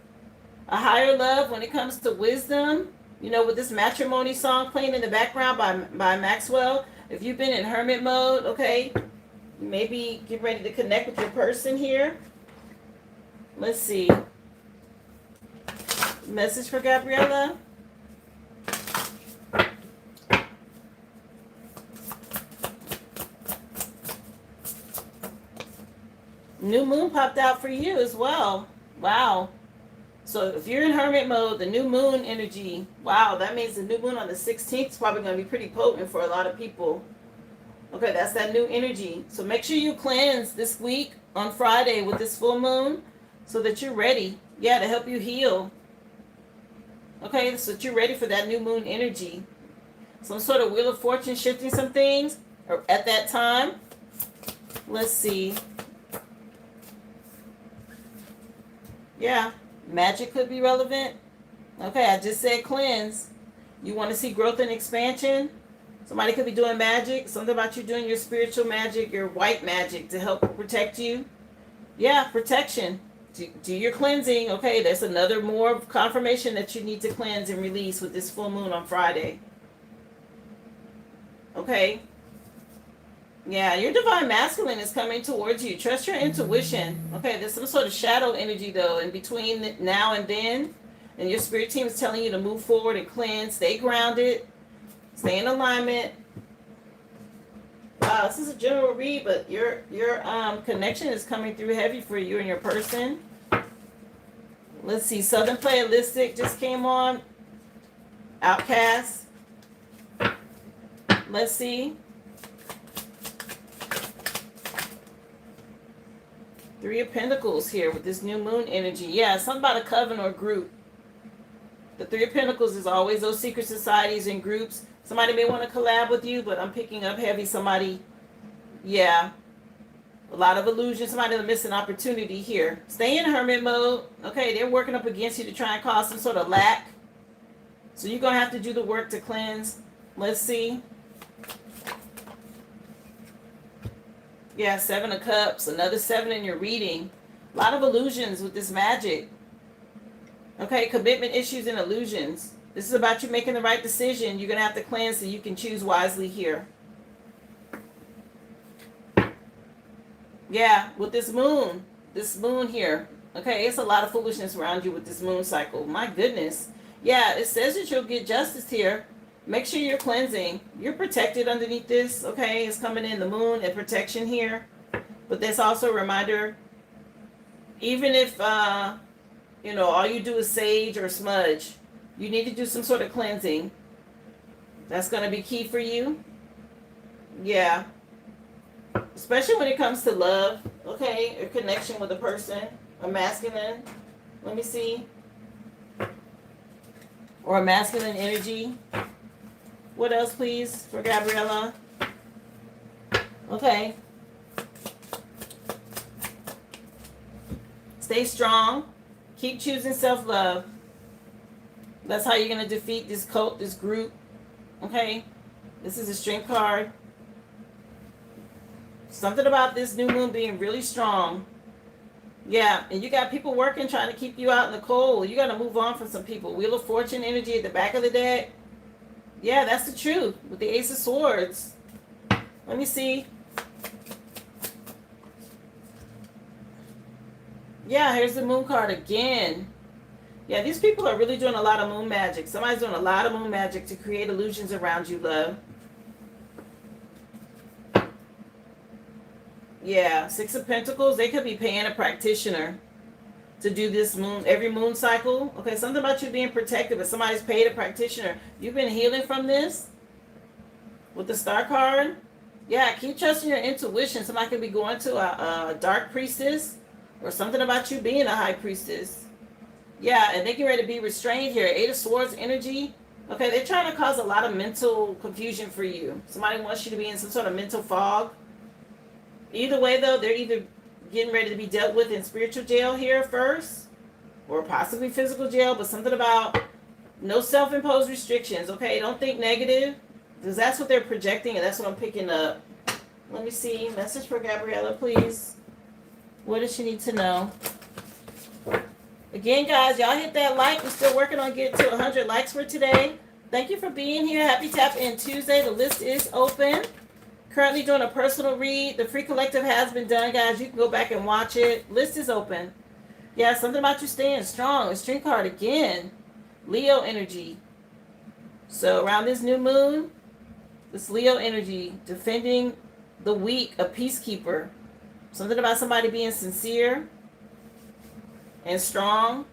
Speaker 1: A higher love when it comes to wisdom. You know, with this matrimony song playing in the background by Maxwell. If you've been in hermit mode, okay, maybe get ready to connect with your person here. Let's see. Message for Gabriella. New moon popped out for you as well. Wow. So if you're in hermit mode, the new moon energy, wow, that means the new moon on the 16th is probably going to be pretty potent for a lot of people. Okay, that's that new energy. So make sure you cleanse this week on Friday with this full moon so that you're ready. Yeah, to help you heal. Okay, so that you're ready for that new moon energy. Some sort of wheel of fortune shifting some things at that time. Let's see. Yeah. Magic could be relevant. Okay, I just said cleanse. You want to see growth and expansion? Somebody could be doing magic. Something about you doing your spiritual magic, your white magic to help protect you. Yeah, protection. Do your cleansing. Okay, there's another more confirmation that you need to cleanse and release with this full moon on Friday. Okay. Yeah, your divine masculine is coming towards you. Trust your intuition. Okay, there's some sort of shadow energy, though, in between now and then. And your spirit team is telling you to move forward and cleanse. Stay grounded. Stay in alignment. Wow, this is a general read, but your connection is coming through heavy for you and your person. Let's see. Southern Playalistic just came on. Outcast. Let's see. 3 of Pentacles here with this new moon energy. Yeah, something about a coven or group. The 3 of Pentacles is always those secret societies and groups. Somebody may want to collab with you, but I'm picking up heavy somebody. Yeah. A lot of illusion. Somebody will miss an opportunity here. Stay in hermit mode. Okay, they're working up against you to try and cause some sort of lack. So you're going to have to do the work to cleanse. Let's see. Yeah, 7 of Cups, another 7 in your reading. A lot of illusions with this magic. Okay, commitment issues and illusions. This is about you making the right decision. You're going to have to cleanse so you can choose wisely here. Yeah, with this moon here. Okay, it's a lot of foolishness around you with this moon cycle. My goodness. Yeah, it says that you'll get justice here. Make sure you're cleansing. You're protected underneath this, okay? It's coming in the moon and protection here. But there's also a reminder, even if, all you do is sage or smudge, you need to do some sort of cleansing. That's going to be key for you. Yeah. Especially when it comes to love, okay? Or connection with a person, a masculine. Let me see. Or a masculine energy. What else, please, for Gabriella? Okay. Stay strong. Keep choosing self-love. That's how you're going to defeat this cult, this group. Okay? This is a strength card. Something about this new moon being really strong. Yeah, and you got people working, trying to keep you out in the cold. You got to move on from some people. Wheel of Fortune energy at the back of the deck. Yeah, that's the truth with the Ace of Swords. Let me see. Yeah, here's the moon card again. Yeah, these people are really doing a lot of moon magic. Somebody's doing a lot of moon magic to create illusions around you, love. Yeah, Six of Pentacles. They could be paying a practitioner to do this moon, every moon cycle. Okay, something about you being protected, but somebody's paid a practitioner. You've been healing from this with the Star card. Yeah, keep trusting your intuition. Somebody could be going to a dark priestess or something about you being a high priestess. Yeah, and they get ready to be restrained here. Eight of Swords energy. Okay, they're trying to cause a lot of mental confusion for you. Somebody wants you to be in some sort of mental fog. Either way, though, they're either getting ready to be dealt with in spiritual jail here first, or possibly physical jail, but something about no self-imposed restrictions, okay? Don't think negative, because that's what they're projecting, and that's what I'm picking up. Let me see. Message for Gabriella, please. What does she need to know? Again, guys, y'all hit that like. We're still working on getting to 100 likes for today. Thank you for being here. Happy Tap In Tuesday. The list is open. Currently doing a personal read. The free collective has been done, guys. You can go back and watch it. List is open. Yeah, something about you staying strong. A string card again. Leo energy. So around this new moon, this Leo energy, defending the weak, a peacekeeper. Something about somebody being sincere and strong.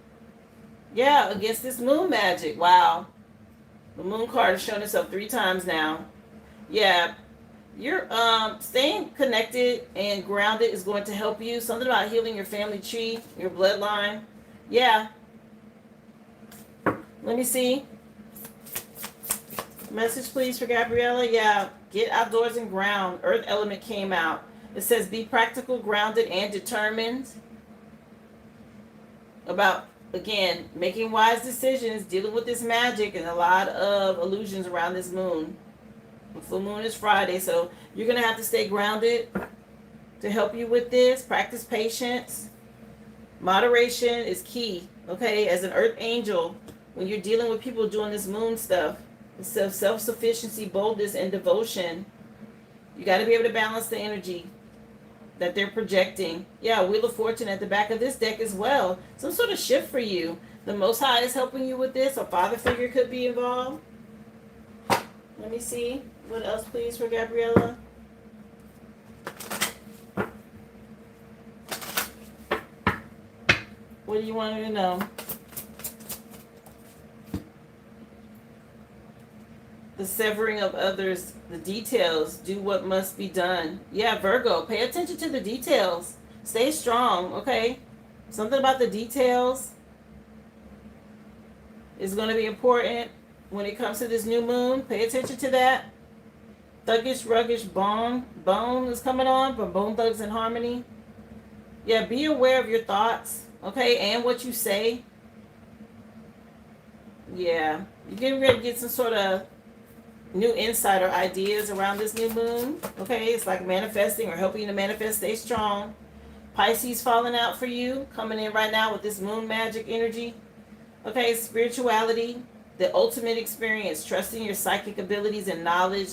Speaker 1: Yeah, against this moon magic. Wow. The moon card has shown itself 3 times now. Yeah. You're staying connected and grounded is going to help you. Something about healing your family tree, your bloodline. Yeah. Let me see. Message, please, for Gabriella. Yeah. Get outdoors and ground. Earth element came out. It says be practical, grounded, and determined. About, again, making wise decisions, dealing with this magic and a lot of illusions around this moon. The full moon is Friday, so you're going to have to stay grounded to help you with this. Practice patience. Moderation is key, okay? As an earth angel, when you're dealing with people doing this moon stuff, self-sufficiency, boldness, and devotion, you got to be able to balance the energy that they're projecting. Yeah, Wheel of Fortune at the back of this deck as well. Some sort of shift for you. The Most High is helping you with this. A father figure could be involved. Let me see. What else, please, for Gabriella? What do you want her to know? The severing of others, the details, do what must be done. Yeah, Virgo, pay attention to the details. Stay strong, okay? Something about the details is going to be important when it comes to this new moon. Pay attention to that. Thuggish, ruggish, bone is coming on from Bone Thugs and Harmony. Yeah, be aware of your thoughts, okay, and what you say. Yeah, you're getting ready to get some sort of new insight or ideas around this new moon, okay? It's like manifesting or helping you to manifest. Stay strong. Pisces falling out for you, coming in right now with this moon magic energy. Okay, spirituality, the ultimate experience, trusting your psychic abilities and knowledge.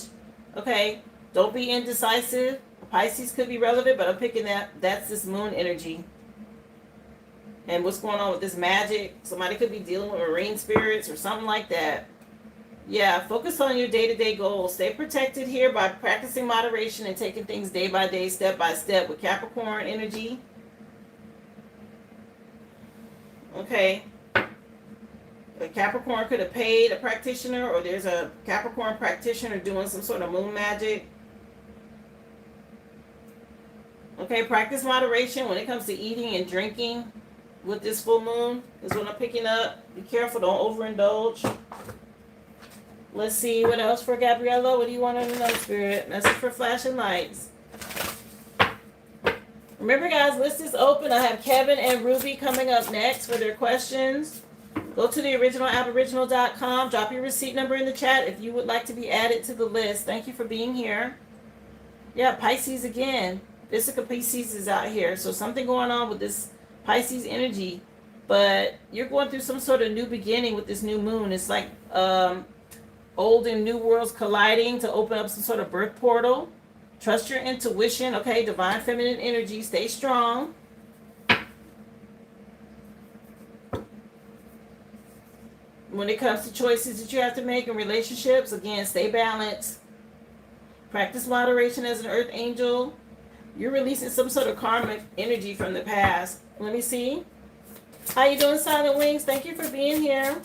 Speaker 1: Okay, don't be indecisive. Pisces could be relevant, but I'm picking that's this moon energy. And what's going on with this magic? Somebody could be dealing with marine spirits or something like that. Yeah, focus on your day-to-day goals. Stay protected here by practicing moderation and taking things day by day, step by step with Capricorn energy. Okay. A Capricorn could have paid a practitioner, or there's a Capricorn practitioner doing some sort of moon magic. Okay, practice moderation when it comes to eating and drinking with this full moon is what I'm picking up. Be careful, don't overindulge. Let's see what else for Gabriella. What do you want to know, Spirit? Message for flashing lights. Remember, guys, list is open. I have Kevin and Ruby coming up next for their questions. Go to the originalaboriginal.com. Drop your receipt number in the chat if you would like to be added to the list. Thank you for being here. Yeah, Pisces again. Physical Pisces is out here. So something going on with this Pisces energy. But you're going through some sort of new beginning with this new moon. It's like old and new worlds colliding to open up some sort of birth portal. Trust your intuition. Okay, divine feminine energy. Stay strong. When it comes to choices that you have to make in relationships, again, stay balanced. Practice moderation as an earth angel. You're releasing some sort of karmic energy from the past. Let me see. How you doing, Silent Wings? Thank you for being here.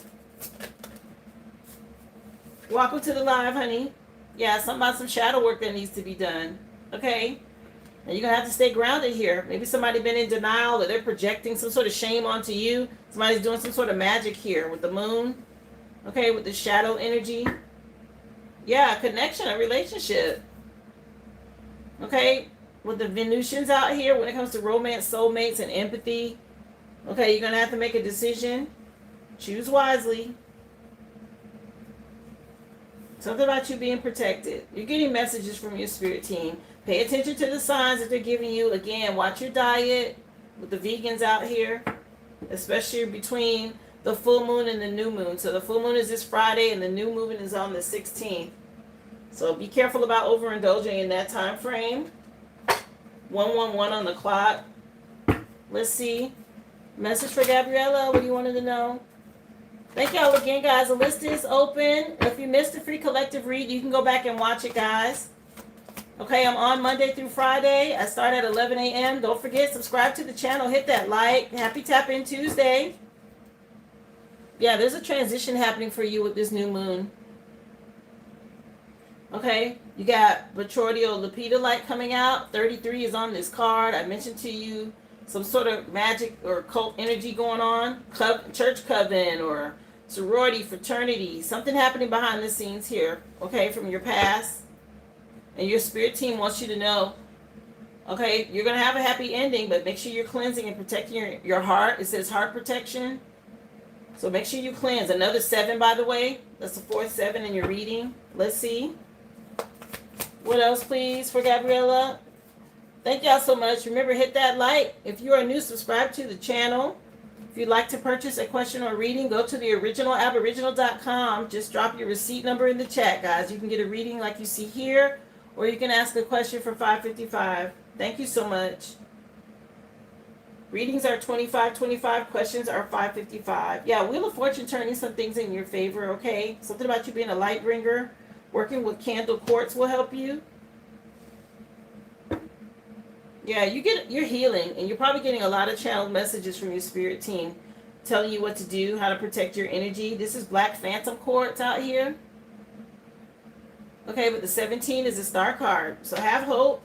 Speaker 1: Welcome to the live, honey. Yeah, something about some shadow work that needs to be done. Okay? And you're going to have to stay grounded here. Maybe somebody been in denial or they're projecting some sort of shame onto you. Somebody's doing some sort of magic here with the moon. Okay, with the shadow energy. Yeah, a connection, a relationship. Okay, with the Venusians out here when it comes to romance, soulmates, and empathy. Okay, you're going to have to make a decision. Choose wisely. Something about you being protected. You're getting messages from your spirit team. Pay attention to the signs that they're giving you. Again, watch your diet with the vegans out here, especially between the full moon and the new moon. So the full moon is this Friday and the new moon is on the 16th. So be careful about overindulging in that time frame. 111 on the clock. Let's see. Message for Gabriella. What do you wanted to know? Thank y'all again, guys. The list is open. If you missed the free collective read, you can go back and watch it, guys. Okay, I'm on Monday through Friday. I start at 11 a.m. Don't forget, subscribe to the channel. Hit that like. Happy Tap In Tuesday. Yeah, there's a transition happening for you with this new moon. Okay, you got Betrodio Lepida light coming out. 33 is on this card. I mentioned to you some sort of magic or cult energy going on. Church coven or sorority, fraternity. Something happening behind the scenes here. Okay, from your past. And your spirit team wants you to know. Okay, you're going to have a happy ending, but make sure you're cleansing and protecting your heart. It says heart protection. So make sure you cleanse. Another 7, by the way. That's the 4th 7 in your reading. Let's see. What else, please, for Gabriella? Thank y'all so much. Remember, hit that like. If you are new, subscribe to the channel. If you'd like to purchase a question or reading, go to the originalaboriginal.com. Just drop your receipt number in the chat, guys. You can get a reading like you see here, or you can ask a question for $5.55. Thank you so much. Readings are $25.25. Questions are $5.55. Yeah, Wheel of Fortune turning some things in your favor, okay? Something about you being a light bringer. Working with candle quartz will help you. Yeah, you're healing, and you're probably getting a lot of channeled messages from your spirit team telling you what to do, how to protect your energy. This is Black Phantom quartz out here. Okay, but the 17 is a star card. So have hope.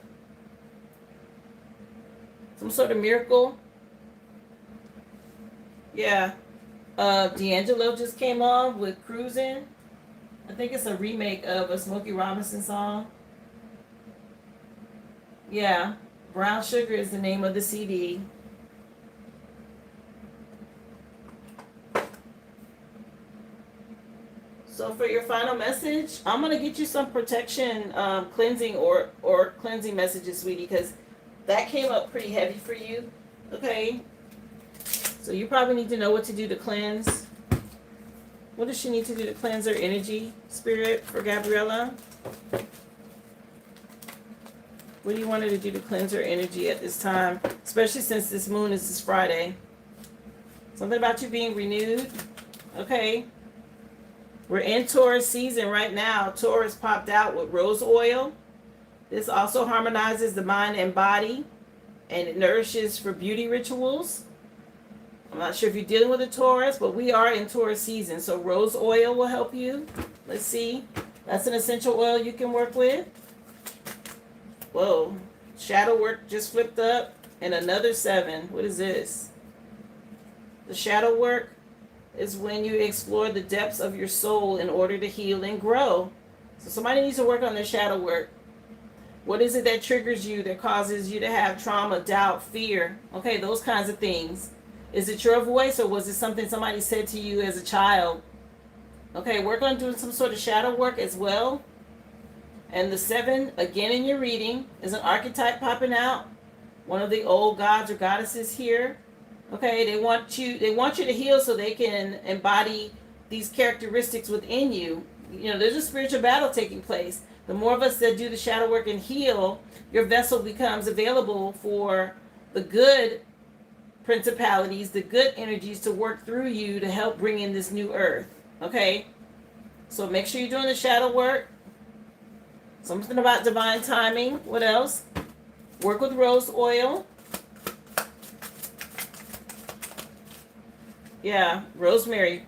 Speaker 1: Some sort of miracle. Yeah. D'Angelo just came on with Cruising. I think it's a remake of a Smokey Robinson song. Yeah. Brown Sugar is the name of the CD. So for your final message, I'm going to get you some protection, cleansing or cleansing messages, sweetie, because that came up pretty heavy for you. Okay. So you probably need to know what to do to cleanse. What does she need to do to cleanse her energy, spirit, for Gabriella? What do you want her to do to cleanse her energy at this time? Especially since this moon is this Friday. Something about you being renewed. Okay. We're in Taurus season right now. Taurus popped out with rose oil. This also harmonizes the mind and body. And it nourishes for beauty rituals. I'm not sure if you're dealing with a Taurus, but we are in Taurus season. So rose oil will help you. Let's see. That's an essential oil you can work with. Whoa. Shadow work just flipped up. And another 7. What is this? The shadow work is when you explore the depths of your soul in order to heal and grow. So somebody needs to work on their shadow work. What is it that triggers you, that causes you to have trauma, doubt, fear? Okay, those kinds of things. Is it your voice, or was it something somebody said to you as a child? Okay, work on doing some sort of shadow work as well. And the 7, again in your reading, is an archetype popping out. One of the old gods or goddesses here. Okay, they want you to heal so they can embody these characteristics within you. You know, there's a spiritual battle taking place. The more of us that do the shadow work and heal, your vessel becomes available for the good principalities, the good energies to work through you to help bring in this new earth. Okay? So make sure you're doing the shadow work. Something about divine timing. What else? Work with rose oil. Yeah, rosemary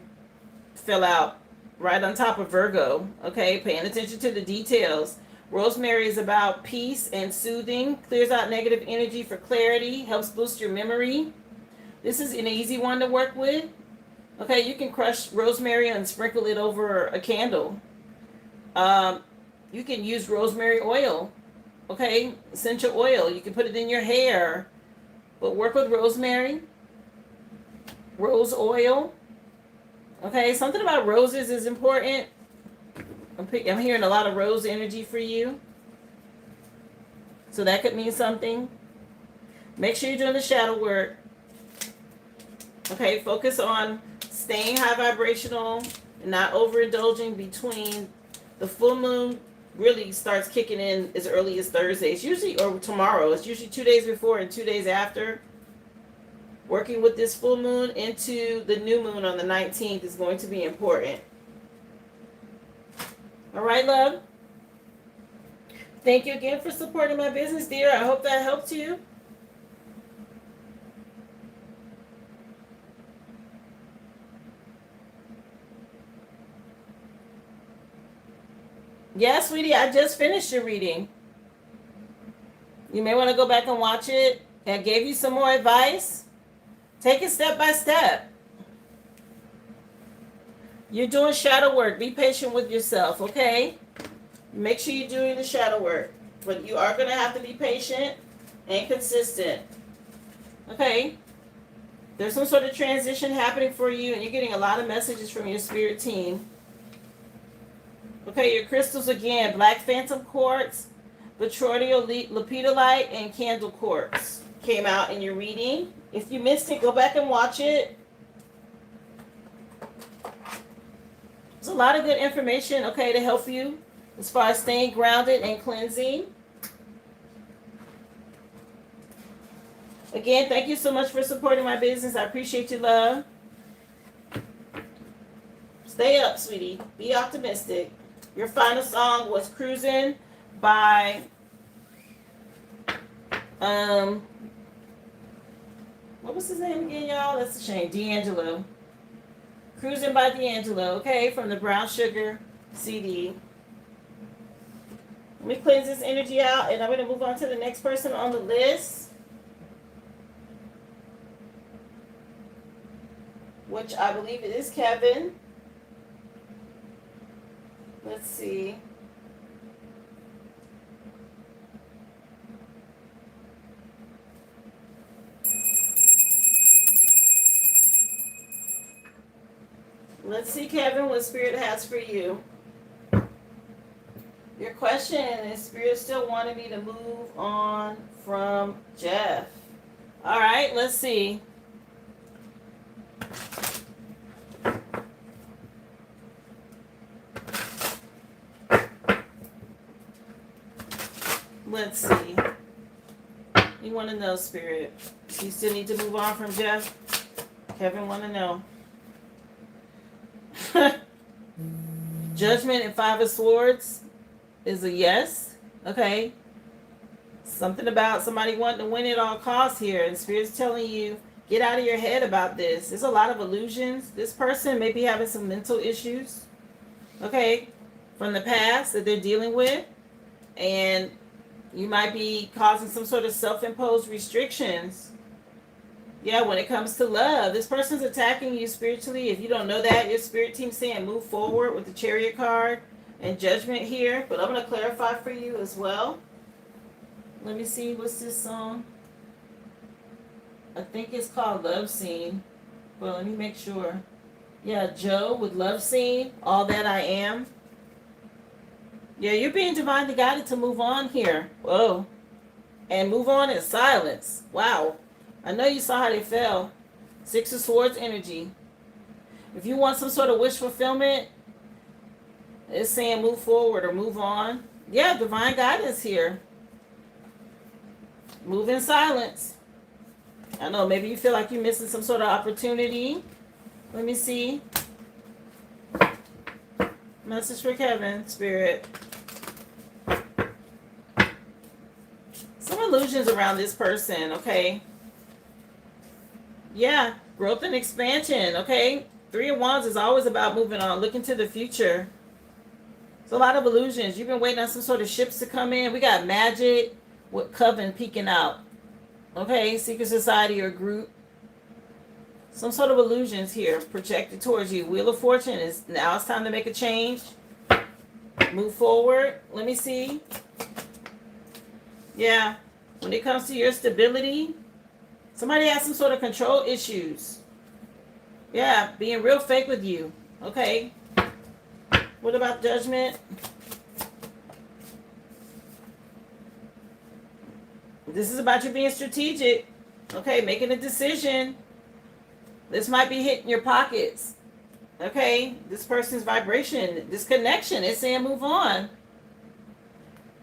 Speaker 1: fell out right on top of Virgo. Okay, paying attention to the details. Rosemary is about peace and soothing, clears out negative energy for clarity, helps boost your memory. This is an easy one to work with. Okay, you can crush rosemary and sprinkle it over a candle. You can use rosemary oil. Okay, essential oil. You can put it in your hair. But work with rosemary. Rose oil. Okay, something about roses is important. I'm hearing a lot of rose energy for you. So that could mean something. Make sure you're doing the shadow work. Okay, focus on staying high vibrational and not overindulging between the full moon really starts kicking in as early as Thursday. It's usually, or tomorrow. It's usually 2 days before and 2 days after. Working with this full moon into the new moon on the 19th is going to be important. All right, love. Thank you again for supporting my business, dear. I hope that helped you. Yeah, sweetie, I just finished your reading. You may want to go back and watch it. I gave you some more advice. Take it step by step. You're doing shadow work. Be patient with yourself, okay? Make sure you're doing the shadow work. But you are going to have to be patient and consistent. Okay? There's some sort of transition happening for you, and you're getting a lot of messages from your spirit team. Okay, your crystals again, black phantom quartz, Betroidial lepidolite, and candle quartz came out in your reading. If you missed it, go back and watch it. There's a lot of good information, okay, to help you as far as staying grounded and cleansing. Again, thank you so much for supporting my business. I appreciate you, love. Stay up, sweetie. Be optimistic. Your final song was Cruising by what was his name again, y'all? That's a shame. D'Angelo. Cruising by D'Angelo, okay, from the Brown Sugar CD. Let me cleanse this energy out, and I'm going to move on to the next person on the list, which I believe it is Kevin. Let's see. Let's see, Kevin, what Spirit has for you. Your question is, Spirit still wanted me to move on from Jeff. All right, let's see. Let's see. You want to know, Spirit. You still need to move on from Jeff? Kevin want to know. Judgment and 5 of Swords is a yes. Okay. Something about somebody wanting to win at all costs here. And Spirit's telling you, get out of your head about this. There's a lot of illusions. This person may be having some mental issues. Okay. From the past that they're dealing with. And you might be causing some sort of self-imposed restrictions. Yeah, when it comes to love, this person's attacking you spiritually. If you don't know that, your spirit team's saying move forward with the Chariot card and Judgment here. But I'm going to clarify for you as well. Let me see, what's this song? I think it's called Love Scene. Well, let me make sure. Yeah, Joe with Love Scene, All That I Am. Yeah, you're being divinely guided to move on here. Whoa. And move on in silence. Wow. I know you saw how they fell. Six of Swords energy. If you want some sort of wish fulfillment, it's saying move forward or move on. Yeah, divine guidance here. Move in silence. I know, maybe you feel like you're missing some sort of opportunity. Let me see. Message for Kevin, Spirit. Some illusions around this person, okay? Yeah, growth and expansion, okay? Three of Wands is always about moving on, looking to the future. It's a lot of illusions. You've been waiting on some sort of ships to come in. We got magic with Coven peeking out. Okay, secret society or group. Some sort of illusions here projected towards you. Wheel of Fortune is now it's time to make a change. Move forward. Let me see. Yeah, when it comes to your stability, somebody has some sort of control issues. Yeah, being real fake with you. Okay. What about Judgment? This is about you being strategic. Okay, making a decision. This might be hitting your pockets. Okay, this person's vibration, this connection, it's saying move on.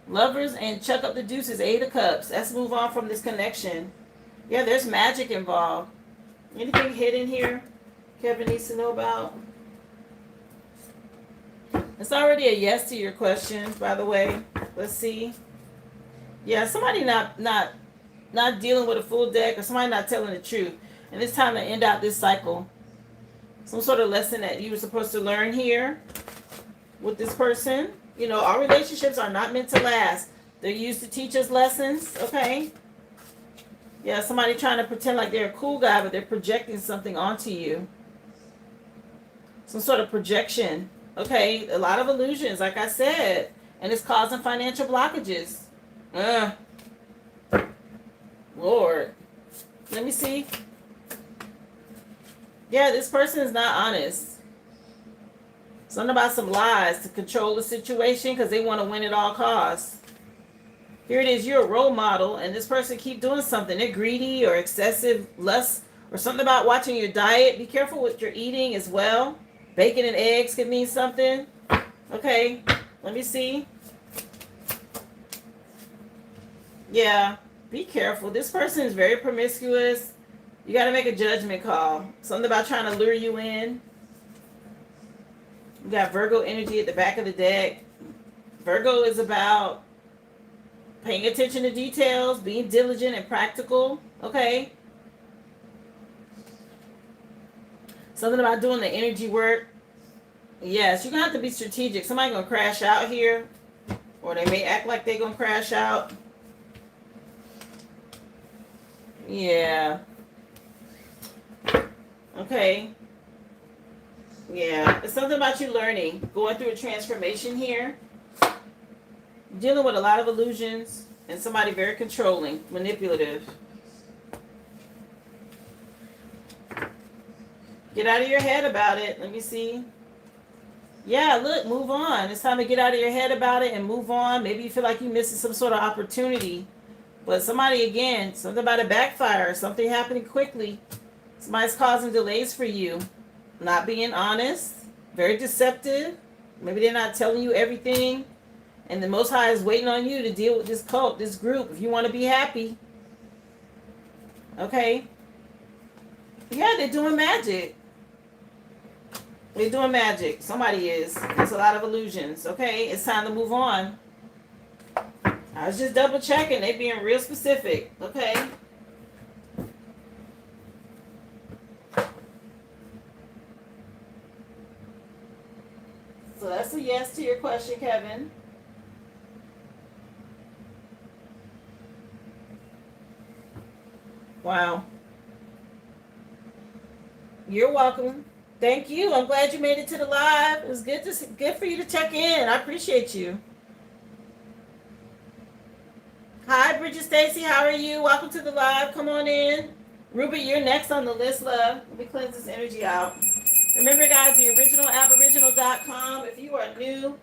Speaker 1: Lovers and chuck up the deuces, 8 of Cups. Let's move on from this connection. Yeah, there's magic involved. Anything hidden here Kevin needs to know about? It's already a yes to your questions, by the way. Let's see. Yeah, somebody not dealing with a full deck, or somebody not telling the truth. And it's time to end out this cycle. Some sort of lesson that you were supposed to learn here with this person. You know, our relationships are not meant to last. They're used to teach us lessons, okay? Yeah, somebody trying to pretend like they're a cool guy, but they're projecting something onto you. Some sort of projection, okay? A lot of illusions, like I said. And it's causing financial blockages. Lord. Let me see. Yeah, this person is not honest. Something about some lies to control the situation because they want to win at all costs. Here it is, you're a role model, and this person keep doing something. They're greedy or excessive lust, or something about watching your diet. Be careful what you're eating as well. Bacon and eggs could mean something. Okay, let me see. Yeah, be careful. This person is very promiscuous. You got to make a judgment call. Something about trying to lure you in. You got Virgo energy at the back of the deck. Virgo is about paying attention to details, being diligent and practical. Okay. Something about doing the energy work. Yes, you're going to have to be strategic. Somebody's going to crash out here. Or they may act like they're going to crash out. Yeah. Okay. Yeah. It's something about you learning. Going through a transformation here. Dealing with a lot of illusions. And somebody very controlling. Manipulative. Get out of your head about it. Let me see. Yeah, look, move on. It's time to get out of your head about it and move on. Maybe you feel like you're missing some sort of opportunity. But somebody, again, something about a backfire, something happening quickly. Somebody's causing delays for you. Not being honest. Very deceptive. Maybe they're not telling you everything. And the Most High is waiting on you to deal with this cult, this group, if you want to be happy. Okay? Yeah, they're doing magic. They're doing magic. Somebody is. There's a lot of illusions. Okay? It's time to move on. I was just double checking. They being real specific. Okay? So that's a yes to your question, Kevin. Wow. You're welcome. Thank you. I'm glad you made it to the live. It was good for you to check in. I appreciate you. Hi, Bridget Stacy. How are you? Welcome to the live. Come on in. Ruby, you're next on the list, love. Let me cleanse this energy out. Remember, guys, the original Aboriginal.com. If you are new,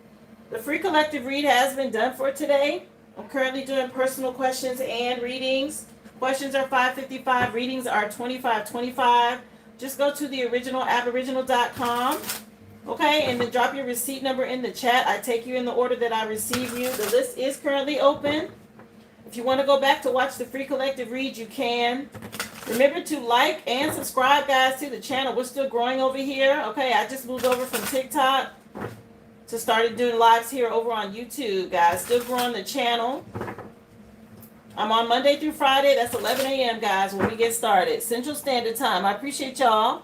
Speaker 1: The free collective read has been done for today. I'm currently doing personal questions and readings. Questions are $5.55. Readings are $25.25. Just go to the original aboriginal.com. Okay, and then drop your receipt number in the chat. I take you in the order that I receive you. The list is currently open. If you want to go back to watch the free collective read, you can. Remember to like and subscribe, guys, to the channel. We're still growing over here. Okay, I just moved over from TikTok to started doing lives here over on YouTube, guys. Still growing the channel. I'm on Monday through Friday. That's 11 a.m., guys, when we get started. Central Standard Time. I appreciate y'all.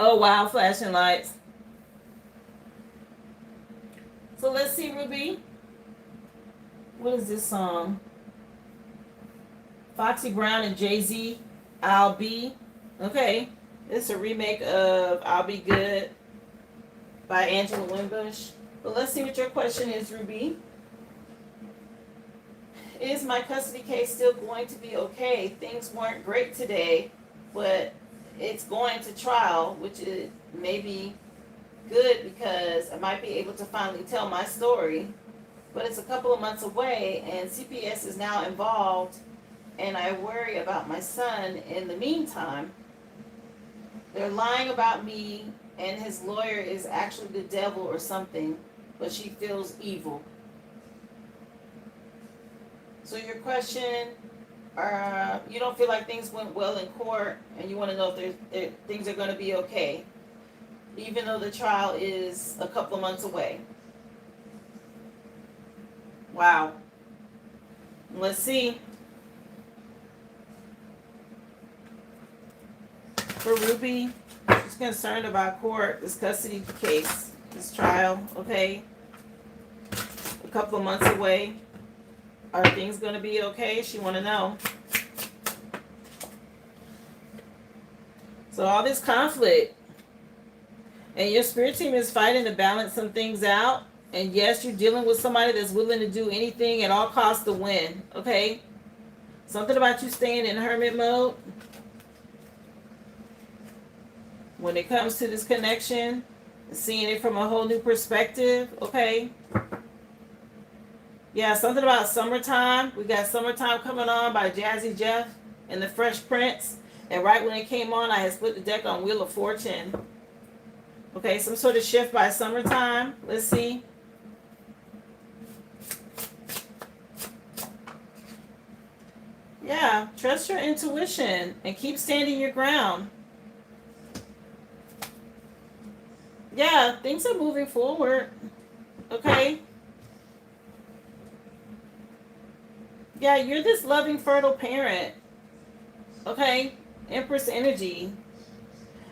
Speaker 1: Oh, wow, flashing lights. So let's see, Ruby. What is this song? Foxy Brown and Jay-Z, I'll Be. Okay. It's a remake of I'll Be Good by Angela Winbush. But let's see what your question is, Ruby. Is my custody case still going to be okay? Things weren't great today, but it's going to trial, which is maybe good because I might be able to finally tell my story. But it's a couple of months away, and CPS is now involved, and I worry about my son in the meantime. They're lying about me, and his lawyer is actually the devil or something, but she feels evil. So your question, you don't feel like things went well in court, and you want to know if things are going to be okay, even though the trial is a couple of months away. Wow. Let's see. For Ruby, she's concerned about court, this custody case, this trial, okay? A couple of months away. Are things going to be okay? She want to know. So all this conflict, and your spirit team is fighting to balance some things out. And yes, you're dealing with somebody that's willing to do anything at all costs to win, okay? Something about you staying in hermit mode when it comes to this connection, seeing it from a whole new perspective, okay? Yeah, something about summertime. We got Summertime coming on by Jazzy Jeff and the Fresh Prince. And right when it came on, I had split the deck on Wheel of Fortune. Okay, some sort of shift by summertime. Let's see. Yeah, trust your intuition and keep standing your ground. Yeah, things are moving forward. Okay. Yeah, you're this loving, fertile parent. Okay? Empress energy.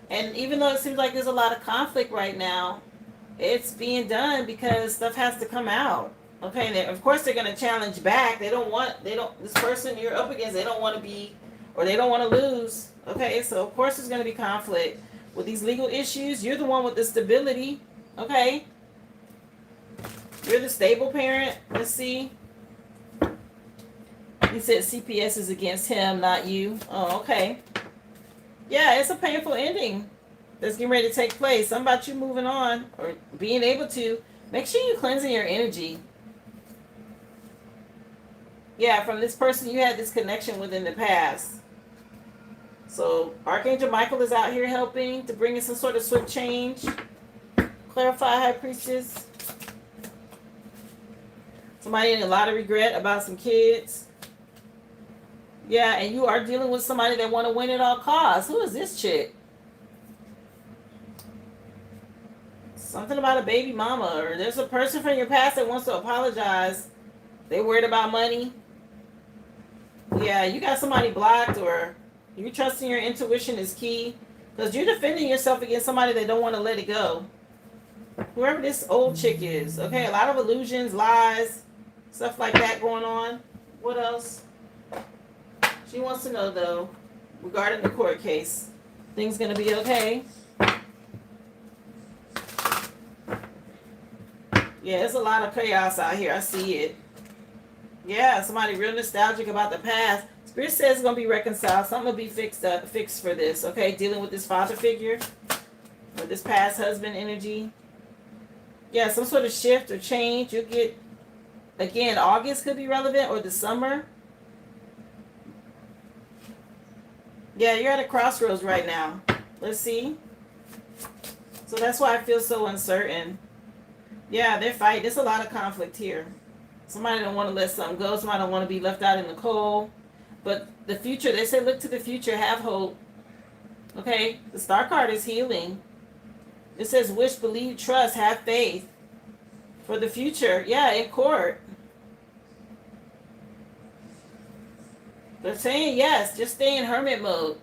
Speaker 1: And even though it seems like there's a lot of conflict right now, it's being done because stuff has to come out. Okay, and of course they're going to challenge back. This person you're up against, they don't want to be, or they don't want to lose. Okay, so of course there's going to be conflict. With these legal issues, you're the one with the stability. Okay? You're the stable parent. Let's see. He said CPS is against him, not you. Oh, okay. Yeah, it's a painful ending that's getting ready to take place. Something about you moving on or being able to. Make sure you're cleansing your energy. Yeah, from this person you had this connection with in the past. So Archangel Michael is out here helping to bring in some sort of swift change. Clarify, High Priestess. Somebody in a lot of regret about some kids. Yeah, and you are dealing with somebody that want to win at all costs. Who is this chick? Something about a baby mama, or there's a person from your past that wants to apologize. They worried about money. Yeah, you got somebody blocked, or you trusting your intuition is key, because you're defending yourself against somebody that don't want to let it go. Whoever this old chick is. Okay, a lot of illusions, lies, stuff like that going on. What else? She wants to know, though, regarding the court case, things gonna be okay? Yeah, there's a lot of chaos out here. I see it. Yeah, somebody real nostalgic about the past. Spirit says it's gonna be reconciled. Something will be fixed for this. Okay, dealing with this father figure, with this past husband energy. Yeah, some sort of shift or change. You'll get again. August could be relevant, or the summer. Yeah, you're at a crossroads right now. Let's see. So that's why I feel so uncertain. Yeah, they're fighting. There's a lot of conflict here. Somebody don't want to let something go. Somebody don't want to be left out in the cold. But the future, they say look to the future, have hope. Okay? The star card is healing. It says wish, believe, trust, have faith. For the future. Yeah, in court. They're saying yes, just stay in hermit mode.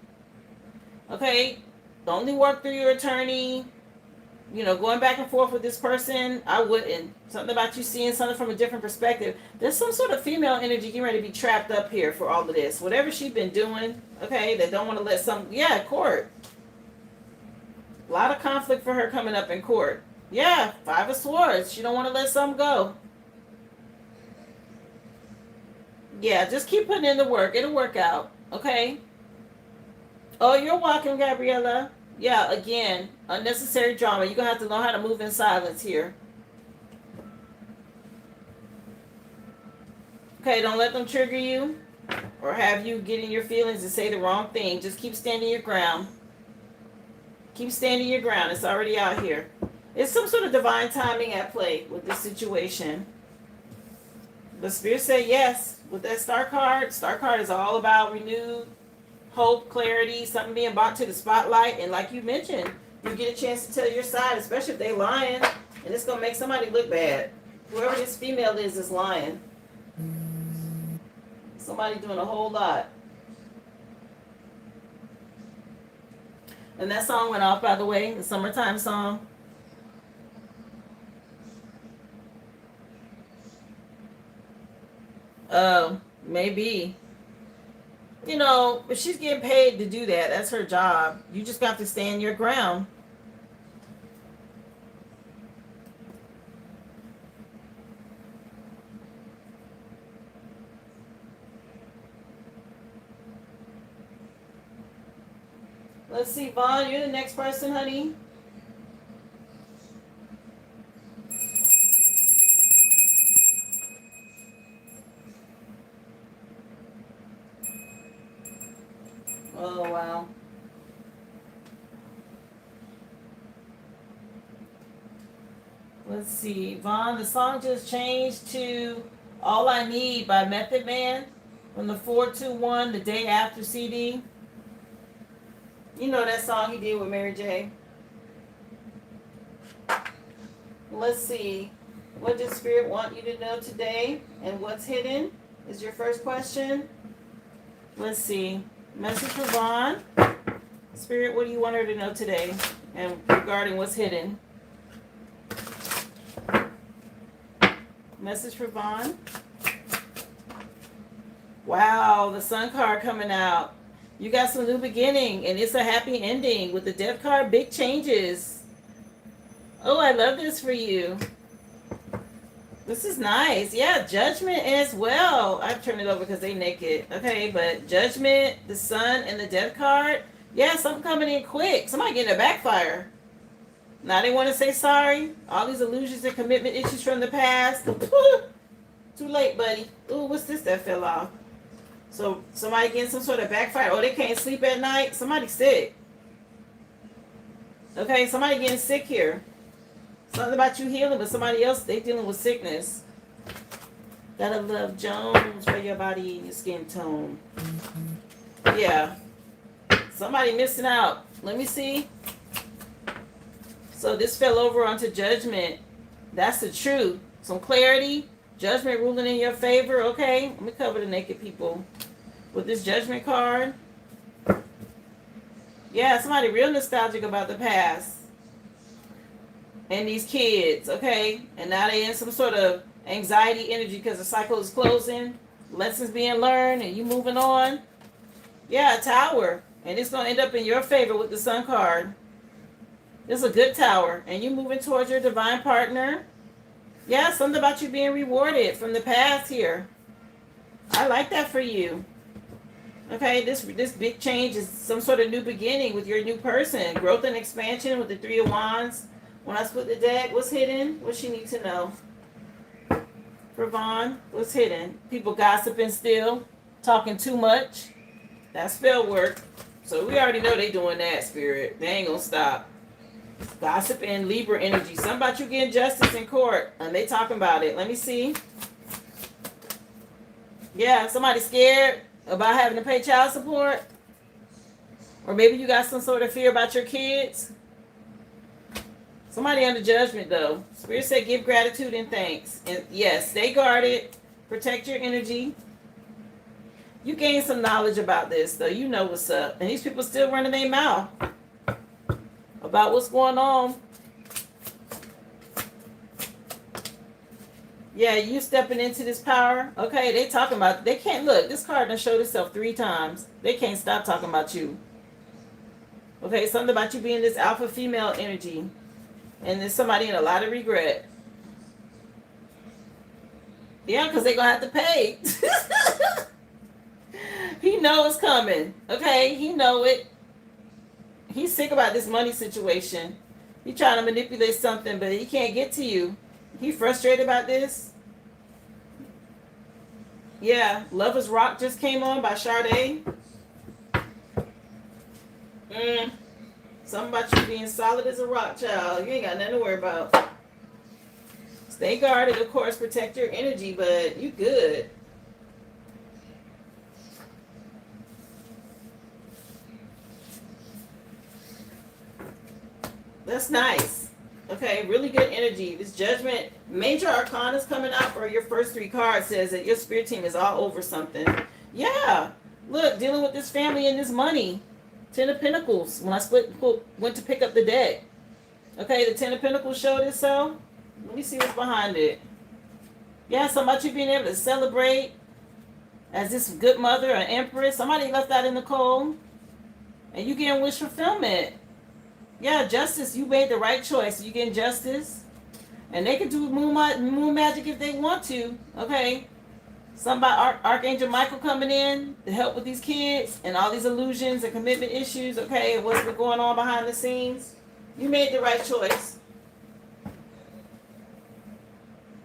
Speaker 1: Okay? Only work through your attorney. Going back and forth with this person, I wouldn't. Something about you seeing something from a different perspective. There's some sort of female energy getting ready to be trapped up here for all of this. Whatever she's been doing, okay, that don't want to let court. A lot of conflict for her coming up in court. Yeah, 5 of Swords. She don't want to let something go. Yeah, just keep putting in the work. It'll work out, okay? Oh, you're welcome, Gabriella. Yeah, again, unnecessary drama. You're going to have to know how to move in silence here. Okay, don't let them trigger you or have you get in your feelings and say the wrong thing. Just keep standing your ground. Keep standing your ground. It's already out here. It's some sort of divine timing at play with this situation. The Spirit said yes. With that star card is all about renewed hope, clarity, something being brought to the spotlight. And like you mentioned, you get a chance to tell your side, especially if they lying. And it's going to make somebody look bad. Whoever this female is lying. Somebody doing a whole lot. And that song went off, by the way, the summertime song. Maybe. But she's getting paid to do that. That's her job. You just got to stand your ground. Let's see, Vaughn, you're the next person, honey. Oh, wow. Let's see. Vaughn, the song just changed to All I Need by Method Man from the 421 The Day After CD. You know that song he did with Mary J. Let's see. What does Spirit want you to know today? And what's hidden is your first question. Let's see. Message for Vaughn. Spirit, what do you want her to know today? And regarding what's hidden. Message for Vaughn. Wow, the Sun card coming out. You got some new beginning, and it's a happy ending. With the Death card, big changes. Oh, I love this for you. This is nice. Yeah, Judgment as well. I turned it over because they naked. Okay, but Judgment, the Sun, and the Death card. Yeah, something coming in quick. Somebody getting a backfire. Now they want to say sorry. All these illusions and commitment issues from the past. Too late, buddy. Ooh, what's this that fell off? So somebody getting some sort of backfire. Oh, they can't sleep at night. Somebody sick. Okay, somebody getting sick here. Something about you healing, but somebody else, they dealing with sickness. Gotta love Jones for your body and your skin tone. Yeah. Somebody missing out. Let me see. So this fell over onto Judgment. That's the truth. Some clarity. Judgment ruling in your favor. Okay. Let me cover the naked people with this Judgment card. Yeah, somebody real nostalgic about the past. And these kids, okay? And now they're in some sort of anxiety energy because the cycle is closing. Lessons being learned and you moving on. Yeah, a tower. And it's going to end up in your favor with the Sun card. This is a good tower. And you moving towards your divine partner. Yeah, something about you being rewarded from the past here. I like that for you. Okay, this big change is some sort of new beginning with your new person. Growth and expansion with the Three of Wands. When I split the deck, what's hidden? What she needs to know? For Vaughn, what's hidden? People gossiping still, talking too much. That's spell work. So we already know they doing that, Spirit. They ain't gonna stop. Gossip and Libra energy. Something about you getting justice in court. And they talking about it. Let me see. Yeah, somebody scared about having to pay child support. Or maybe you got some sort of fear about your kids. Somebody under judgment, though. Spirit said give gratitude and thanks. And yes, stay guarded. Protect your energy. You gain some knowledge about this, though. You know what's up. And these people still running their mouth about what's going on. Yeah, you stepping into this power. Okay, they talking about, they can't, look, this card done showed itself 3 times. They can't stop talking about you. Okay, something about you being this alpha female energy. And there's somebody in a lot of regret. Yeah, because they're going to have to pay. He knows it's coming. Okay, he know it. He's sick about this money situation. He trying to manipulate something, but he can't get to you. He frustrated about this. Yeah, Lover's Rock just came on by Sade. Something about you being solid as a rock, child. You ain't got nothing to worry about. Stay guarded, of course, protect your energy, but you good. That's nice. Okay, really good energy. This Judgment, Major Arcana is coming out for your first 3 cards. Says that your spirit team is all over something. Yeah. Look, dealing with this family and this money. 10 of Pentacles. When I went to pick up the deck. Okay, the 10 of Pentacles showed itself. Let me see what's behind it. Yeah, somebody being able to celebrate as this good mother, an empress. Somebody left out in the cold. And you getting wish fulfillment. Yeah, justice. You made the right choice. You getting justice. And they can do moon magic if they want to. Okay. Somebody, Archangel Michael coming in to help with these kids and all these illusions and commitment issues. Okay, and what's been going on behind the scenes. You made the right choice.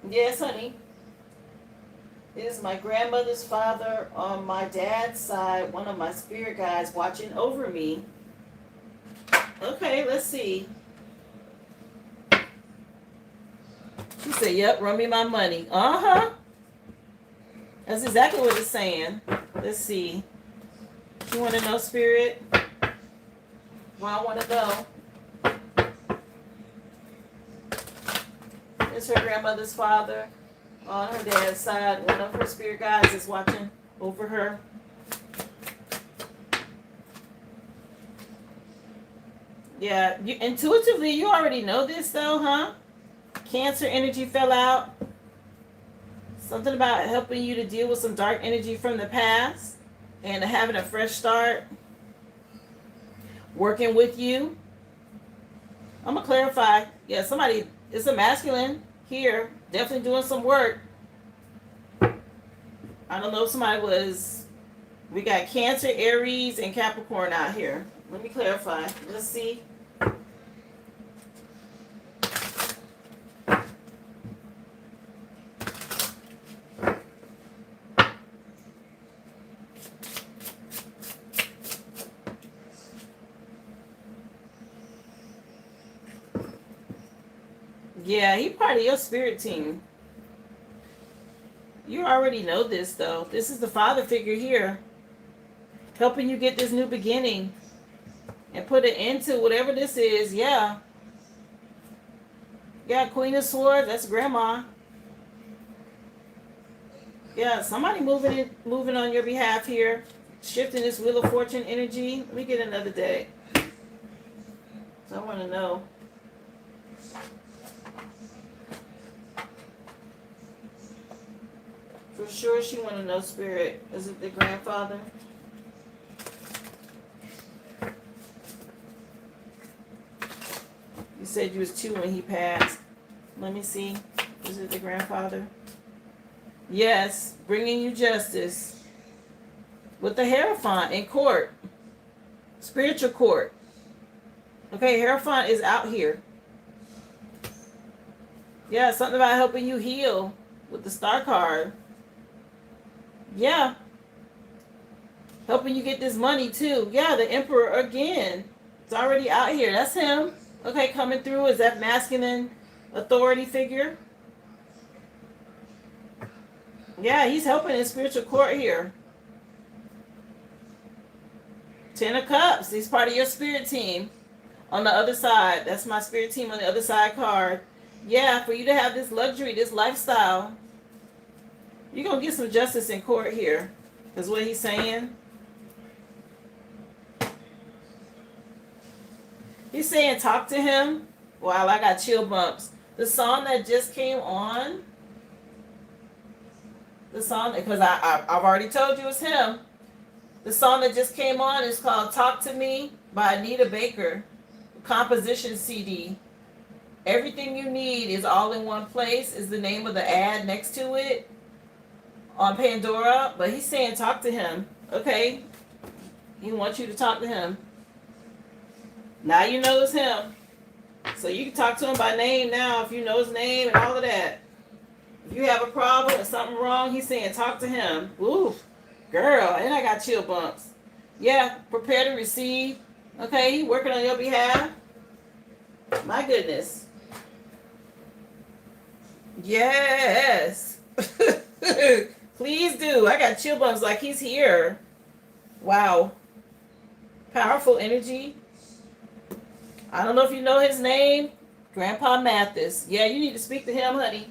Speaker 1: Yes, honey. It is my grandmother's father on my dad's side, one of my spirit guides watching over me. Okay, let's see. She said, yep, run me my money. Uh-huh. That's exactly what it's saying. Let's see. You want to know, Spirit? Well, I want to know. It's her grandmother's father on her dad's side. One of her spirit guides is watching over her. Yeah, intuitively, you already know this, though, huh? Cancer energy fell out. Something about helping you to deal with some dark energy from the past and having a fresh start. Working with you. I'm going to clarify. Yeah, somebody, it's a masculine here. Definitely doing some work. I don't know if somebody was... We got Cancer, Aries, and Capricorn out here. Let me clarify. Let's see. Yeah, he part of your spirit team. You already know this, though. This is the father figure here. Helping you get this new beginning. And put an end to whatever this is. Yeah. Yeah, Queen of Swords. That's Grandma. Yeah, somebody moving on your behalf here. Shifting this Wheel of Fortune energy. Let me get another deck. So I want to know. For sure she want to know, Spirit. Is it the grandfather? You said you was 2 when he passed. Let me see. Is it the grandfather? Yes, bringing you justice with the Hierophant in court, spiritual court. Okay, Hierophant is out here. Yeah, something about helping you heal with the Star card. Yeah, helping you get this money too. Yeah, the Emperor again. It's already out here. That's him. Okay, coming through is that masculine authority figure. Yeah, he's helping in spiritual court here. 10 of Cups. He's part of your spirit team. On the other side, that's my spirit team on the other side card. Yeah, for you to have this luxury, this lifestyle, you're going to get some justice in court here. Is what he's saying. He's saying talk to him. Wow, I got chill bumps. The song that just came on, the song, because I've already told you it's him. The song that just came on is called Talk to Me by Anita Baker. Composition CD. Everything you need is all in one place is the name of the ad next to it on Pandora. But he's saying talk to him. Okay? He wants you to talk to him. Now you know it's him. So you can talk to him by name now if you know his name and all of that. If you have a problem or something wrong, he's saying talk to him. Ooh, girl, and I got chill bumps. Yeah, prepare to receive. Okay, he working on your behalf. My goodness. Yes. Please do. I got chill bumps like he's here. Wow. Powerful energy. I don't know if you know his name. Grandpa Mathis. Yeah, you need to speak to him, honey.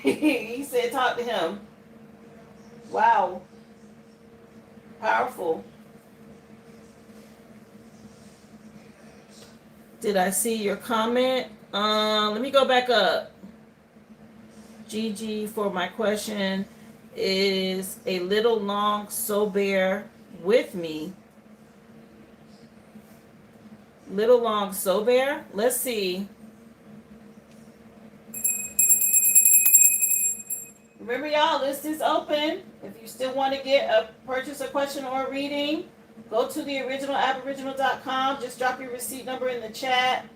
Speaker 1: He said talk to him. Wow. Powerful. Did I see your comment? Let me go back up. Gigi, for my question, is a little long, so bear with me. Little long, so bear. Let's see. Remember, y'all, list is open. If you still want to get a purchase, a question, or a reading, go to the original aboriginal.com. Just drop your receipt number in the chat.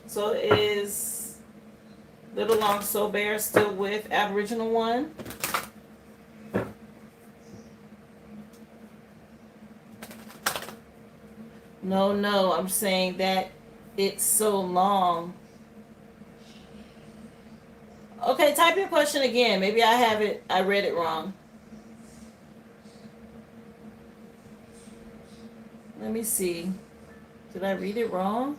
Speaker 1: So is Little Long So Bear still with Aboriginal One? No, I'm saying that it's so long. Okay, type your question again. Maybe I read it wrong. Let me see. Did I read it wrong?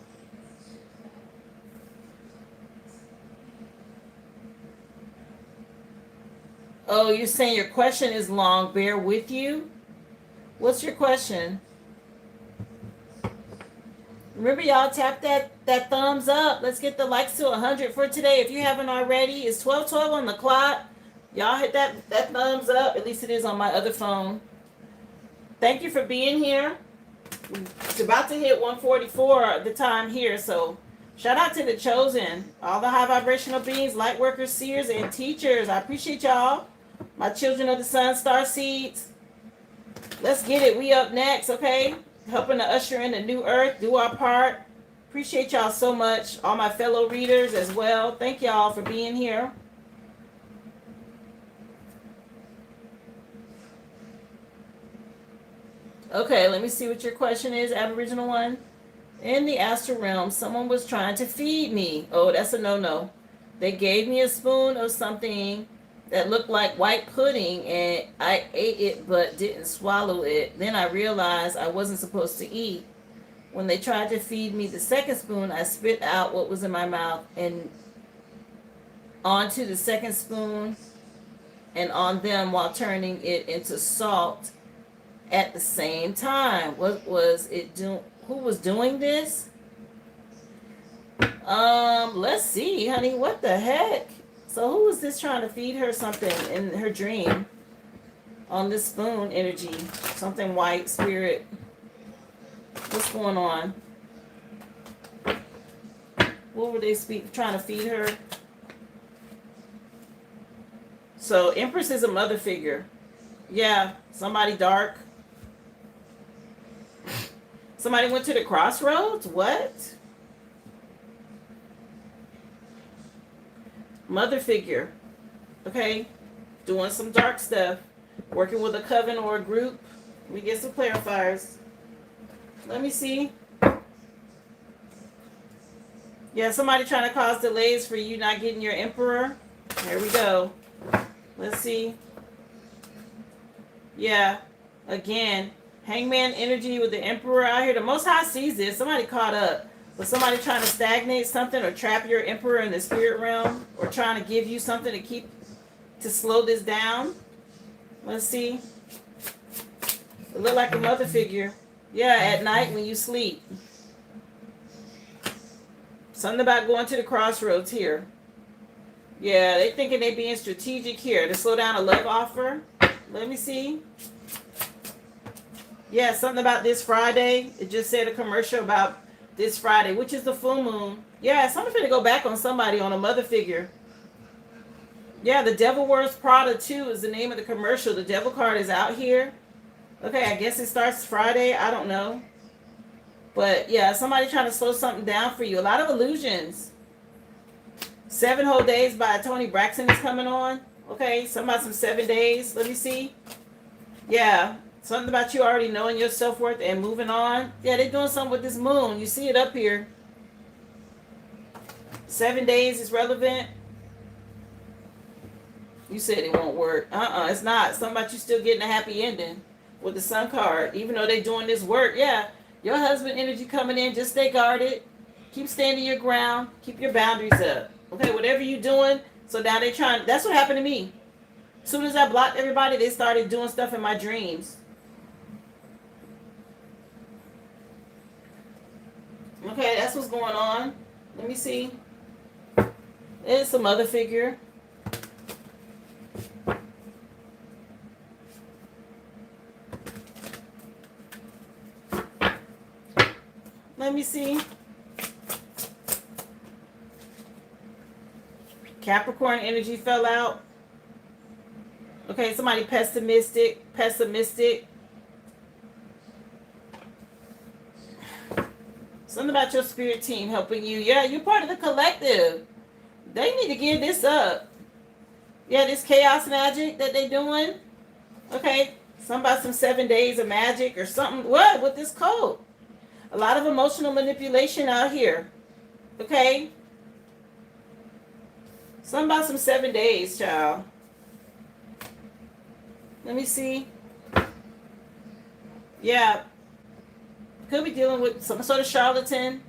Speaker 1: Oh, you're saying your question is long. Bear with you? What's your question? Remember, y'all, tap that thumbs up. Let's get the likes to 100 for today. If you haven't already, it's 12:12 on the clock. Y'all hit that thumbs up. At least it is on my other phone. Thank you for being here. It's about to hit 1:44 the time here, so shout out to the chosen, all the high vibrational beings, light workers, seers, and teachers. I appreciate y'all. My children of the sun, star seeds. Let's get it. We up next, okay? Helping to usher in the new earth, do our part. Appreciate y'all so much. All my fellow readers as well. Thank y'all for being here. Okay, let me see what your question is, Aboriginal One. In the astral realm, someone was trying to feed me. Oh, that's a no-no. They gave me a spoon of something that looked like white pudding, and I ate it but didn't swallow it. Then I realized I wasn't supposed to eat. When they tried to feed me the second spoon, I spit out what was in my mouth and onto the second spoon and on them while turning it into salt at the same time. What was it doing? Who was doing this? Let's see, honey. What the heck? So who was this trying to feed her something in her dream? on this spoon energy. Something white, spirit. What's going on? What were they trying to feed her? So Empress is a mother figure. Yeah, somebody dark. Somebody went to the crossroads? What? Mother figure. Okay. Doing some dark stuff. Working with a coven or a group. Let me get some clarifiers. Let me see. Yeah, somebody trying to cause delays for you not getting your emperor. Here we go. Let's see. Yeah. Again. Hangman energy with the emperor out here. The Most High sees this. Somebody caught up. But somebody trying to stagnate something or trap your emperor in the spirit realm. Or trying to give you something to slow this down. Let's see. It looked like a mother figure. Yeah, at night when you sleep. Something about going to the crossroads here. Yeah, they thinking they being strategic here to slow down a love offer. Let me see. Yeah, something about this Friday. It just said a commercial about this Friday, which is the full moon. Yeah, something finna go back on somebody, on a mother figure. Yeah, the Devil Wears Prada 2 is the name of the commercial. The Devil card is out here. Okay, I guess it starts Friday. I don't know. But yeah, somebody trying to slow something down for you. A lot of illusions. 7 Whole Days by Tony Braxton is coming on. Okay, something about some 7 days. Let me see. Yeah, something about you already knowing your self-worth and moving on. Yeah, they're doing something with this moon. You see it up here. 7 days is relevant. You said it won't work. It's not. Something about you still getting a happy ending with the Sun card. Even though they're doing this work. Yeah, your husband energy coming in. Just stay guarded. Keep standing your ground. Keep your boundaries up. Okay, whatever you're doing. So now they're trying. That's what happened to me. As soon as I blocked everybody, they started doing stuff in my dreams. Okay, that's what's going on. Let me see. It's some other figure. Let me see. Capricorn energy fell out. Okay, somebody pessimistic. Something about your spirit team helping you. Yeah, you're part of the collective. They need to give this up. Yeah, this chaos magic that they doing. Okay, something about some 7 days of magic or something. What with this code? A lot of emotional manipulation out here. Okay. Something about some 7 days, child. Let me see. Yeah. Could be dealing with some sort of charlatan,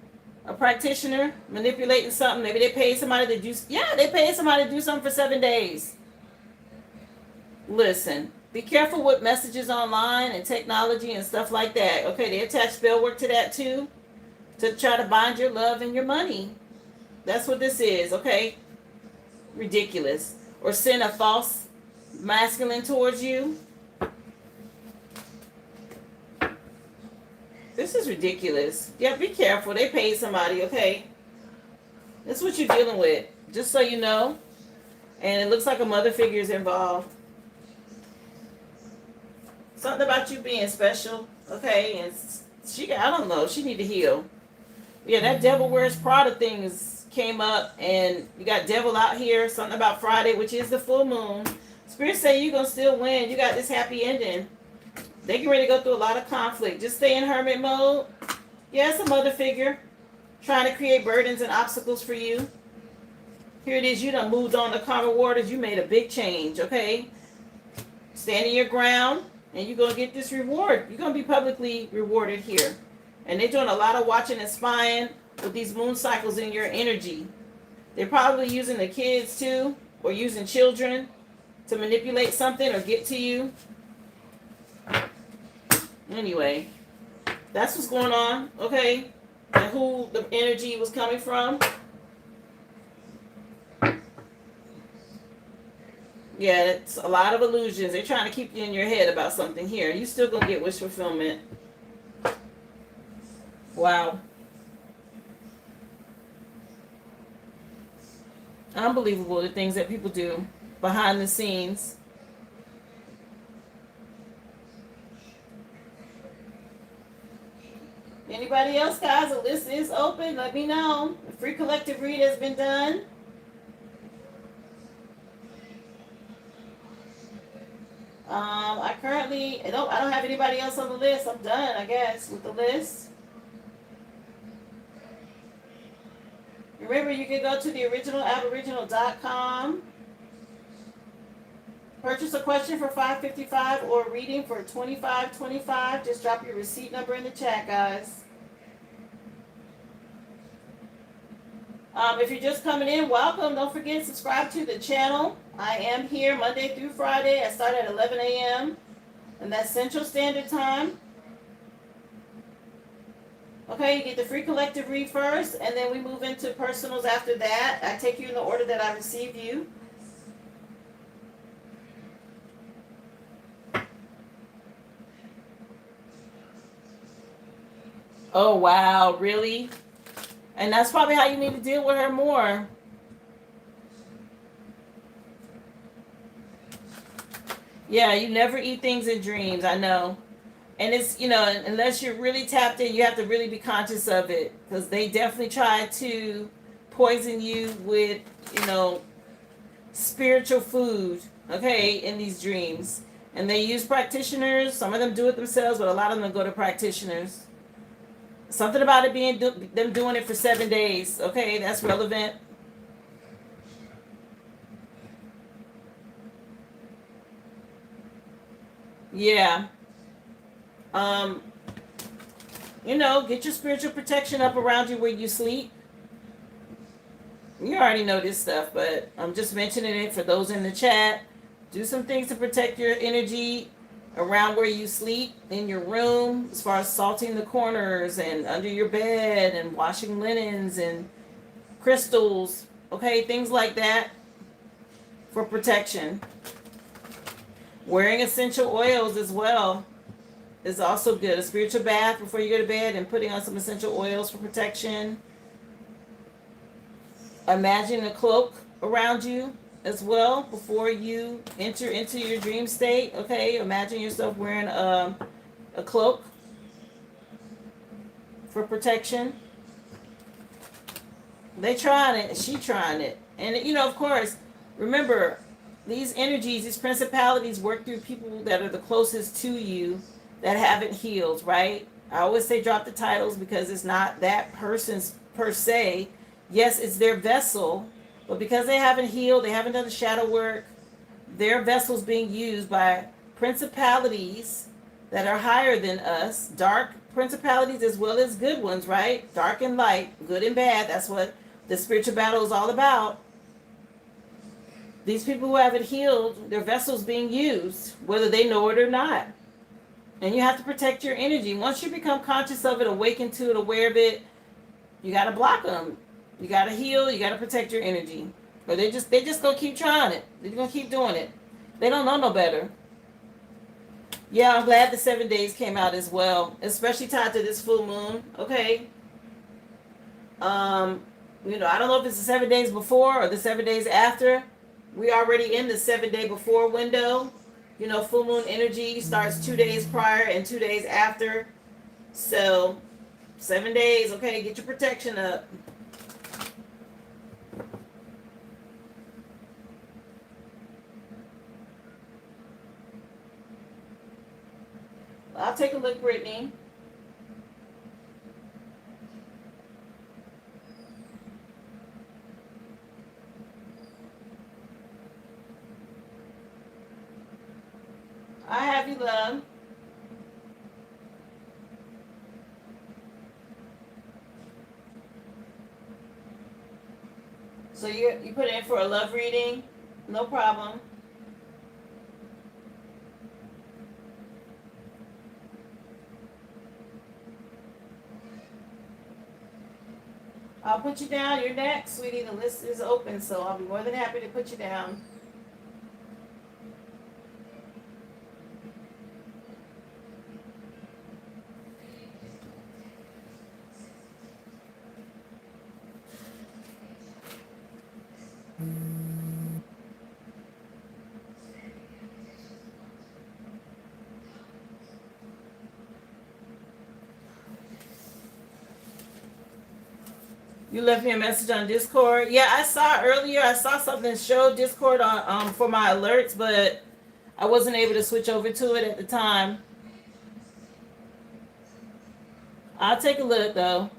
Speaker 1: a practitioner, manipulating something. Maybe they paid somebody to do... Yeah, they paid somebody to do something for 7 days. Listen. Be careful with messages online and technology and stuff like that. Okay, they attach spell work to that too. To try to bind your love and your money. That's what this is, okay? Ridiculous. Or send a false masculine towards you. This is ridiculous. Yeah, be careful. They paid somebody, okay? That's what you're dealing with. Just so you know. And it looks like a mother figure is involved. Something about you being special, okay? And she, I don't know, she need to heal. Yeah, that Devil Wears Prada thing came up, and you got devil out here. Something about Friday, which is the full moon. Spirit say you're gonna still win. You got this happy ending. They get ready to go through a lot of conflict. Just stay in hermit mode. Yeah, it's a mother figure trying to create burdens and obstacles for you. Here it is. You done moved on to calmer waters. You made a big change, okay? Standing your ground. And you're going to get this reward. You're going to be publicly rewarded here. And they're doing a lot of watching and spying with these moon cycles in your energy. They're probably using the kids too. Or using children to manipulate something or get to you. Anyway. That's what's going on. Okay. And who the energy was coming from. Yeah, it's a lot of illusions. They're trying to keep you in your head about something here. You still gonna get wish fulfillment. Wow. Unbelievable the things that people do behind the scenes. Anybody else, guys? The list is open. Let me know. The free collective read has been done. I don't have anybody else on the list. I'm done, I guess, with the list. Remember, you can go to the originalaboriginal.com. Purchase a question for $5.55 or a reading for $25.25. Just drop your receipt number in the chat, guys. If you're just coming in, welcome. Don't forget, subscribe to the channel. I am here Monday through Friday. I start at 11 a.m. and that's Central Standard Time. Okay, you get the free collective read first, and then we move into personals after that. I take you in the order that I receive you. Oh, wow, really? And that's probably how you need to deal with her more. Yeah, you never eat things in dreams, I know. And it's, unless you're really tapped in, you have to really be conscious of it. Because they definitely try to poison you with, spiritual food, okay, in these dreams. And they use practitioners. Some of them do it themselves, but a lot of them go to practitioners. Something about it being them doing it for 7 days. Okay, that's relevant. Yeah. Um, get your spiritual protection up around you where you sleep. You already know this stuff, but I'm just mentioning it for those in the chat. Do some things to protect your energy around where you sleep, in your room, as far as salting the corners and under your bed and washing linens and crystals, okay, things like that for protection. Wearing essential oils as well is also good. A spiritual bath before you go to bed and putting on some essential oils for protection. Imagine a cloak around you as well before you enter into your dream state. Okay, imagine yourself wearing a cloak for protection. They trying it, she trying it. And of course, remember, these energies, these principalities work through people that are the closest to you that haven't healed, right? I always say drop the titles because it's not that person's per se. Yes, it's their vessel, but because they haven't healed, they haven't done the shadow work, their vessel's being used by principalities that are higher than us, dark principalities as well as good ones, right? Dark and light, good and bad. That's what the spiritual battle is all about. These people who haven't healed, their vessel's being used, whether they know it or not. And you have to protect your energy. Once you become conscious of it, awaken to it, aware of it, you got to block them. You got to heal. You got to protect your energy. Or they just gonna keep trying it. They're gonna keep doing it. They don't know no better. Yeah, I'm glad the 7 days came out as well, especially tied to this full moon. Okay. I don't know if it's the 7 days before or the 7 days after. We already in the 7 day before window. Full moon energy starts 2 days prior and 2 days after. So 7 days, okay, get your protection up. I'll take a look, Brittany. I have you, love. So you put in for a love reading? No problem. I'll put you down. You're next, sweetie. The list is open, so I'll be more than happy to put you down. You left me a message on Discord. Yeah, I saw earlier. I saw something show Discord on for my alerts, but I wasn't able to switch over to it at the time. I'll take a look though.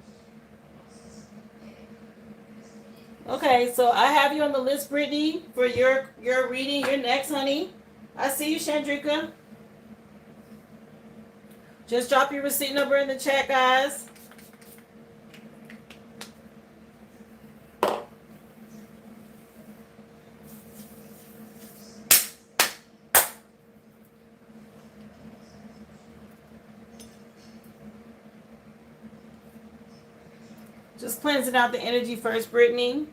Speaker 1: Okay, so I have you on the list, Brittany, for your reading. You're next, honey. I see you, Chandrika. Just drop your receipt number in the chat, guys. Just cleansing out the energy first, Brittany.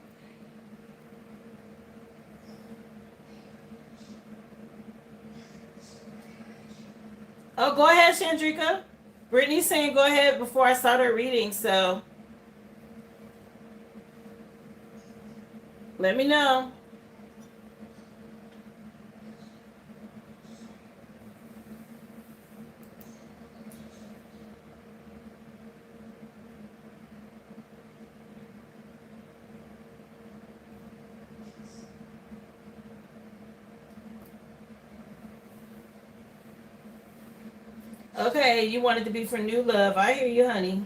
Speaker 1: Oh, go ahead, Chandrika. Brittany's saying go ahead before I start her reading, so let me know. Okay, you wanted to be for new love. I hear you, honey.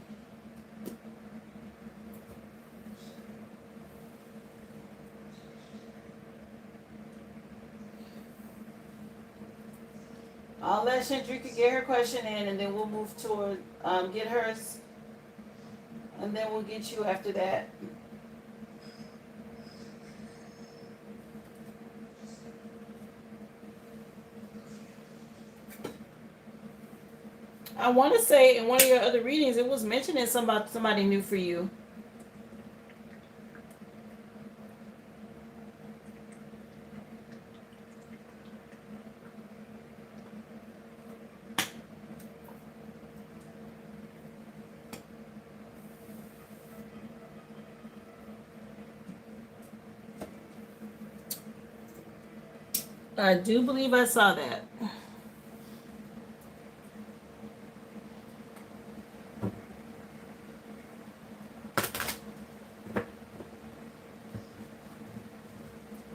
Speaker 1: I'll let Chandrika get her question in, and then we'll move toward get hers, and then we'll get you after that. I want to say in one of your other readings, it was mentioning somebody new for you. I do believe I saw that.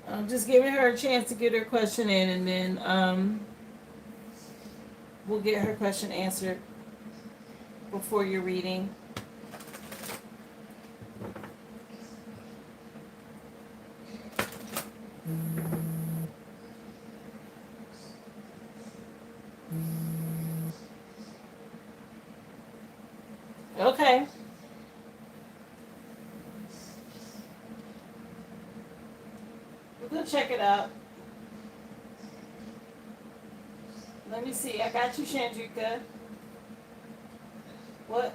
Speaker 1: I'm just giving her a chance to get her question in, and then we'll get her question answered before your reading. Okay. We'll check it out. Let me see. I got you, Chandrika. What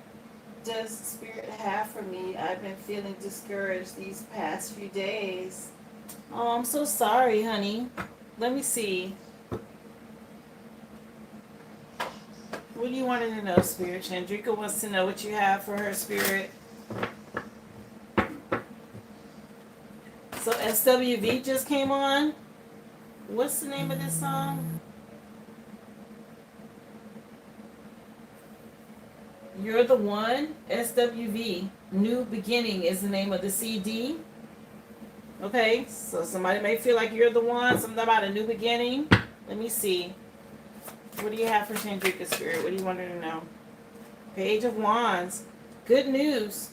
Speaker 1: does Spirit have for me? I've been feeling discouraged these past few days. Oh, I'm so sorry, honey. Let me see. What do you want to know, Spirit? Chandrika wants to know what you have for her, Spirit. So SWV just came on. What's the name of this song? You're the One. SWV. New Beginning is the name of the CD. Okay, so somebody may feel like you're the one. Something about a new beginning. Let me see. What do you have for Chandrika, Spirit? What do you want her to know? Page of Wands. Good news.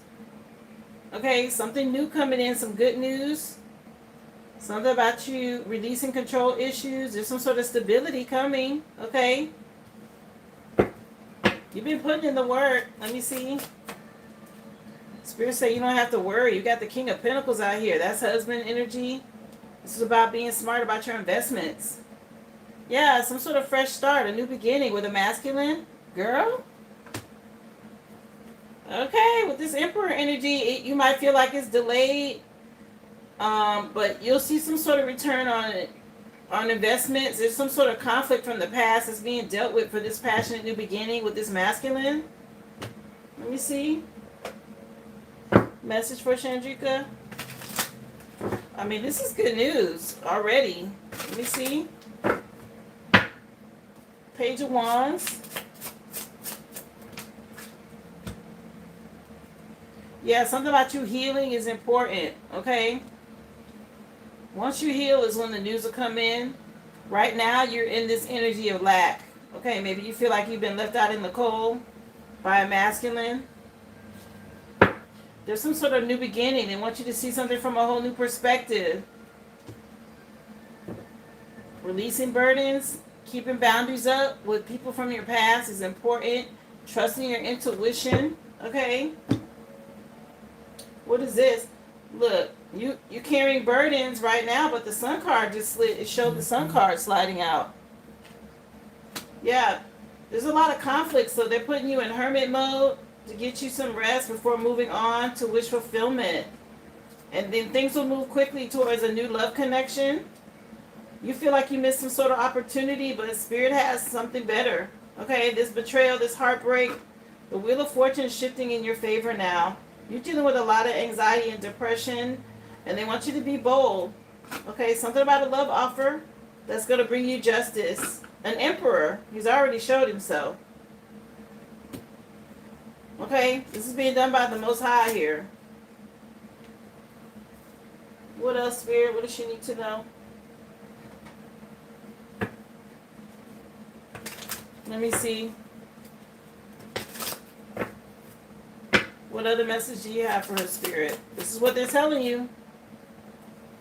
Speaker 1: Okay, something new coming in. Some good news. Something about you releasing control issues. There's some sort of stability coming. Okay. You've been putting in the work. Let me see. Spirit say you don't have to worry. You got the King of Pentacles out here. That's husband energy. This is about being smart about your investments. Yeah, some sort of fresh start, a new beginning with a masculine girl. Okay, with this Emperor energy, you might feel like it's delayed, but you'll see some sort of return on investments. There's some sort of conflict from the past that's being dealt with for this passionate new beginning with this masculine. Let me see. Message for Chandrika. I mean, this is good news already. Let me see. Page of Wands. Yeah, something about you healing is important, okay? Once you heal is when the news will come in. Right now, you're in this energy of lack. Okay, maybe you feel like you've been left out in the cold by a masculine. There's some sort of new beginning. They want you to see something from a whole new perspective. Releasing burdens, keeping boundaries up with people from your past is important. Trusting your intuition. Okay. What is this? Look, you carrying burdens right now, but the sun card just slid. It showed the sun card sliding out. Yeah, there's a lot of conflict, so they're putting you in hermit mode to get you some rest before moving on to wish fulfillment. And then things will move quickly towards a new love connection. You feel like you missed some sort of opportunity, but Spirit has something better. Okay, this betrayal, this heartbreak, the Wheel of Fortune is shifting in your favor now. You're dealing with a lot of anxiety and depression, and they want you to be bold. Okay, something about a love offer that's going to bring you justice. An emperor, he's already showed himself. Okay, this is being done by the Most High here. What else, Spirit? What does she need to know? Let me see. What other message do you have for her, Spirit? This is what they're telling you.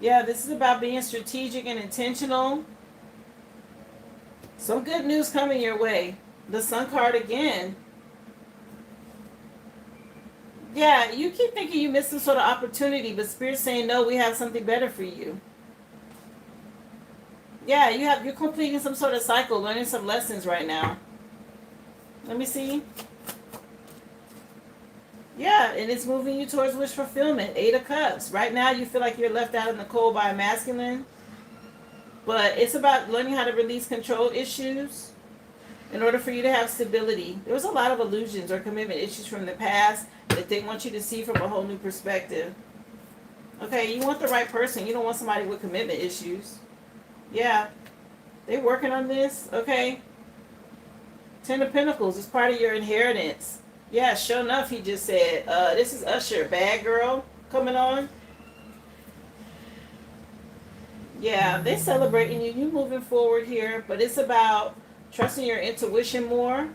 Speaker 1: Yeah, this is about being strategic and intentional. Some good news coming your way. The Sun card again. Yeah, you keep thinking you missed some sort of opportunity, but Spirit's saying, no, we have something better for you. Yeah, you're completing some sort of cycle, learning some lessons right now. Let me see. Yeah, and it's moving you towards wish fulfillment. 8 of Cups. Right now, you feel like you're left out in the cold by a masculine. But it's about learning how to release control issues in order for you to have stability. There was a lot of illusions or commitment issues from the past that they want you to see from a whole new perspective. Okay, you want the right person. You don't want somebody with commitment issues. Yeah, they're working on this. Okay. 10 of Pentacles is part of your inheritance. Yeah, sure enough, he just said, this is Usher, bad girl, coming on. Yeah, they're celebrating you. You moving forward here, but it's about trusting your intuition more.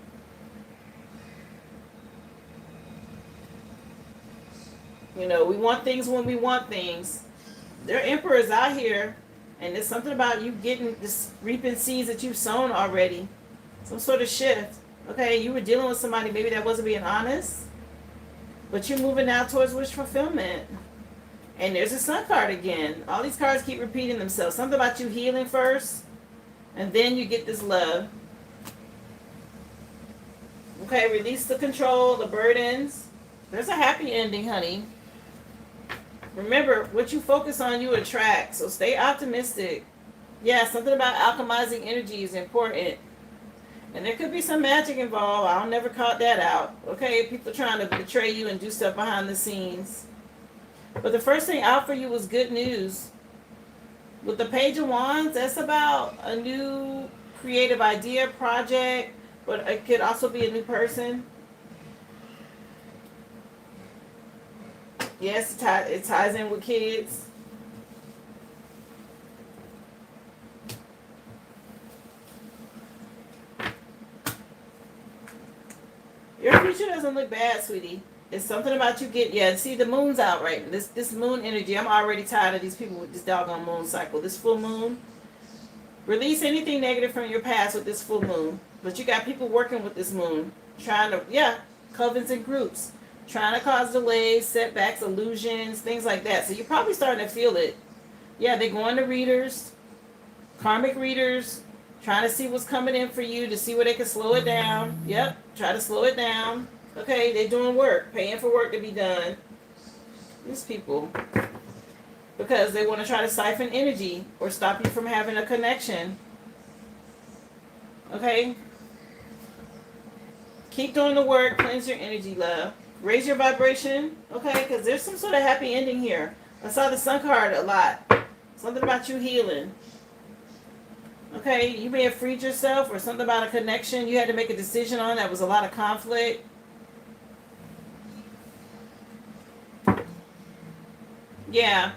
Speaker 1: You know, we want things when we want things. There are emperors out here, and there's something about you getting this, reaping seeds that you've sown already. Some sort of shift. Okay, you were dealing with somebody maybe that wasn't being honest, but you're moving now towards wish fulfillment. And there's a Sun card again. All these cards keep repeating themselves. Something about you healing first, and then you get this love. Okay, release the control, the burdens. There's a happy ending, honey. Remember, what you focus on, you attract. So stay optimistic. Yeah, something about alchemizing energy is important. And there could be some magic involved. I'll never caught that out. Okay, people trying to betray you and do stuff behind the scenes. But the first thing out for you was good news. With the Page of Wands, that's about a new creative idea, project, but it could also be a new person. Yes, it ties in with kids. Your future doesn't look bad, sweetie. It's something about you see the moon's out right. This moon energy, I'm already tired of these people with this doggone moon cycle. This full moon. Release anything negative from your past with this full moon. But you got people working with this moon. Trying to, covens and groups. Trying to cause delays, setbacks, illusions, things like that. So you're probably starting to feel it. Yeah, they're going to readers, karmic readers, trying to see what's coming in for you to see where they can slow it down. Yep, try to slow it down. Okay, they're doing work, paying for work to be done. These people. Because they want to try to siphon energy or stop you from having a connection. Okay? Keep doing the work, cleanse your energy, love. Raise your vibration, okay? Because there's some sort of happy ending here. I saw the Sun card a lot. Something about you healing. Okay, you may have freed yourself or something about a connection you had to make a decision on that was a lot of conflict. Yeah.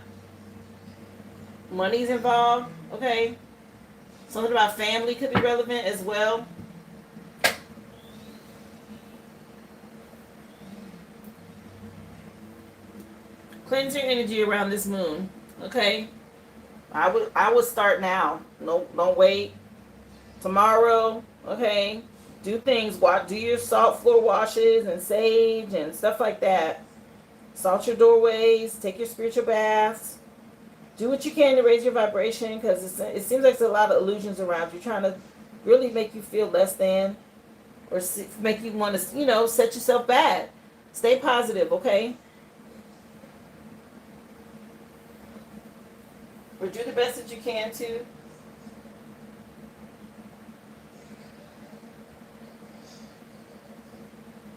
Speaker 1: Money's involved. Okay. Something about family could be relevant as well. Cleanse your energy around this moon. Okay. I would start now. No, don't wait. Tomorrow. Okay. Do things. Do your salt floor washes and sage and stuff like that. Salt your doorways. Take your spiritual baths. Do what you can to raise your vibration, because it seems like there's a lot of illusions around you trying to really make you feel less than, or make you want to, set yourself bad. Stay positive, okay? Or do the best that you can to.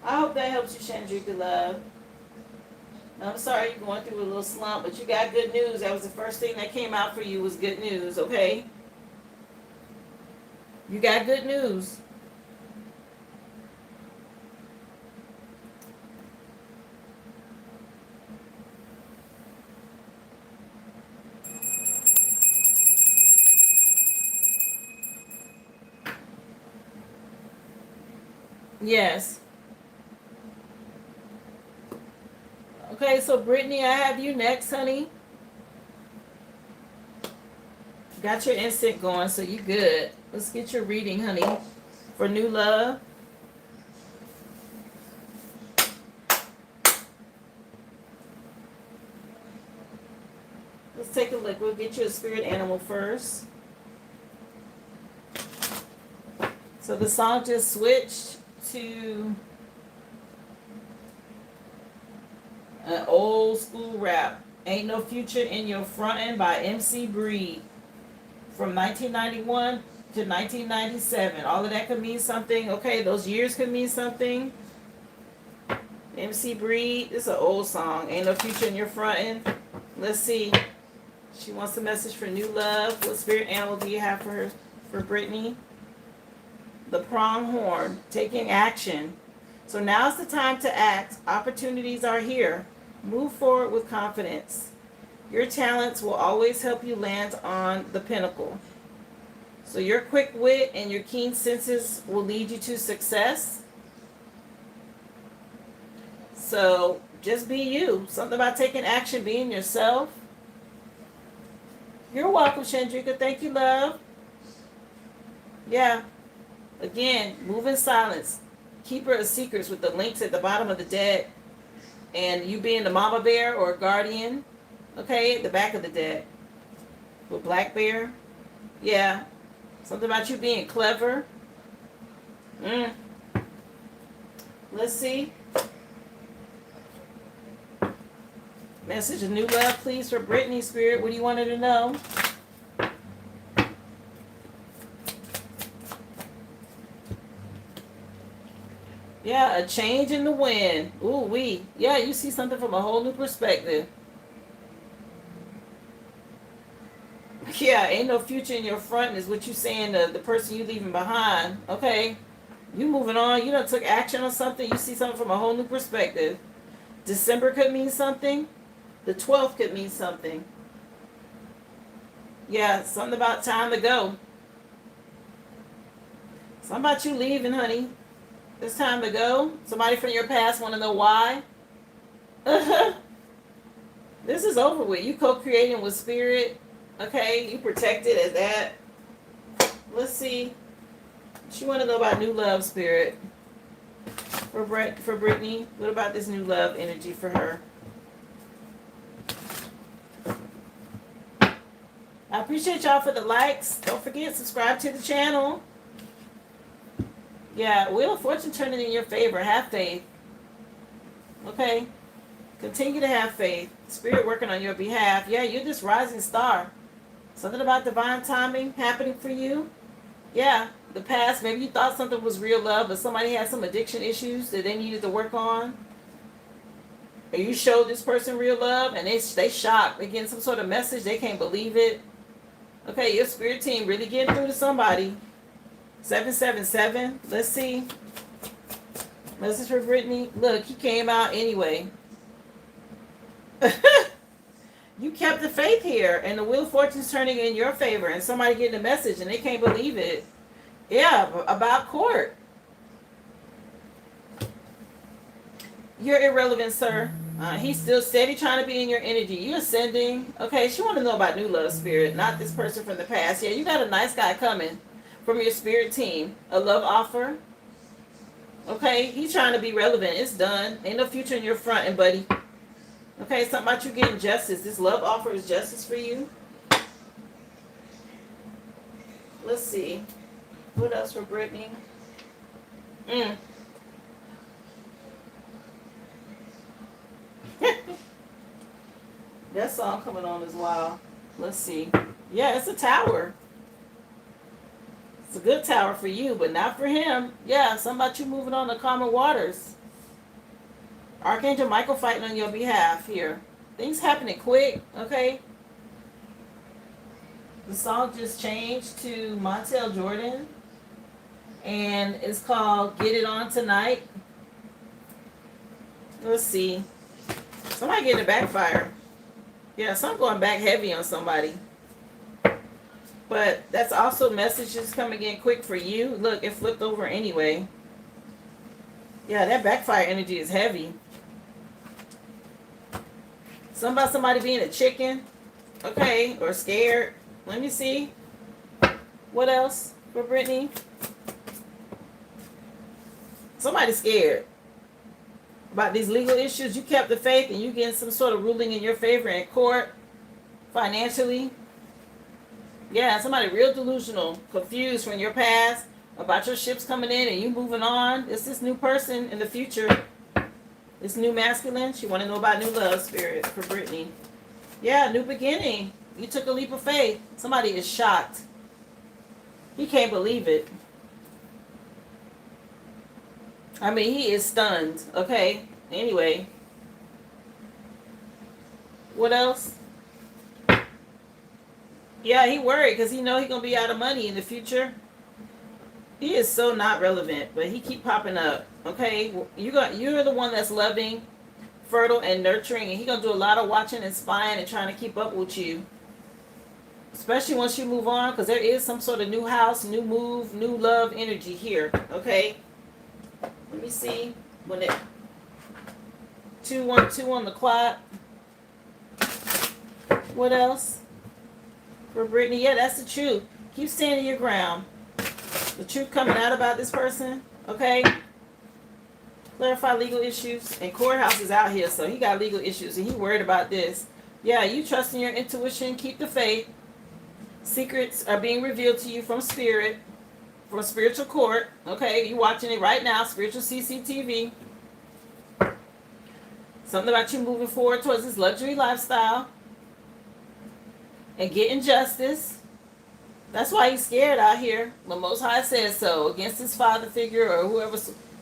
Speaker 1: I hope that helps you, Chandrika love. I'm sorry you're going through a little slump, but you got good news. That was the first thing that came out for you, was good news, okay? You got good news. Yes. Okay, so Brittany, I have you next, honey. Got your instinct going, so you good. Let's get your reading, honey, for new love. Let's take a look. We'll get you a spirit animal first. So the song just switched to an old school rap. Ain't No Future in Your Frontin' by MC Breed. From 1991 to 1997. All of that could mean something. Okay, those years could mean something. MC Breed, this is an old song. Ain't No Future in Your Frontin'. Let's see. She wants a message for new love. What spirit animal do you have for her, for Brittany? The pronghorn, taking action. So now's the time to act. Opportunities are here. Move forward with confidence. Your talents will always help you land on the pinnacle. So your quick wit and your keen senses will lead you to success. So just be you. Something about taking action, being yourself. You're welcome, Chandrika. Thank you, love. Yeah. Again, move in silence. Keeper of secrets with the links at the bottom of the deck. And you being the mama bear or guardian. Okay, at the back of the deck. With black bear. Yeah. Something about you being clever. Let's see. Message of new love, please, for Brittany, spirit. What do you want her to know? Yeah, a change in the wind. Ooh, yeah, you see something from a whole new perspective. Yeah, ain't no future in your front is what you saying to the person you leaving behind. Okay, you moving on. You done took action on something. You see something from a whole new perspective. December could mean something. The 12th could mean something. Yeah, something about time to go. Something about you leaving, honey. It's time to go. Somebody from your past want to know why. This is over with. You co-creating with spirit. Okay, you protected as that. Let's see. She want to know about new love, spirit. For Brittany, what about this new love energy for her? I appreciate y'all for the likes. Don't forget, subscribe to the channel. Yeah, Wheel of Fortune turning in your favor. Have faith. Okay? Continue to have faith. Spirit working on your behalf. Yeah, you're this rising star. Something about divine timing happening for you. Yeah, the past, maybe you thought something was real love, but somebody had some addiction issues that they needed to work on. And you showed this person real love, and they shocked. They getting some sort of message. They can't believe it. Okay, your spirit team really getting through to somebody. 777. Let's see. Message for Brittany. Look, he came out anyway. You kept the faith here, and the wheel of fortune's turning in your favor, and somebody getting a message, and they can't believe it. Yeah, about court. You're irrelevant, sir. He's still steady trying to be in your energy. You ascending. Okay, she want to know about new love, spirit, not this person from the past. Yeah, you got a nice guy coming from your spirit team. A love offer. Okay, he's trying to be relevant. It's done. Ain't no future in your front, and buddy. Okay, something about you getting justice. This love offer is justice for you. Let's see. What else for Brittany? That song coming on as well. Let's see. Yeah, it's a tower. It's a good tower for you, but not for him. Yeah, something about you moving on to calmer waters. Archangel Michael fighting on your behalf here. Things happening quick, okay? The song just changed to Montel Jordan. And it's called Get It On Tonight. Let's see. Somebody getting a backfire. Yeah, something going back heavy on somebody. But that's also messages coming in quick for you. Look, it flipped over anyway. Yeah, that backfire energy is heavy. Something about somebody being a chicken. Okay, or scared. Let me see. What else for Brittany? Somebody's scared about these legal issues. You kept the faith and you getting some sort of ruling in your favor in court, financially. Yeah, somebody real delusional, confused from your past about your ships coming in and you moving on. It's this new person in the future. This new masculine. She want to know about new love, spirit, for Brittany. Yeah, new beginning. You took a leap of faith. Somebody is shocked. He can't believe it. I mean, he is stunned. Okay. Anyway. What else? Yeah, he worried because he know he going to be out of money in the future. He is so not relevant, but he keep popping up. Okay. You're the one that's loving, fertile, and nurturing. And he going to do a lot of watching and spying and trying to keep up with you. Especially once you move on, because there is some sort of new house, new move, new love energy here. Okay. Let me see. When it 212 on the clock. What else? For Brittany, yeah, that's the truth. Keep standing your ground. The truth coming out about this person. Okay. Clarify legal issues. And courthouse is out here, so he got legal issues and he worried about this. Yeah, you trust in your intuition. Keep the faith. Secrets are being revealed to you from spirit. From spiritual court. Okay, you watching it right now. Spiritual CCTV. Something about you moving forward towards this luxury lifestyle. And getting justice. That's why he's scared out here. The Most High says so. Against his father figure or whoever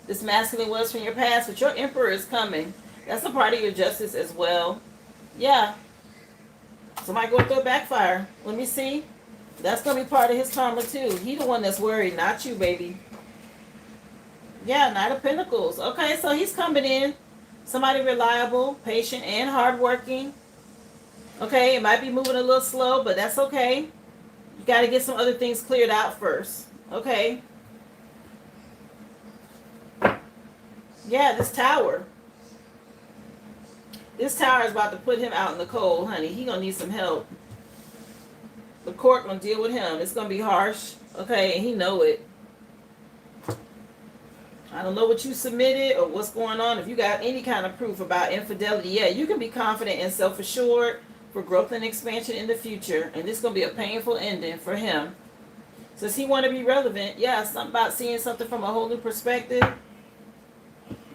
Speaker 1: this masculine was from your past. But your emperor is coming. That's a part of your justice as well. Yeah. Somebody go through a backfire. Let me see. That's going to be part of his karma too. He the one that's worried, not you, baby. Yeah, Knight of Pentacles. Okay, so he's coming in. Somebody reliable, patient, and hardworking. Okay, it might be moving a little slow, but that's okay. You got to get some other things cleared out first. Okay. Yeah, this tower. This tower is about to put him out in the cold, honey. He going to need some help. The court going to deal with him. It's going to be harsh. Okay, and he know it. I don't know what you submitted or what's going on. If you got any kind of proof about infidelity, yeah, you can be confident and self-assured for growth and expansion in the future. And this is going to be a painful ending for him. Since he want to be relevant, yeah, something about seeing something from a whole new perspective.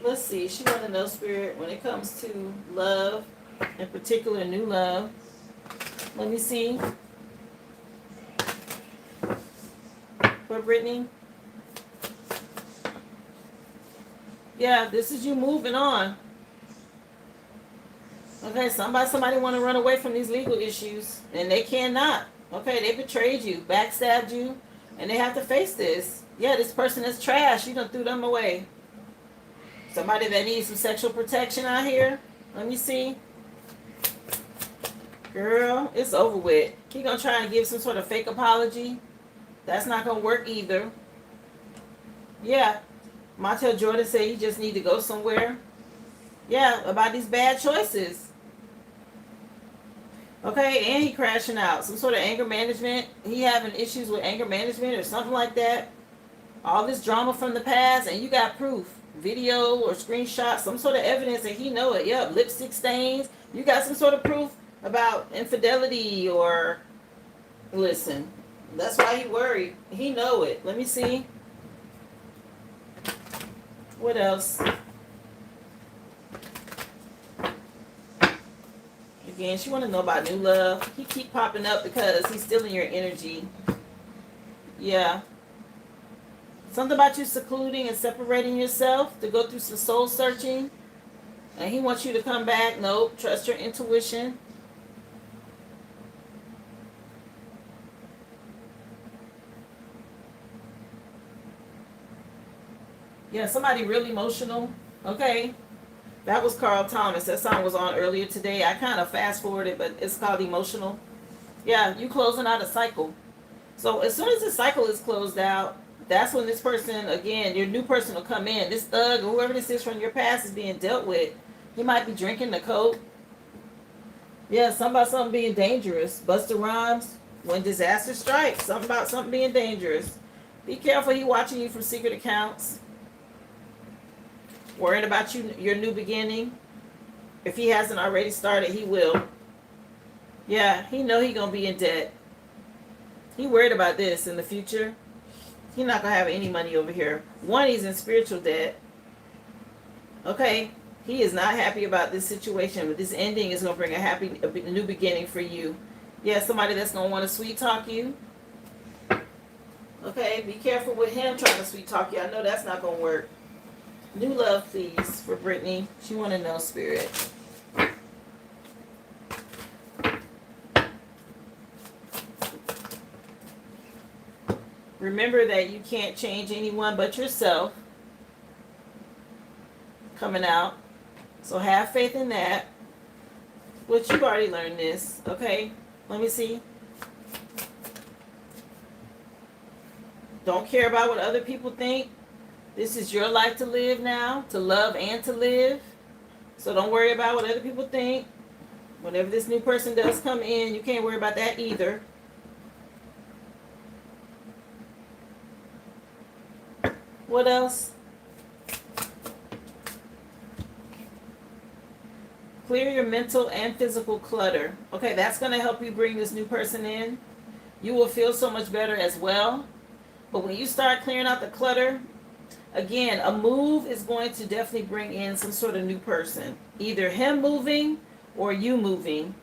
Speaker 1: Let's see. She want to know, spirit, when it comes to love, in particular new love. Let me see. For Brittany. Yeah, this is you moving on. Okay, somebody want to run away from these legal issues, and they cannot. Okay, they betrayed you, backstabbed you, and they have to face this. Yeah, this person is trash. You done threw them away. Somebody that needs some sexual protection out here. Let me see. Girl, it's over with. He gonna try and give some sort of fake apology. That's not gonna work either. Yeah. Montel Jordan said you just need to go somewhere. Yeah, about these bad choices. Okay, and he crashing out. Some sort of anger management. He having issues with anger management or something like that. All this drama from the past, and you got proof. Video or screenshot, some sort of evidence that he know it. Yep, lipstick stains. You got some sort of proof about infidelity or... Listen, that's why he worried. He know it. Let me see. What else? Again, she want to know about new love. He keep popping up because he's stealing your energy. Yeah. Something about you secluding and separating yourself to go through some soul searching. And he wants you to come back. Nope. Trust your intuition. Yeah, somebody really emotional. Okay. That was Carl Thomas. That song was on earlier today. I kind of fast forwarded, but it's called Emotional. Yeah, you closing out a cycle. So as soon as the cycle is closed out, that's when this person, again, your new person will come in. This thug or whoever this is from your past is being dealt with. He might be drinking the coke. Yeah, something about something being dangerous. Busta Rhymes, when disaster strikes, something about something being dangerous. Be careful, he watching you from secret accounts. Worrying about you, your new beginning. If he hasn't already started, he will. Yeah, he know he gonna be in debt. He worried about this in the future. He's not gonna have any money over here. One, he's in spiritual debt. Okay, he is not happy about this situation, but this ending is gonna bring a new beginning for you. Yeah, somebody that's gonna want to sweet talk you. Okay, be careful with him trying to sweet talk you. I know that's not gonna work. New love, please, for Brittany. She want to know, Spirit. Remember that you can't change anyone but yourself. Coming out. So have faith in that. Which you've already learned this. Okay? Let me see. Don't care about what other people think. This is your life to live now, to love and to live. So don't worry about what other people think. Whenever this new person does come in, you can't worry about that either. What else? Clear your mental and physical clutter. Okay, that's going to help you bring this new person in. You will feel so much better as well. But when you start clearing out the clutter, again, a move is going to definitely bring in some sort of new person. Either him moving or you moving.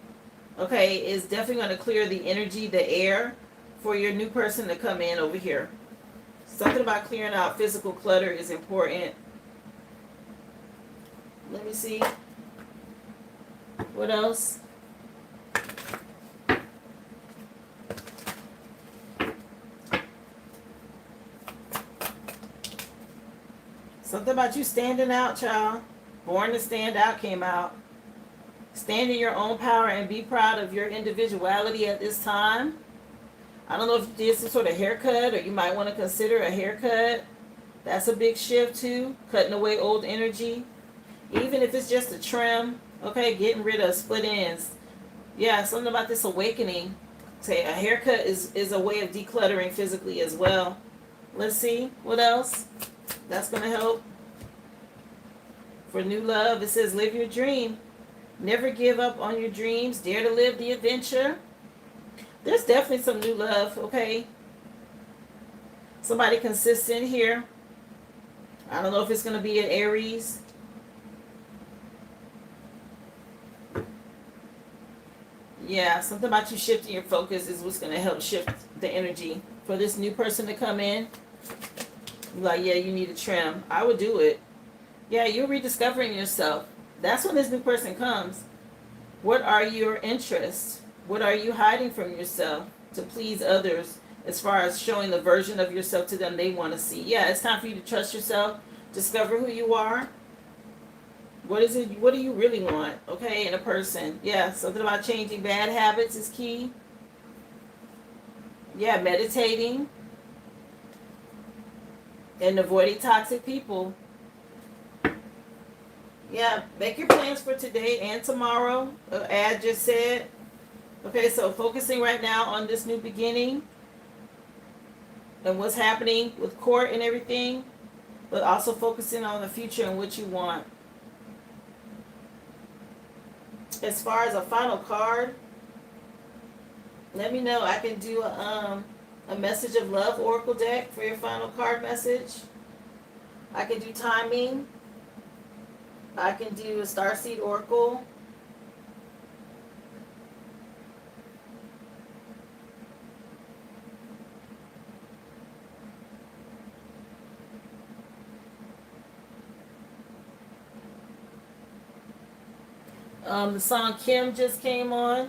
Speaker 1: Okay, is definitely going to clear the energy, the air for your new person to come in over here. Something about clearing out physical clutter is important. Let me see. What else? Something about you standing out, child. Born to Stand Out came out. Stand in your own power and be proud of your individuality at this time. I don't know if you did some sort of haircut or you might want to consider a haircut. That's a big shift too. Cutting away old energy. Even if it's just a trim. Okay, getting rid of split ends. Yeah, something about this awakening. Say a haircut is a way of decluttering physically as well. Let's see. What else? That's going to help. For new love, it says live your dream. Never give up on your dreams. Dare to live the adventure. There's definitely some new love, okay? Somebody consistent here. I don't know if it's going to be an Aries. Yeah, something about you shifting your focus is what's going to help shift the energy. For this new person to come in, like, yeah, you need a trim. I would do it. Yeah, you're rediscovering yourself. That's when this new person comes. What are your interests? What are you hiding from yourself to please others as far as showing the version of yourself to them they want to see? Yeah, it's time for you to trust yourself, discover who you are. What is it? What do you really want? Okay, in a person. Yeah, something about changing bad habits is key. Yeah, meditating and avoiding toxic people. Yeah, make your plans for today and tomorrow. Ad just said. Okay, so focusing right now on this new beginning and what's happening with court and everything, but also focusing on the future and what you want. As far as a final card, let me know. I can do a message of love oracle deck for your final card message. I can do timing. I can do a starseed oracle. The song Kim just came on.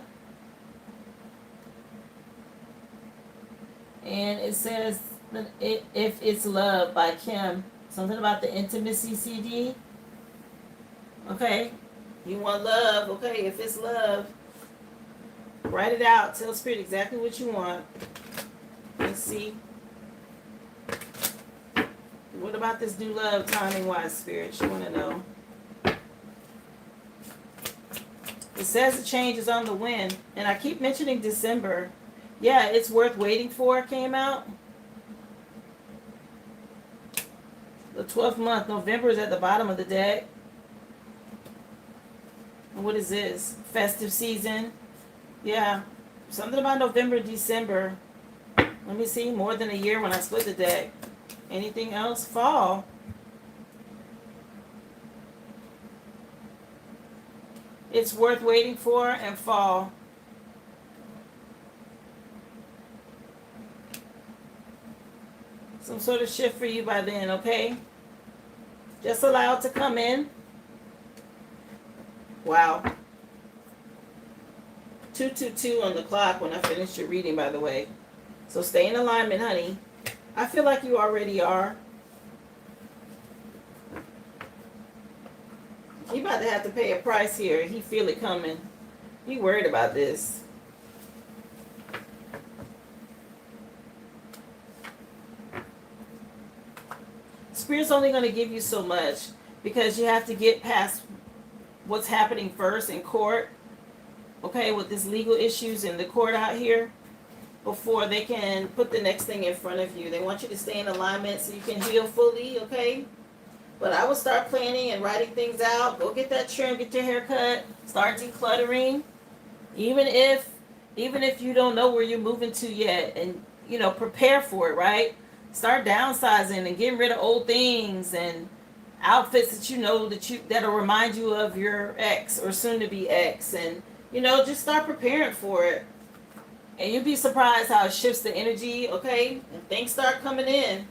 Speaker 1: And it says, If It's Love by Kim. Something about the intimacy CD. Okay. You want love. Okay, if it's love. Write it out. Tell Spirit exactly what you want. Let's see. What about this new love timing-wise, Spirit? You want to know. It says the change is on the wind. And I keep mentioning December. Yeah, It's Worth Waiting For came out. The 12th month. November is at the bottom of the deck. And what is this? Festive season. Yeah. Something about November, December. Let me see. More than a year when I split the deck. Anything else? Fall. It's Worth Waiting For and fall. Some sort of shift for you by then, okay? Just allow it to come in. Wow. 222 on the clock when I finish your reading, by the way. So stay in alignment, honey. I feel like you already are. He about to have to pay a price here. He feel it coming. He worried about this. Spirit's only going to give you so much because you have to get past what's happening first in court, okay, with this legal issues in the court out here before they can put the next thing in front of you. They want you to stay in alignment so you can heal fully, okay? But I will start planning and writing things out. Go get that trim, get your hair cut, start decluttering. Even if you don't know where you're moving to yet, and prepare for it, right? Start downsizing and getting rid of old things and outfits that'll remind you of your ex or soon to be ex, and just start preparing for it. And you'll be surprised how it shifts the energy, okay? And things start coming in.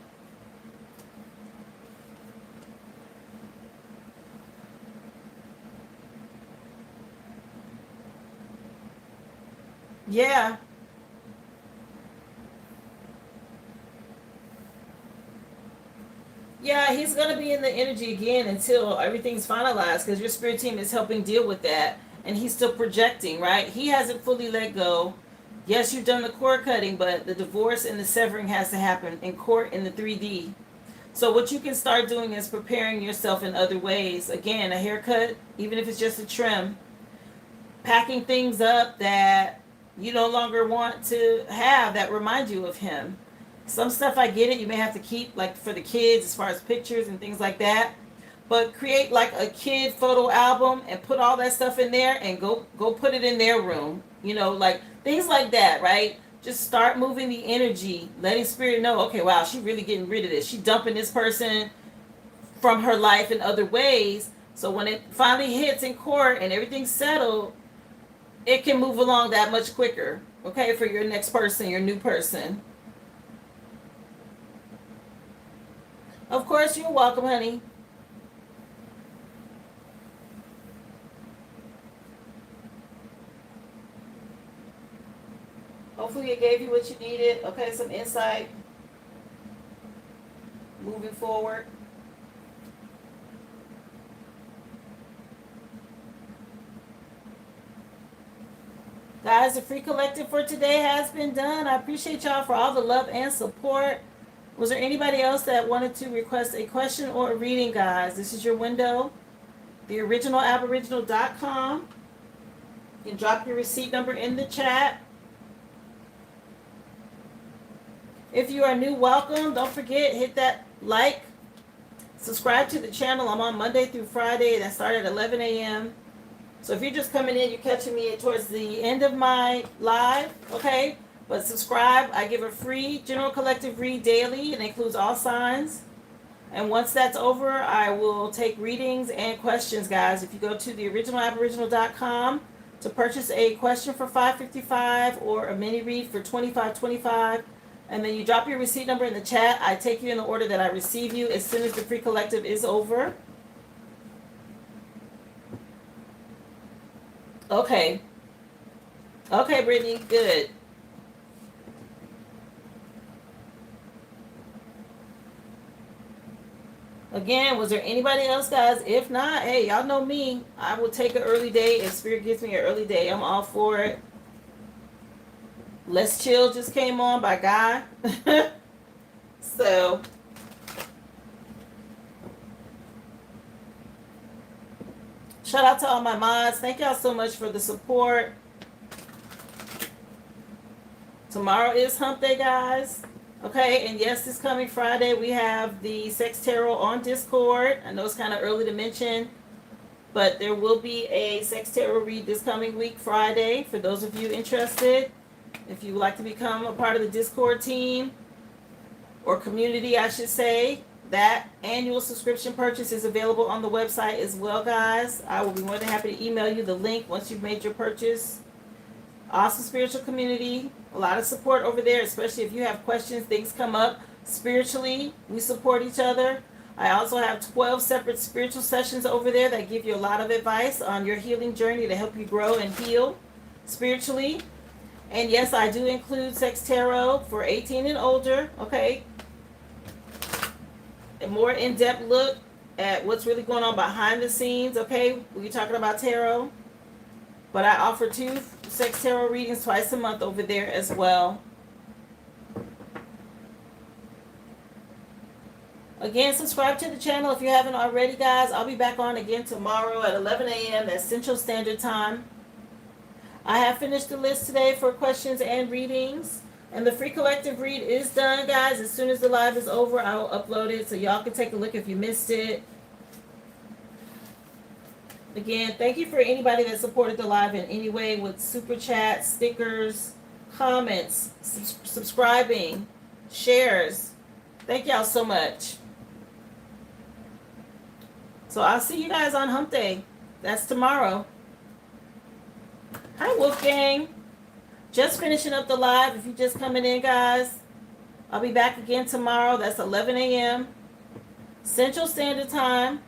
Speaker 1: Yeah. Yeah, he's going to be in the energy again until everything's finalized because your spirit team is helping deal with that. And he's still projecting, right? He hasn't fully let go. Yes, you've done the cord cutting, but the divorce and the severing has to happen in court in the 3D. So what you can start doing is preparing yourself in other ways. Again, a haircut, even if it's just a trim. Packing things up that you no longer want to have that remind you of him. Some stuff I get it, you may have to keep, like for the kids as far as pictures and things like that. But create like a kid photo album and put all that stuff in there and go put it in their room. Like things like that, right? Just start moving the energy, letting spirit know, okay, wow, she's really getting rid of this. She's dumping this person from her life in other ways. So when it finally hits in court and everything's settled, it can move along that much quicker, okay, for your next person, your new person. Of course, you're welcome, honey. Hopefully it gave you what you needed. Okay, some insight. Moving forward. Guys, the free collective for today has been done. I appreciate y'all for all the love and support. Was there anybody else that wanted to request a question or a reading, guys? This is your window. TheOriginalAboriginal.com. You can drop your receipt number in the chat. If you are new, welcome. Don't forget, hit that like. Subscribe to the channel. I'm on Monday through Friday. That started at 11 a.m. So if you're just coming in, you're catching me towards the end of my live, okay? But subscribe. I give a free general collective read daily. It includes all signs. And once that's over, I will take readings and questions, guys. If you go to theoriginalaboriginal.com to purchase a question for $5.55 or a mini read for $25.25, and then you drop your receipt number in the chat, I take you in the order that I receive you as soon as the free collective is over. Okay. Okay, Brittany, good. Again, was there anybody else, guys? If not, hey, y'all know me. I will take an early day. If Spirit gives me an early day, I'm all for it. Let's Chill just came on by Guy. So, shout out to all my mods. Thank y'all so much for the support. Tomorrow is Hump Day, guys. Okay, and yes, this coming Friday, we have the Sex Tarot on Discord. I know it's kind of early to mention, but there will be a Sex Tarot read this coming week, Friday, for those of you interested. If you would like to become a part of the Discord team, or community, I should say, that annual subscription purchase is available on the website as well, guys. I will be more than happy to email you the link once you've made your purchase. Awesome spiritual community. A lot of support over there, especially if you have questions, things come up spiritually. We support each other. I also have 12 separate spiritual sessions over there that give you a lot of advice on your healing journey to help you grow and heal spiritually. And yes, I do include Sex Tarot for 18 and older, okay? A more in-depth look at what's really going on behind the scenes, okay? We're talking about tarot. But I offer 2 Sex Tarot readings twice a month over there as well. Again, subscribe to the channel if you haven't already, guys. I'll be back on again tomorrow at 11 a.m. That's Central Standard Time. I have finished the list today for questions and readings. And the free collective read is done, guys. As soon as the live is over, I will upload it so y'all can take a look if you missed it. Again, thank you for anybody that supported the live in any way with super chats, stickers, comments, subscribing, shares. Thank y'all so much. So I'll see you guys on Hump Day. That's tomorrow. Hi, Wolfgang. Just finishing up the live. If you're just coming in, guys, I'll be back again tomorrow. That's 11 a.m. Central Standard Time.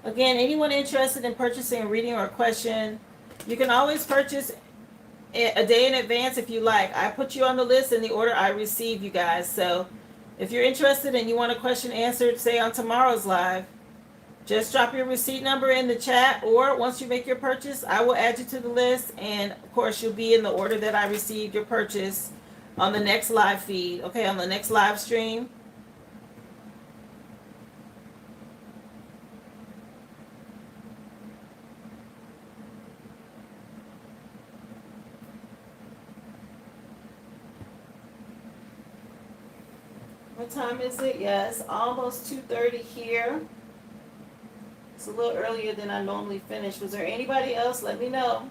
Speaker 1: Again, anyone interested in purchasing a reading or a question, you can always purchase a day in advance if you like. I put you on the list in the order I receive you guys. So if you're interested and you want a question answered, say on tomorrow's live, just drop your receipt number in the chat, or once you make your purchase, I will add you to the list. And of course, you'll be in the order that I received your purchase on the next live feed, okay, on the next live stream. What time is it? Yes, almost 2:30 here. It's a little earlier than I normally finish. Was there anybody else? Let me know.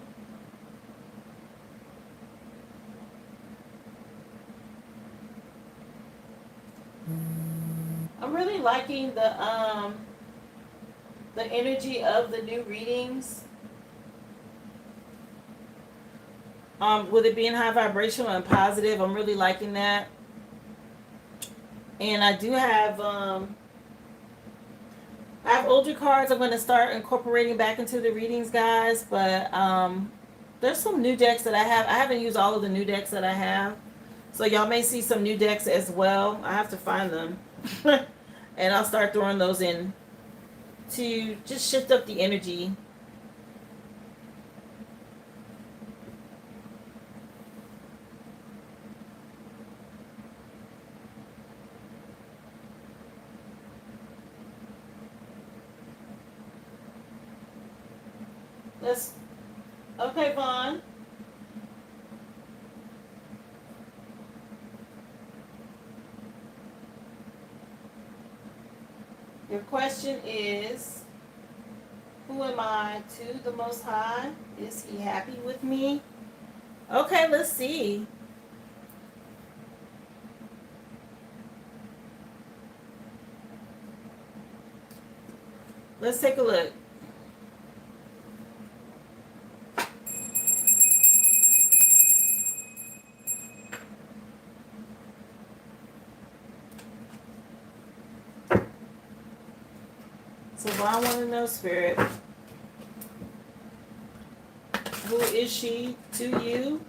Speaker 1: I'm really liking the energy of the new readings. With it being high vibrational and positive, I'm really liking that. And I do have I have older cards I'm going to start incorporating back into the readings, guys. But there's some new decks that I have. I haven't used all of the new decks that I have. So y'all may see some new decks as well. I have to find them. And I'll start throwing those in to just shift up the energy. Let's. Okay, Vaughn. Your question is, who am I to the Most High? Is He happy with me? Okay, let's see. Let's take a look. So I want to know, Spirit, who is she to you?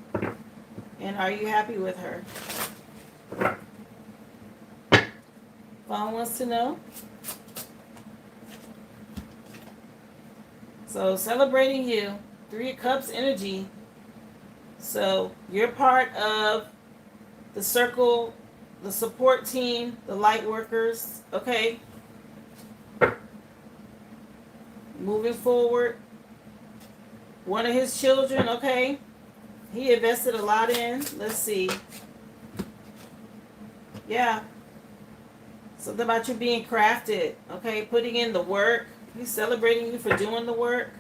Speaker 1: And are you happy with her? Vaughn wants to know. So celebrating you. 3 of Cups energy. So you're part of the circle, the support team, the light workers, okay? Moving forward. One of his children, okay? He invested a lot in. Let's see. Yeah. Something about you being crafted, okay? Putting in the work. He's celebrating you for doing the work.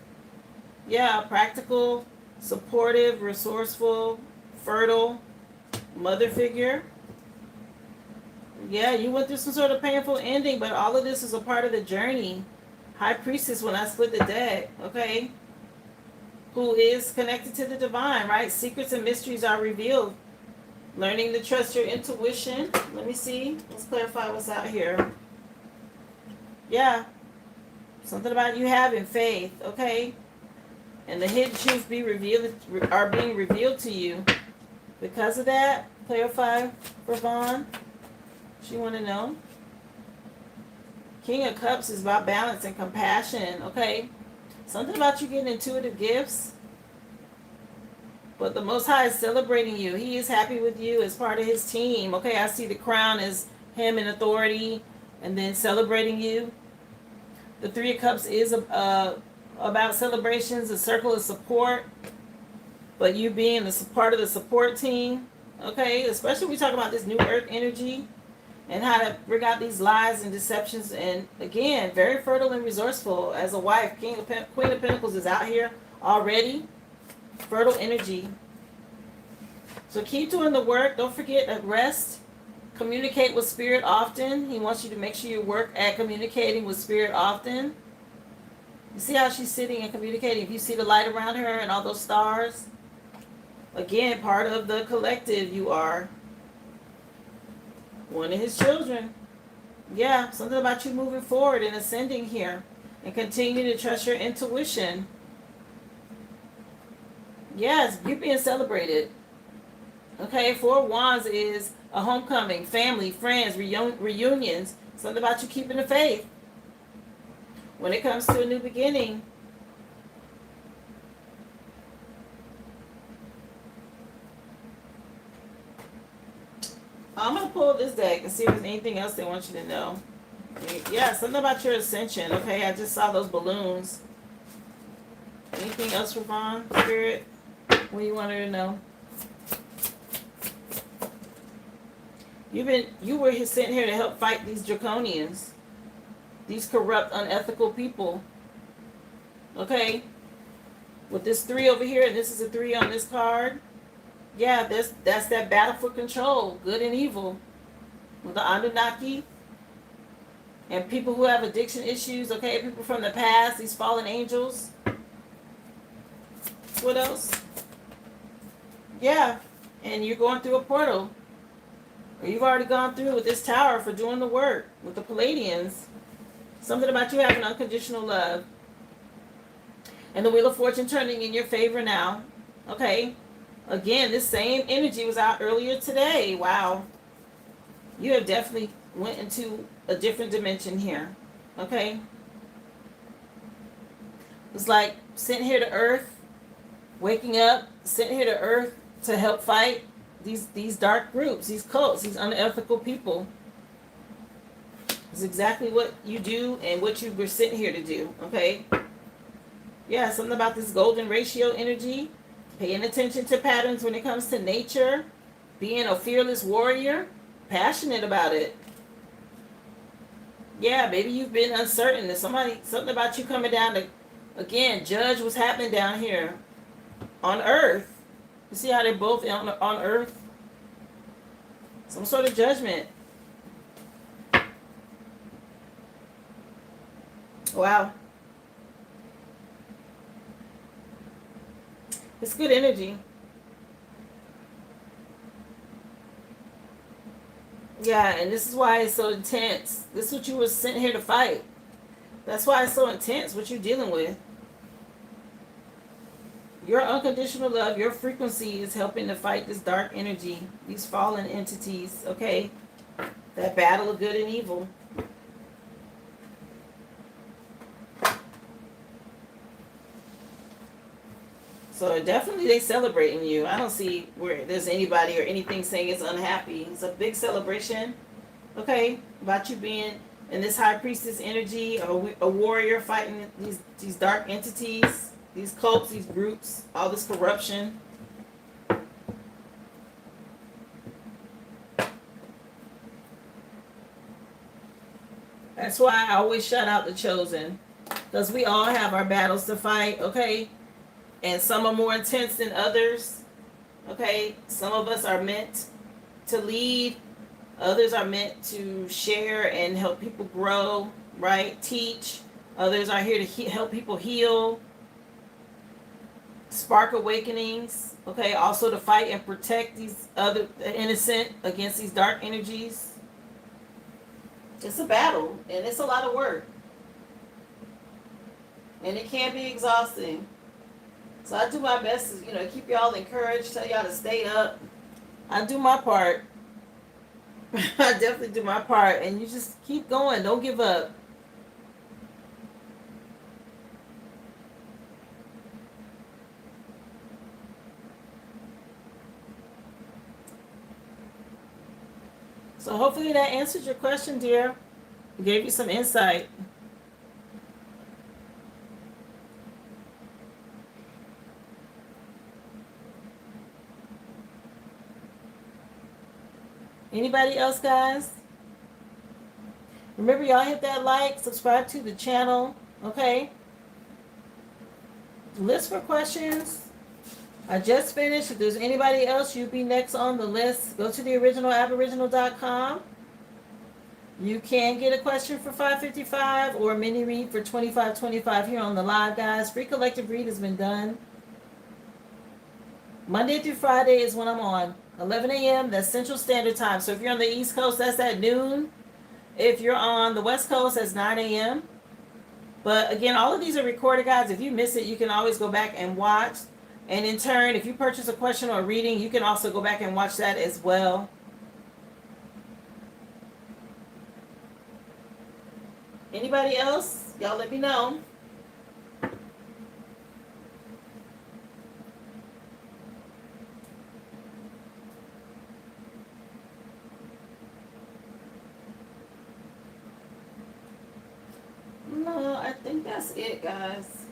Speaker 1: Yeah, practical, supportive, resourceful, fertile, mother figure. Yeah, you went through some sort of painful ending, but all of this is a part of the journey. High Priestess when I split the deck, okay? Who is connected to the divine, right? Secrets and mysteries are revealed. Learning to trust your intuition. Let me see. Let's clarify what's out here. Yeah. Something about you having faith, okay? And the hidden truths are being revealed to you. Because of that, clarify for Vaughn. She want to know. King of Cups is about balance and compassion, okay? Something about you getting intuitive gifts. But the Most High is celebrating you. He is happy with you as part of his team. Okay, I see the crown as him in authority and then celebrating you. The 3 of Cups is about celebrations, a circle of support. But you being part of the support team. Okay, especially when we talk about this new earth energy and how to bring out these lies and deceptions. And again, very fertile and resourceful as a wife. Queen of Pentacles is out here already. Fertile energy. So keep doing the work. Don't forget to rest. Communicate with Spirit often. He wants you to make sure you work at communicating with Spirit often. You see how she's sitting and communicating? If you see the light around her and all those stars. Again, part of the collective you are. One of his children. Yeah, something about you moving forward and ascending here. And continue to trust your intuition. Yes, you're being celebrated. Okay, 4 of Wands is a homecoming, family, friends, reunions. Something about you keeping the faith. When it comes to a new beginning. I'm going to pull this deck and see if there's anything else they want you to know. Yeah, something about your ascension. Okay, I just saw those balloons. Anything else for Vaughn, Spirit? What do you want her to know? You were sent here to help fight these draconians. These corrupt, unethical people. Okay? With this 3 over here, and this is a 3 on this card. Yeah, that's that battle for control, good and evil. With the Anunnaki. And people who have addiction issues, okay? People from the past, these fallen angels. What else? Yeah, and you're going through a portal. Or you've already gone through with this tower for doing the work with the Palladians. Something about you having unconditional love. And the Wheel of Fortune turning in your favor now. Okay. Again, this same energy was out earlier today. Wow. You have definitely went into a different dimension here. Okay. It's like sent here to Earth, waking up, sent here to Earth to help fight these dark groups, these cults, these unethical people. It's exactly what you do and what you were sent here to do, okay? Yeah, something about this golden ratio energy. Paying attention to patterns when it comes to nature. Being a fearless warrior. Passionate about it. Yeah, maybe you've been uncertain. There's something about you coming down to, again, judge what's happening down here on Earth. You see how they're both on Earth? Some sort of judgment. Wow. It's good energy. Yeah, and this is why it's so intense. This is what you were sent here to fight. That's why it's so intense, what you're dealing with. Your unconditional love, your frequency is helping to fight this dark energy, these fallen entities, okay? That battle of good and evil. So definitely they celebrating you. I don't see where there's anybody or anything saying it's unhappy. It's a big celebration, okay, about you being in this high priestess energy, a warrior fighting these dark entities, these cults, these groups, all this corruption. That's why I always shout out the chosen, because we all have our battles to fight, okay? And some are more intense than others, okay? Some of us are meant to lead. Others are meant to share and help people grow, right? Teach. Others are here to help people heal. Spark awakenings, okay? Also to fight and protect these other innocent against these dark energies. It's a battle, and it's a lot of work. And it can be exhausting. So I do my best to, keep y'all encouraged, tell y'all to stay up. I do my part. I definitely do my part. And you just keep going. Don't give up. So hopefully that answered your question, dear. Gave you some insight. Anybody else, guys? Remember, y'all hit that like, subscribe to the channel, okay? List for questions. I just finished. If there's anybody else, you'd be next on the list. Go to the originalaboriginal.com. You can get a question for $5.55 or a mini read for $25.25 here on the live, guys. Free collective read has been done. Monday through Friday is when I'm on. 11 a.m., that's Central Standard Time. So if you're on the East Coast, that's at noon. If you're on the West Coast, that's 9 a.m. But again, all of these are recorded, guys. If you miss it, you can always go back and watch. And in turn, if you purchase a question or a reading, you can also go back and watch that as well. Anybody else? Y'all let me know. No, I think that's it, guys.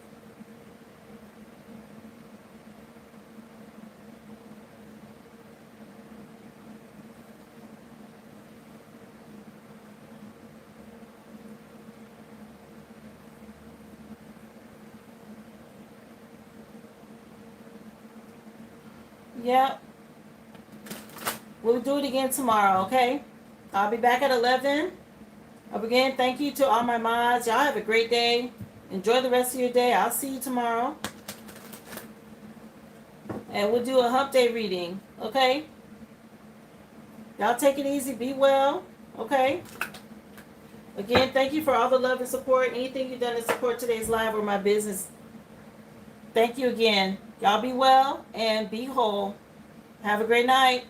Speaker 1: Yep. We'll do it again tomorrow, okay? I'll be back at 11. Again, thank you to all my mods. Y'all have a great day. Enjoy the rest of your day. I'll see you tomorrow. And we'll do a hump day reading, okay? Y'all take it easy. Be well, okay? Again, thank you for all the love and support. Anything you've done to support today's live or my business. Thank you again. Y'all be well and be whole. Have a great night.